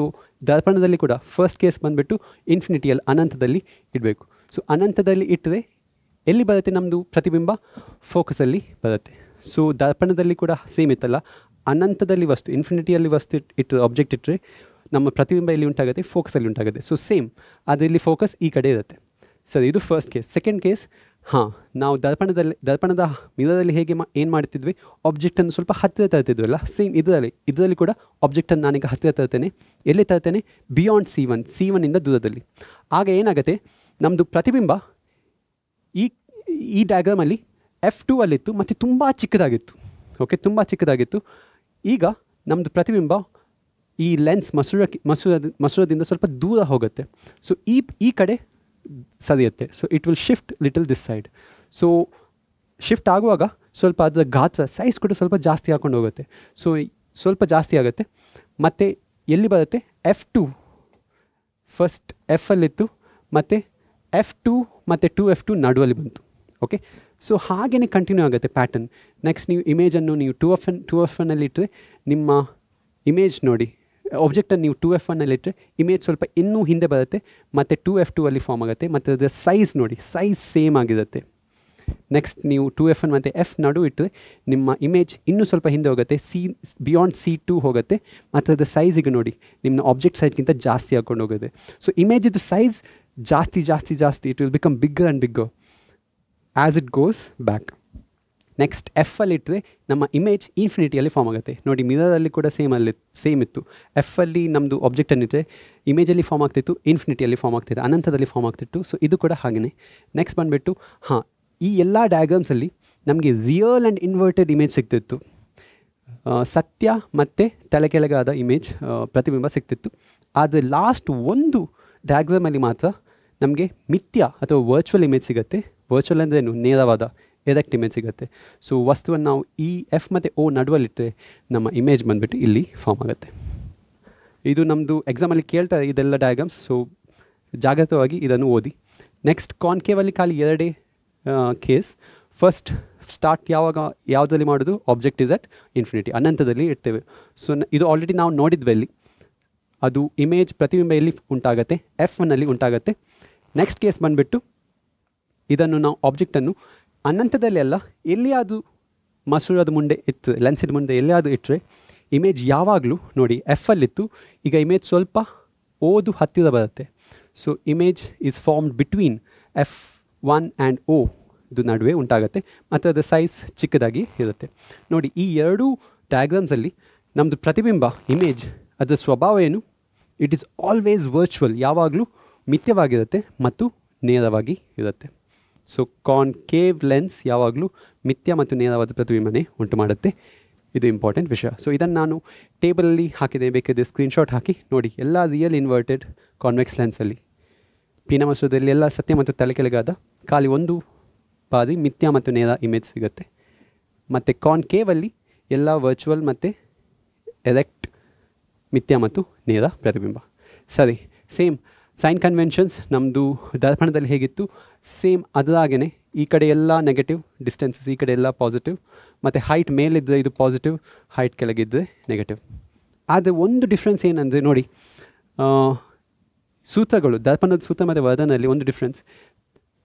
ದರ್ಪಣದಲ್ಲಿ ಕೂಡ ಫಸ್ಟ್ ಕೇಸ್ ಬಂದುಬಿಟ್ಟು ಇನ್ಫಿನಿಟಿಯಲ್ಲಿ ಅನಂತದಲ್ಲಿ ಇಡಬೇಕು. ಸೊ ಅನಂತದಲ್ಲಿ ಇಟ್ಟರೆ ಎಲ್ಲಿ ಬರುತ್ತೆ ನಮ್ಮದು ಪ್ರತಿಬಿಂಬ, ಫೋಕಸಲ್ಲಿ ಬರುತ್ತೆ. ಸೊ ದರ್ಪಣದಲ್ಲಿ ಕೂಡ ಸೇಮ್ ಇತ್ತಲ್ಲ, ಅನಂತದಲ್ಲಿ ವಸ್ತು ಇನ್ಫಿನಿಟಿಯಲ್ಲಿ ವಸ್ತು ಇಟ್ಟರೆ ಆಬ್ಜೆಕ್ಟ್ ಇಟ್ಟರೆ ನಮ್ಮ ಪ್ರತಿಬಿಂಬ ಎಲ್ಲಿ ಉಂಟಾಗುತ್ತೆ, ಫೋಕಸಲ್ಲಿ ಉಂಟಾಗುತ್ತೆ. ಸೊ ಸೇಮ್ ಅದರಲ್ಲಿ ಫೋಕಸ್ ಈ ಕಡೆ ಇರುತ್ತೆ. ಸರಿ, ಇದು ಫಸ್ಟ್ ಕೇಸ್. ಸೆಕೆಂಡ್ ಕೇಸ್, ನಾವು ದರ್ಪಣದ ಮಿರರಲ್ಲಿ ಹೇಗೆ ಏನು ಮಾಡ್ತಿದ್ವಿ, ಆಬ್ಜೆಕ್ಟನ್ನು ಸ್ವಲ್ಪ ಹತ್ತಿರ ತರ್ತಿದ್ವಲ್ಲ, ಸೇಮ್ ಇದರಲ್ಲಿ ಕೂಡ ಆಬ್ಜೆಕ್ಟನ್ನು ನಾನೀಗ ಹತ್ತಿರ ತರ್ತೇನೆ. ಎಲ್ಲಿ ತರ್ತೇನೆ, ಬಿಯಾಂಡ್ C1 ಇಂದ ದೂರದಲ್ಲಿ. ಆಗ ಏನಾಗುತ್ತೆ, ನಮ್ಮದು ಪ್ರತಿಬಿಂಬ ಈ ಡಯಾಗ್ರಾಮಲ್ಲಿ F2 ಅಲ್ಲಿತ್ತು ಮತ್ತು ತುಂಬ ಚಿಕ್ಕದಾಗಿತ್ತು. ಓಕೆ, ತುಂಬ ಚಿಕ್ಕದಾಗಿತ್ತು. ಈಗ ನಮ್ಮದು ಪ್ರತಿಬಿಂಬ ಈ ಲೆನ್ಸ್ ಮಸೂರದಿಂದ ಸ್ವಲ್ಪ ದೂರ ಹೋಗುತ್ತೆ. ಸೊ ಈ ಕಡೆ ಸರಿಯುತ್ತೆ. So it will shift little this side. So shift ಆಗುವಾಗ ಸ್ವಲ್ಪ ಅದರ ಗಾತ್ರ ಸೈಜ್ ಕೂಡ ಸ್ವಲ್ಪ ಜಾಸ್ತಿ ಹಾಕ್ಕೊಂಡು ಹೋಗುತ್ತೆ. ಸೊ ಸ್ವಲ್ಪ ಜಾಸ್ತಿ ಆಗುತ್ತೆ. ಮತ್ತು ಎಲ್ಲಿ ಬರುತ್ತೆ, F2 ಫಸ್ಟ್ F-ಅಲ್ಲಿತ್ತು ಮತ್ತು F2 ಮತ್ತು 2F2 ನಡುವಲ್ಲಿ ಬಂತು. ಓಕೆ, ಸೊ ಹಾಗೆಯೇ ಕಂಟಿನ್ಯೂ ಆಗುತ್ತೆ ಪ್ಯಾಟರ್ನ್. ನೆಕ್ಸ್ಟ್ ನೀವು ಇಮೇಜನ್ನು ನೀವು 2F1 ಇಟ್ಟರೆ ನಿಮ್ಮ ಇಮೇಜ್ ನೋಡಿ, ಆಬ್ಜೆಕ್ಟನ್ನು ನೀವು 2F1 ಇಮೇಜ್ ಸ್ವಲ್ಪ ಇನ್ನೂ ಹಿಂದೆ ಬರುತ್ತೆ ಮತ್ತು 2F2 ಅಲ್ಲಿ ಫಾರ್ಮ್ ಆಗುತ್ತೆ. ಮತ್ತು ಅದರ ಸೈಜ್ ನೋಡಿ, ಸೈಜ್ ಸೇಮ್ ಆಗಿರುತ್ತೆ. ನೆಕ್ಸ್ಟ್ ನೀವು 2F1 ಮತ್ತು F ನಡು ಇಟ್ಟರೆ ನಿಮ್ಮ ಇಮೇಜ್ ಇನ್ನೂ ಸ್ವಲ್ಪ ಹಿಂದೆ ಹೋಗುತ್ತೆ, ಬಿಯಾಂಡ್ C2 ಹೋಗುತ್ತೆ ಮತ್ತು ಅದರ ಸೈಜಿಗೆ ನೋಡಿ ನಿಮ್ಮ ಆಬ್ಜೆಕ್ಟ್ ಸೈಜ್ಗಿಂತ ಜಾಸ್ತಿ ಹಾಕ್ಕೊಂಡು ಹೋಗುತ್ತೆ. ಸೊ ಇಮೇಜಿದು ಸೈಜ್ ಜಾಸ್ತಿ it will become bigger and bigger as it goes back. Next F-ಅಲ್ಲಿ ಇಟ್ಟರೆ ನಮ್ಮ ಇಮೇಜ್ ಇನ್ಫಿನಿಟಿಯಲ್ಲಿ ಫಾರ್ಮ್ ಆಗುತ್ತೆ. ನೋಡಿ ಮಿರರಲ್ಲಿ ಕೂಡ ಸೇಮ್ ಇತ್ತು. F-ಅಲ್ಲಿ ನಮ್ಮದು ಆಬ್ಜೆಕ್ಟನ್ನು ಇಟ್ಟರೆ ಇಮೇಜಲ್ಲಿ ಫಾರ್ಮ್ ಆಗ್ತಿತ್ತು, ಇನ್ಫಿನಿಟಿಯಲ್ಲಿ ಫಾರ್ಮ್ ಆಗ್ತಿತ್ತು, ಅನಂತದಲ್ಲಿ ಫಾರ್ಮ್ ಆಗ್ತಿತ್ತು. ಸೊ ಇದು ಕೂಡ ಹಾಗೆಯೇ. ನೆಕ್ಸ್ಟ್ ಬಂದುಬಿಟ್ಟು ಈ ಎಲ್ಲ ಡಯಾಗ್ರಾಮ್ಸಲ್ಲಿ ನಮಗೆ ರಿಯಲ್ ಆ್ಯಂಡ್ ಇನ್ವರ್ಟೆಡ್ ಇಮೇಜ್ ಸಿಗ್ತಿತ್ತು. ಸತ್ಯ ಮತ್ತು ತಲೆ ಕೆಳಗಾದ ಇಮೇಜ್ ಪ್ರತಿಬಿಂಬ ಸಿಗ್ತಿತ್ತು. ಆದರೆ ಲಾಸ್ಟ್ ಒಂದು ಡಯಾಗ್ರಾಮಲ್ಲಿ ಮಾತ್ರ ನಮಗೆ ಮಿಥ್ಯ ಅಥವಾ ವರ್ಚುವಲ್ ಇಮೇಜ್ ಸಿಗುತ್ತೆ. ವರ್ಚುವಲ್ ಅಂದ್ರೇನು, ನೇರವಾದ ಡೈರೆಕ್ಟ್ ಇಮೇಜ್ ಸಿಗುತ್ತೆ. ಸೊ ವಸ್ತುವನ್ನು ನಾವು ಈ F ಮತ್ತು O ನಡುವಲ್ಲಿಟ್ಟರೆ ನಮ್ಮ ಇಮೇಜ್ ಬಂದುಬಿಟ್ಟು ಇಲ್ಲಿ ಫಾರ್ಮ್ ಆಗುತ್ತೆ. ಇದು ನಮ್ಮದು ಎಕ್ಸಾಮಲ್ಲಿ ಕೇಳ್ತಾರೆ ಇದೆಲ್ಲ ಡಯಾಗ್ರಾಮ್ಸ್. ಸೊ ಜಾಗ್ರತವಾಗಿ ಇದನ್ನು ಓದಿ. ನೆಕ್ಸ್ಟ್ ಕಾನ್ಕೇವಲ್ಲಿ ಖಾಲಿ 2 ಕೇಸ್. ಫಸ್ಟ್ ಸ್ಟಾರ್ಟ್ ಯಾವುದರಲ್ಲಿ ಮಾಡೋದು, ಆಬ್ಜೆಕ್ಟ್ ಇಸ್ ಅಟ್ ಇನ್ಫಿನಿಟಿ, ಅನಂತದಲ್ಲಿ ಇಡ್ತೇವೆ. ಸೊ ಇದು ಆಲ್ರೆಡಿ ನಾವು ನೋಡಿದ್ವಿ ಅಲ್ಲಿ. ಅದು ಇಮೇಜ್ ಪ್ರತಿಬಿಂಬ ಎಲ್ಲಿ ಉಂಟಾಗುತ್ತೆ, F1 ಉಂಟಾಗುತ್ತೆ. ನೆಕ್ಸ್ಟ್ ಕೇಸ್ ಬಂದುಬಿಟ್ಟು ಇದನ್ನು ನಾವು ಆಬ್ಜೆಕ್ಟನ್ನು ಅನಂತದಲ್ಲಿ ಅಲ್ಲ, ಎಲ್ಲಿಯಾದರೂ ಮಸೂರದ ಮುಂದೆ ಇತ್ತು, ಲೆನ್ಸಿನ ಮುಂದೆ ಎಲ್ಲಿಯಾದರೂ ಇಟ್ಟರೆ ಇಮೇಜ್ ಯಾವಾಗಲೂ ನೋಡಿ F-ಅಲ್ಲಿತ್ತು, ಈಗ ಇಮೇಜ್ ಸ್ವಲ್ಪ ಓದು ಹತ್ತಿರ ಬರುತ್ತೆ. So image is formed between F1 and O ಇದು ನಡುವೆ ಉಂಟಾಗುತ್ತೆ ಮತ್ತು ಅದರ ಸೈಜ್ ಚಿಕ್ಕದಾಗಿ ಇರುತ್ತೆ. ನೋಡಿ ಈ 2 ಡಯಾಗ್ರಾಮ್ಸಲ್ಲಿ ನಮ್ಮದು ಪ್ರತಿಬಿಂಬ ಇಮೇಜ್ ಅದರ ಸ್ವಭಾವ ಏನು, ಇಟ್ ಈಸ್ ಆಲ್ವೇಸ್ ವರ್ಚುವಲ್, ಯಾವಾಗಲೂ ಮಿಥ್ಯವಾಗಿರುತ್ತೆ ಮತ್ತು ನೇರವಾಗಿ ಇರುತ್ತೆ. ಸೊ ಕಾನ್ಕೇವ್ ಲೆನ್ಸ್ ಯಾವಾಗಲೂ ಮಿಥ್ಯ ಮತ್ತು ನೇರವಾದ ಪ್ರತಿಬಿಂಬನೆ ಉಂಟು ಮಾಡುತ್ತೆ. ಇದು ಇಂಪಾರ್ಟೆಂಟ್ ವಿಷಯ. ಸೊ ಇದನ್ನು ನಾನು ಟೇಬಲಲ್ಲಿ ಹಾಕಿದೆ, ಬೇಕಾದರೆ ಸ್ಕ್ರೀನ್ಶಾಟ್ ಹಾಕಿ ನೋಡಿ. ಎಲ್ಲ ರಿಯಲ್ ಇನ್ವರ್ಟೆಡ್ ಕಾನ್ವೆಕ್ಸ್ ಲೆನ್ಸಲ್ಲಿ ಪೀನಮಸೂರದಲ್ಲಿ ಎಲ್ಲ ಸತ್ಯ ಮತ್ತು ತಲೆ ಕೆಳಗಾದ ಖಾಲಿ ಒಂದು ಬಾರಿ ಮಿಥ್ಯ ಮತ್ತು ನೇರ ಇಮೇಜ್ ಸಿಗುತ್ತೆ. ಮತ್ತು ಕಾನ್ಕೇವಲ್ಲಿ ಎಲ್ಲ ವರ್ಚುವಲ್ ಮತ್ತು ಎರೆಕ್ಟ್ ಮಿಥ್ಯ ಮತ್ತು ನೇರ ಪ್ರತಿಬಿಂಬ. ಸರಿ, ಸೇಮ್ ಸೈನ್ ಕನ್ವೆನ್ಷನ್ಸ್ ನಮ್ಮದು ದರ್ಪಣದಲ್ಲಿ ಹೇಗಿತ್ತು ಸೇಮ್ ಅದರಾಗೇ ಈ ಕಡೆ ಎಲ್ಲ ನೆಗೆಟಿವ್, ಡಿಸ್ಟೆನ್ಸಸ್ ಈ ಕಡೆ ಎಲ್ಲ ಪಾಸಿಟಿವ್, ಮತ್ತು ಹೈಟ್ ಮೇಲಿದ್ದರೆ ಇದು ಪಾಸಿಟಿವ್, ಹೈಟ್ ಕೆಳಗಿದ್ದರೆ ನೆಗೆಟಿವ್. ಆದರೆ ಒಂದು ಡಿಫ್ರೆನ್ಸ್ ಏನಂದರೆ ನೋಡಿ, ಸೂತ್ರಗಳು ದರ್ಪಣದ ಸೂತ್ರ ಮತ್ತು ವರ್ಧನಲ್ಲಿ ಒಂದು ಡಿಫ್ರೆನ್ಸ್.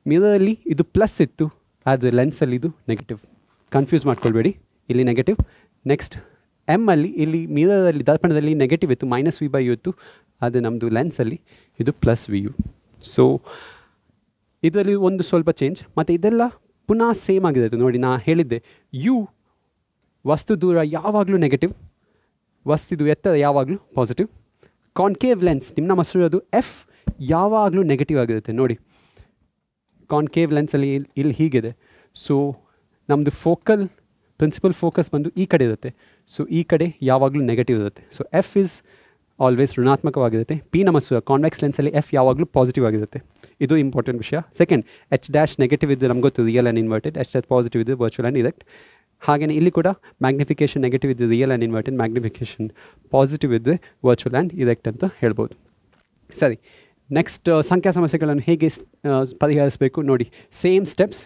ಮಿರರಲ್ಲಿ ಇದು ಪ್ಲಸ್ ಇತ್ತು, ಆದರೆ ಲೆನ್ಸಲ್ಲಿ ಇದು ನೆಗೆಟಿವ್. ಕನ್ಫ್ಯೂಸ್ ಮಾಡ್ಕೊಳ್ಬೇಡಿ, ಇಲ್ಲಿ ನೆಗೆಟಿವ್. ನೆಕ್ಸ್ಟ್ ಎಮ್ಮಲ್ಲಿ ಇಲ್ಲಿ ಮಿರರಲ್ಲಿ ದರ್ಪಣದಲ್ಲಿ ನೆಗೆಟಿವ್ ಇತ್ತು, -v/u ಇತ್ತು, ಆದರೆ ನಮ್ಮದು ಲೆನ್ಸಲ್ಲಿ ಇದು +vu. ಸೊ ಇದರಲ್ಲಿ ಒಂದು ಸ್ವಲ್ಪ ಚೇಂಜ್. ಮತ್ತು ಇದೆಲ್ಲ ಪುನಃ ಸೇಮ್ ಆಗಿದೆ ನೋಡಿ. ನಾ ಹೇಳಿದ್ದೆ ಯು ವಸ್ತು ದೂರ ಯಾವಾಗಲೂ ನೆಗೆಟಿವ್, ವಸ್ತು ಎತ್ತರ ಯಾವಾಗಲೂ ಪಾಸಿಟಿವ್. ಕಾನ್ಕೇವ್ ಲೆನ್ಸ್ ನಿಮ್ಮ ಮಸೂರದು ಎಫ್ ಯಾವಾಗಲೂ ನೆಗೆಟಿವ್ ಆಗಿರುತ್ತೆ ನೋಡಿ. ಕಾನ್ಕೇವ್ ಲೆನ್ಸಲ್ಲಿ ಇಲ್ಲಿ ಹೀಗಿದೆ. ಸೊ ನಮ್ಮದು ಪ್ರಿನ್ಸಿಪಲ್ ಫೋಕಸ್ ಬಂದು ಈ ಕಡೆ ಇರುತ್ತೆ. ಸೊ ಈ ಕಡೆ ಯಾವಾಗಲೂ ನೆಗೆಟಿವ್ ಇರುತ್ತೆ. ಸೊ ಎಫ್ ಇಸ್ ಆಲ್ವೇಸ್ ಋಣಾತ್ಮಕವಾಗಿರುತ್ತೆ. ಪಿ ಮಸೂರ ಕಾನ್ವೆಕ್ಸ್ ಲೆನ್ಸಲ್ಲಿ ಎಫ್ ಯಾವಾಗಲೂ ಪಾಸಿಟಿವ್ ಆಗಿರುತ್ತೆ. ಇದು ಇಂಪಾರ್ಟೆಂಟ್ ವಿಷಯ. ಸೆಕೆಂಡ್, H' ನೆಗೆಟಿವ್ ಇದ್ದರೆ ನಮ್ಗೆ ಗೊತ್ತು real and inverted, H' positive ಇದ್ದರೆ ವರ್ಚುವಲ್ ಆ್ಯಂಡ್ ಇರೆಕ್ಟ್. ಹಾಗೆಯೇ ಇಲ್ಲಿ ಕೂಡ ಮ್ಯಾಗ್ನಿಫಿಕೇಷನ್ ನೆಗೆಟಿವ್ ಇದ್ದರೆ real and inverted, magnification positive ಇದ್ದರೆ ವರ್ಚುವಲ್ ಆ್ಯಂಡ್ ಇರೆಕ್ಟ್ ಅಂತ ಹೇಳ್ಬೋದು. ಸರಿ, ನೆಕ್ಸ್ಟ್ ಸಂಖ್ಯಾ ಸಮಸ್ಯೆಗಳನ್ನು ಹೇಗೆ ಪರಿಹರಿಸಬೇಕು ನೋಡಿ. Same steps.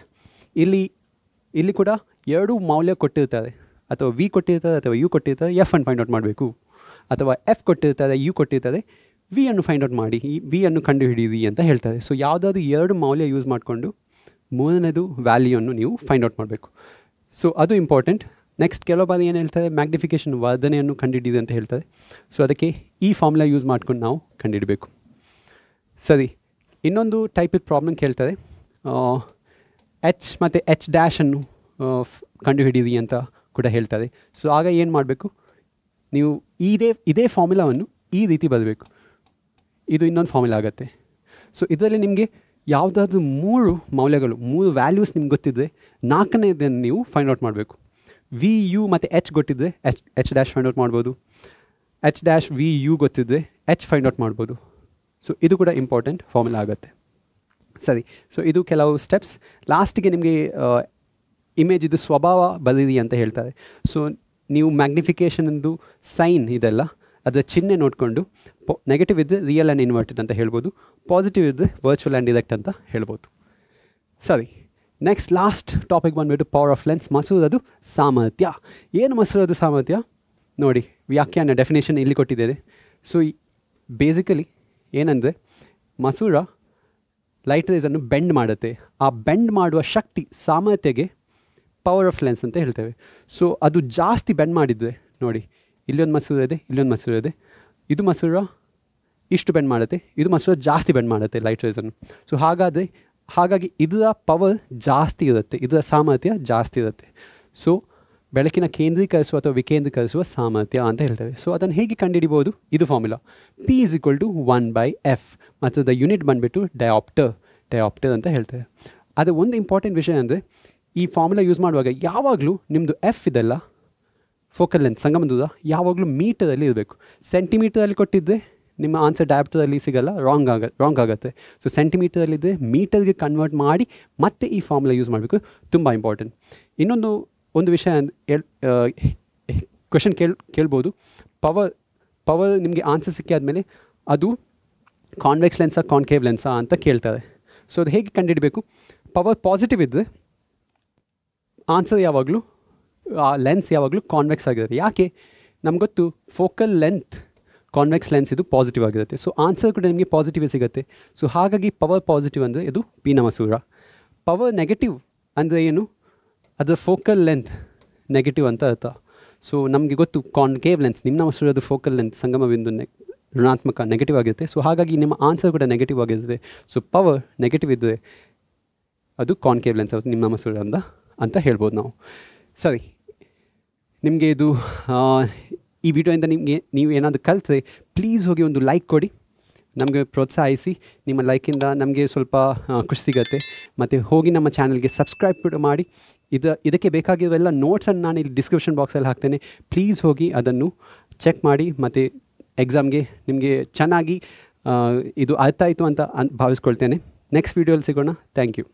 ಇಲ್ಲಿ ಕೂಡ ಎರಡು ಮೌಲ್ಯ ಕೊಟ್ಟಿರ್ತಾರೆ, ಅಥವಾ ವಿ ಕೊಟ್ಟಿರ್ತಾರೆ ಅಥವಾ ಯು ಕೊಟ್ಟಿರ್ತಾರೆ, ಎಫ್ ಅನ್ನು ಫೈಂಡ್ ಔಟ್ ಮಾಡಬೇಕು. ಅಥವಾ ಎಫ್ ಕೊಟ್ಟಿರ್ತಾರೆ, ಯು ಕೊಟ್ಟಿರ್ತಾರೆ, ವಿ ಅನ್ನು ಫೈಂಡ್ ಔಟ್ ಮಾಡಿ, ಈ ವಿ ಅನ್ನು ಕಂಡುಹಿಡಿಯಿರಿ ಅಂತ ಹೇಳ್ತಾರೆ. ಸೊ ಯಾವುದಾದ್ರು ಎರಡು ಮೌಲ್ಯ ಯೂಸ್ ಮಾಡಿಕೊಂಡು ಮೂರನೇದು ವ್ಯಾಲ್ಯೂವನ್ನು ನೀವು ಫೈಂಡ್ ಔಟ್ ಮಾಡಬೇಕು. ಸೊ ಅದು ಇಂಪಾರ್ಟೆಂಟ್. ನೆಕ್ಸ್ಟ್ ಕೆಲವು ಬಾರಿ ಏನು ಹೇಳ್ತಾರೆ, ಮ್ಯಾಗ್ನಿಫಿಕೇಷನ್ ವರ್ಧನೆಯನ್ನು ಕಂಡುಹಿಡಿಯಿರಿ ಅಂತ ಹೇಳ್ತಾರೆ. ಸೊ ಅದಕ್ಕೆ ಈ ಫಾರ್ಮುಲಾ ಯೂಸ್ ಮಾಡ್ಕೊಂಡು ನಾವು ಕಂಡುಹಿಡಬೇಕು. ಸರಿ, ಇನ್ನೊಂದು ಟೈಪಿದ ಪ್ರಾಬ್ಲಮ್ ಕೇಳ್ತಾರೆ. H ಮತ್ತು H' ಅನ್ನು ಕಂಡುಹಿಡಿಯಿರಿ ಅಂತ ಕೂಡ ಹೇಳ್ತಾರೆ. ಸೊ ಆಗ ಏನು ಮಾಡಬೇಕು, ನೀವು ಇದೇ ಫಾರ್ಮುಲಾವನ್ನು ಈ ರೀತಿ ಬರಬೇಕು. ಇದು ಇನ್ನೊಂದು ಫಾರ್ಮುಲಾ ಆಗುತ್ತೆ. ಸೊ ಇದರಲ್ಲಿ ನಿಮಗೆ ಯಾವುದಾದ್ರೂ ಮೂರು ಮೌಲ್ಯಗಳು, ಮೂರು ವ್ಯಾಲ್ಯೂಸ್ ನಿಮ್ಗೆ ಗೊತ್ತಿದ್ದರೆ ನಾಲ್ಕನೇದನ್ನು ನೀವು ಫೈಂಡ್ ಔಟ್ ಮಾಡಬೇಕು. ವಿ ಯು ಮತ್ತು H ಗೊತ್ತಿದ್ದರೆ H' ಫೈಂಡ್ ಔಟ್ ಮಾಡ್ಬೋದು. H' ವಿ ಯು ಗೊತ್ತಿದ್ದರೆ H ಫೈಂಡ್ ಔಟ್ ಮಾಡ್ಬೋದು. ಸೊ ಇದು ಕೂಡ ಇಂಪಾರ್ಟೆಂಟ್ ಫಾರ್ಮುಲಾ ಆಗುತ್ತೆ. ಸರಿ, ಸೊ ಇದು ಕೆಲವು ಸ್ಟೆಪ್ಸ್. ಲಾಸ್ಟಿಗೆ ನಿಮಗೆ ಇಮೇಜ್ ಇದು ಸ್ವಭಾವ ಬರೀರಿ ಅಂತ ಹೇಳ್ತಾರೆ. ಸೊ ನೀವು ಮ್ಯಾಗ್ನಿಫಿಕೇಷನದ್ದು ಸೈನ್ ಇದೆಲ್ಲ ಅದರ ಚಿಹ್ನೆ ನೋಡಿಕೊಂಡು ನೆಗೆಟಿವ್ ಇದ್ದರೆ ರಿಯಲ್ ಆ್ಯಂಡ್ ಇನ್ವರ್ಟೆಡ್ ಅಂತ ಹೇಳ್ಬೋದು, ಪಾಸಿಟಿವ್ ಇದ್ದರೆ ವರ್ಚುವಲ್ ಆ್ಯಂಡ್ ಇರೆಕ್ಟ್ ಅಂತ ಹೇಳ್ಬೋದು. ಸರಿ, ನೆಕ್ಸ್ಟ್ ಲಾಸ್ಟ್ ಟಾಪಿಕ್ ಬಂದುಬಿಟ್ಟು ಪವರ್ ಆಫ್ ಲೆನ್ಸ್, ಮಸೂರದು ಸಾಮರ್ಥ್ಯ. ಏನು ಮಸೂರದು ಸಾಮರ್ಥ್ಯ ನೋಡಿ, ವ್ಯಾಖ್ಯಾನ ಡೆಫಿನೇಷನ್ ಇಲ್ಲಿ ಕೊಟ್ಟಿದ್ದೇನೆ. ಸೊ ಬೇಸಿಕಲಿ ಏನಂದರೆ, ಮಸೂರ ಲೈಟ್ ರೇಸನ್ನು ಬೆಂಡ್ ಮಾಡುತ್ತೆ. ಆ ಬೆಂಡ್ ಮಾಡುವ ಶಕ್ತಿ ಸಾಮರ್ಥ್ಯಗೆ ಪವರ್ ಆಫ್ ಲೆನ್ಸ್ ಅಂತ ಹೇಳ್ತೇವೆ. ಸೊ ಅದು ಜಾಸ್ತಿ ಬೆಂಡ್ ಮಾಡಿದರೆ ನೋಡಿ, ಇಲ್ಲೊಂದು ಮಸೂರ ಇದೆ, ಇಲ್ಲೊಂದು ಮಸೂರ ಇದೆ, ಇದು ಮಸೂರ ಇಷ್ಟು ಬೆಂಡ್ ಮಾಡುತ್ತೆ, ಇದು ಮಸೂರ ಜಾಸ್ತಿ ಬೆಂಡ್ ಮಾಡುತ್ತೆ ಲೈಟ್ ರೇಸನ್ನು. ಸೊ ಹಾಗಾಗಿ ಇದರ ಪವರ್ ಜಾಸ್ತಿ ಇರುತ್ತೆ, ಇದರ ಸಾಮರ್ಥ್ಯ ಜಾಸ್ತಿ ಇರುತ್ತೆ. ಸೊ ಬೆಳಕಿನ ಕೇಂದ್ರೀಕರಿಸುವ ಅಥವಾ ವಿಕೇಂದ್ರೀಕರಿಸುವ ಸಾಮರ್ಥ್ಯ ಅಂತ ಹೇಳ್ತೇವೆ. ಸೊ ಅದನ್ನು ಹೇಗೆ ಕಂಡುಹಿಡಿಬೋದು, ಇದು ಫಾರ್ಮುಲಾ P = 1/f ಮತ್ತು ದ ಯೂನಿಟ್ ಬಂದುಬಿಟ್ಟು ಡಯಾಪ್ಟರ್ ಅಂತ ಹೇಳ್ತೇವೆ. ಅದು ಒಂದು ಇಂಪಾರ್ಟೆಂಟ್ ವಿಷಯ ಅಂದರೆ, ಈ ಫಾರ್ಮುಲಾ ಯೂಸ್ ಮಾಡುವಾಗ ಯಾವಾಗಲೂ ನಿಮ್ಮದು ಎಫ್ ಇದೆಲ್ಲ ಫೋಕಲ್ ಲೆಂತ್ ಸಂಗಮ ದೂರ ಯಾವಾಗಲೂ ಮೀಟರಲ್ಲಿ ಇರಬೇಕು. ಸೆಂಟಿಮೀಟರಲ್ಲಿ ಕೊಟ್ಟಿದ್ದರೆ ನಿಮ್ಮ ಆನ್ಸರ್ ಡಯಾಪ್ಟರಲ್ಲಿ ಸಿಗಲ್ಲ, ರಾಂಗ್ ಆಗುತ್ತೆ. ಸೊ ಸೆಂಟಿಮೀಟರಲ್ಲಿದ್ದರೆ ಮೀಟರ್ಗೆ ಕನ್ವರ್ಟ್ ಮಾಡಿ ಮತ್ತೆ ಈ ಫಾರ್ಮುಲಾ ಯೂಸ್ ಮಾಡಬೇಕು, ತುಂಬ ಇಂಪಾರ್ಟೆಂಟ್. ಒಂದು ವಿಷಯ ಕ್ವೆಶನ್ ಕೇಳ್ಬೋದು, ಪವರ್ ನಿಮಗೆ ಆನ್ಸರ್ ಸಿಕ್ಕಾದ್ಮೇಲೆ ಅದು ಕಾನ್ವೆಕ್ಸ್ ಲೆನ್ಸಾ ಕಾನ್ಕೇವ್ ಲೆನ್ಸಾ ಅಂತ ಕೇಳ್ತಾರೆ. ಸೊ ಅದು ಹೇಗೆ ಕಂಡುಹಿಡಬೇಕು, ಪವರ್ ಪಾಸಿಟಿವ್ ಇದ್ದರೆ ಆನ್ಸರ್ ಯಾವಾಗಲೂ ಆ ಲೆನ್ಸ್ ಯಾವಾಗಲೂ ಕಾನ್ವೆಕ್ಸ್ ಆಗಿರುತ್ತೆ. ಯಾಕೆ ನಮ್ಗೆ ಗೊತ್ತು, ಫೋಕಲ್ ಲೆಂತ್ ಕಾನ್ವೆಕ್ಸ್ ಲೆನ್ಸ್ ಇದು ಪಾಸಿಟಿವ್ ಆಗಿರುತ್ತೆ. ಸೊ ಆನ್ಸರ್ ಕೂಡ ನಿಮಗೆ ಪಾಸಿಟಿವ್ ಸಿಗುತ್ತೆ. ಸೊ ಹಾಗಾಗಿ ಪವರ್ ಪಾಸಿಟಿವ್ ಅಂದರೆ ಇದು ಪಿ ಮಸೂರ. ಪವರ್ ನೆಗೆಟಿವ್ ಅಂದರೆ ಏನು, ಅದರ ಫೋಕಲ್ ಲೆಂತ್ ನೆಗೆಟಿವ್ ಅಂತ ಅರ್ಥ. ಸೊ ನಮಗೆ ಗೊತ್ತು ಕಾನ್ಕೇವ್ ಲೆನ್ಸ್ ನಿಮ್ಮ ಮಸೂರದ ಫೋಕಲ್ ಲೆಂತ್ ಸಂಗಮ ಬಿಂದು ಋಣಾತ್ಮಕ ನೆಗೆಟಿವ್ ಆಗಿರುತ್ತೆ. ಸೊ ಹಾಗಾಗಿ ನಿಮ್ಮ ಆನ್ಸರ್ ಕೂಡ ನೆಗೆಟಿವ್ ಆಗಿರುತ್ತೆ. ಸೊ ಪವರ್ ನೆಗೆಟಿವ್ ಇದ್ದರೆ ಅದು ಕಾನ್ಕೇವ್ ಲೆನ್ಸ್ ಆಗುತ್ತೆ ನಿಮ್ಮ ಮಸೂರ ಅಂತ ಹೇಳ್ಬೋದು ನಾವು. ಸರಿ, ನಿಮಗೆ ಇದು ಈ ವಿಡಿಯೋಯಿಂದ ನೀವು ಏನಾದರೂ ಕಲಿತ್ರೆ ಪ್ಲೀಸ್ ಹೋಗಿ ಒಂದು ಲೈಕ್ ಕೊಡಿ, ನಮಗೆ ಪ್ರೋತ್ಸಾಹಿಸಿ. ನಿಮ್ಮ ಲೈಕಿಂದ ನಮಗೆ ಸ್ವಲ್ಪ ಖುಷಿ ಸಿಗುತ್ತೆ. ಮತ್ತು ಹೋಗಿ ನಮ್ಮ ಚಾನಲ್ಗೆ ಸಬ್ಸ್ಕ್ರೈಬ್ ಮಾಡಿ. ಇದಕ್ಕೆ ಬೇಕಾಗಿರುವೆಲ್ಲ ನೋಟ್ಸನ್ನು ನಾನು ಇಲ್ಲಿ ಡಿಸ್ಕ್ರಿಪ್ಷನ್ ಬಾಕ್ಸಲ್ಲಿ ಹಾಕ್ತೇನೆ. ಪ್ಲೀಸ್ ಹೋಗಿ ಅದನ್ನು ಚೆಕ್ ಮಾಡಿ ಮತ್ತು ಎಕ್ಸಾಮ್ಗೆ ನಿಮಗೆ ಚೆನ್ನಾಗಿ ಇದು ಅರ್ಥ ಆಯಿತು ಅಂತ ಭಾವಿಸ್ಕೊಳ್ತೇನೆ. ನೆಕ್ಸ್ಟ್ ವೀಡಿಯೋಲಿ ಸಿಗೋಣ. Thank you.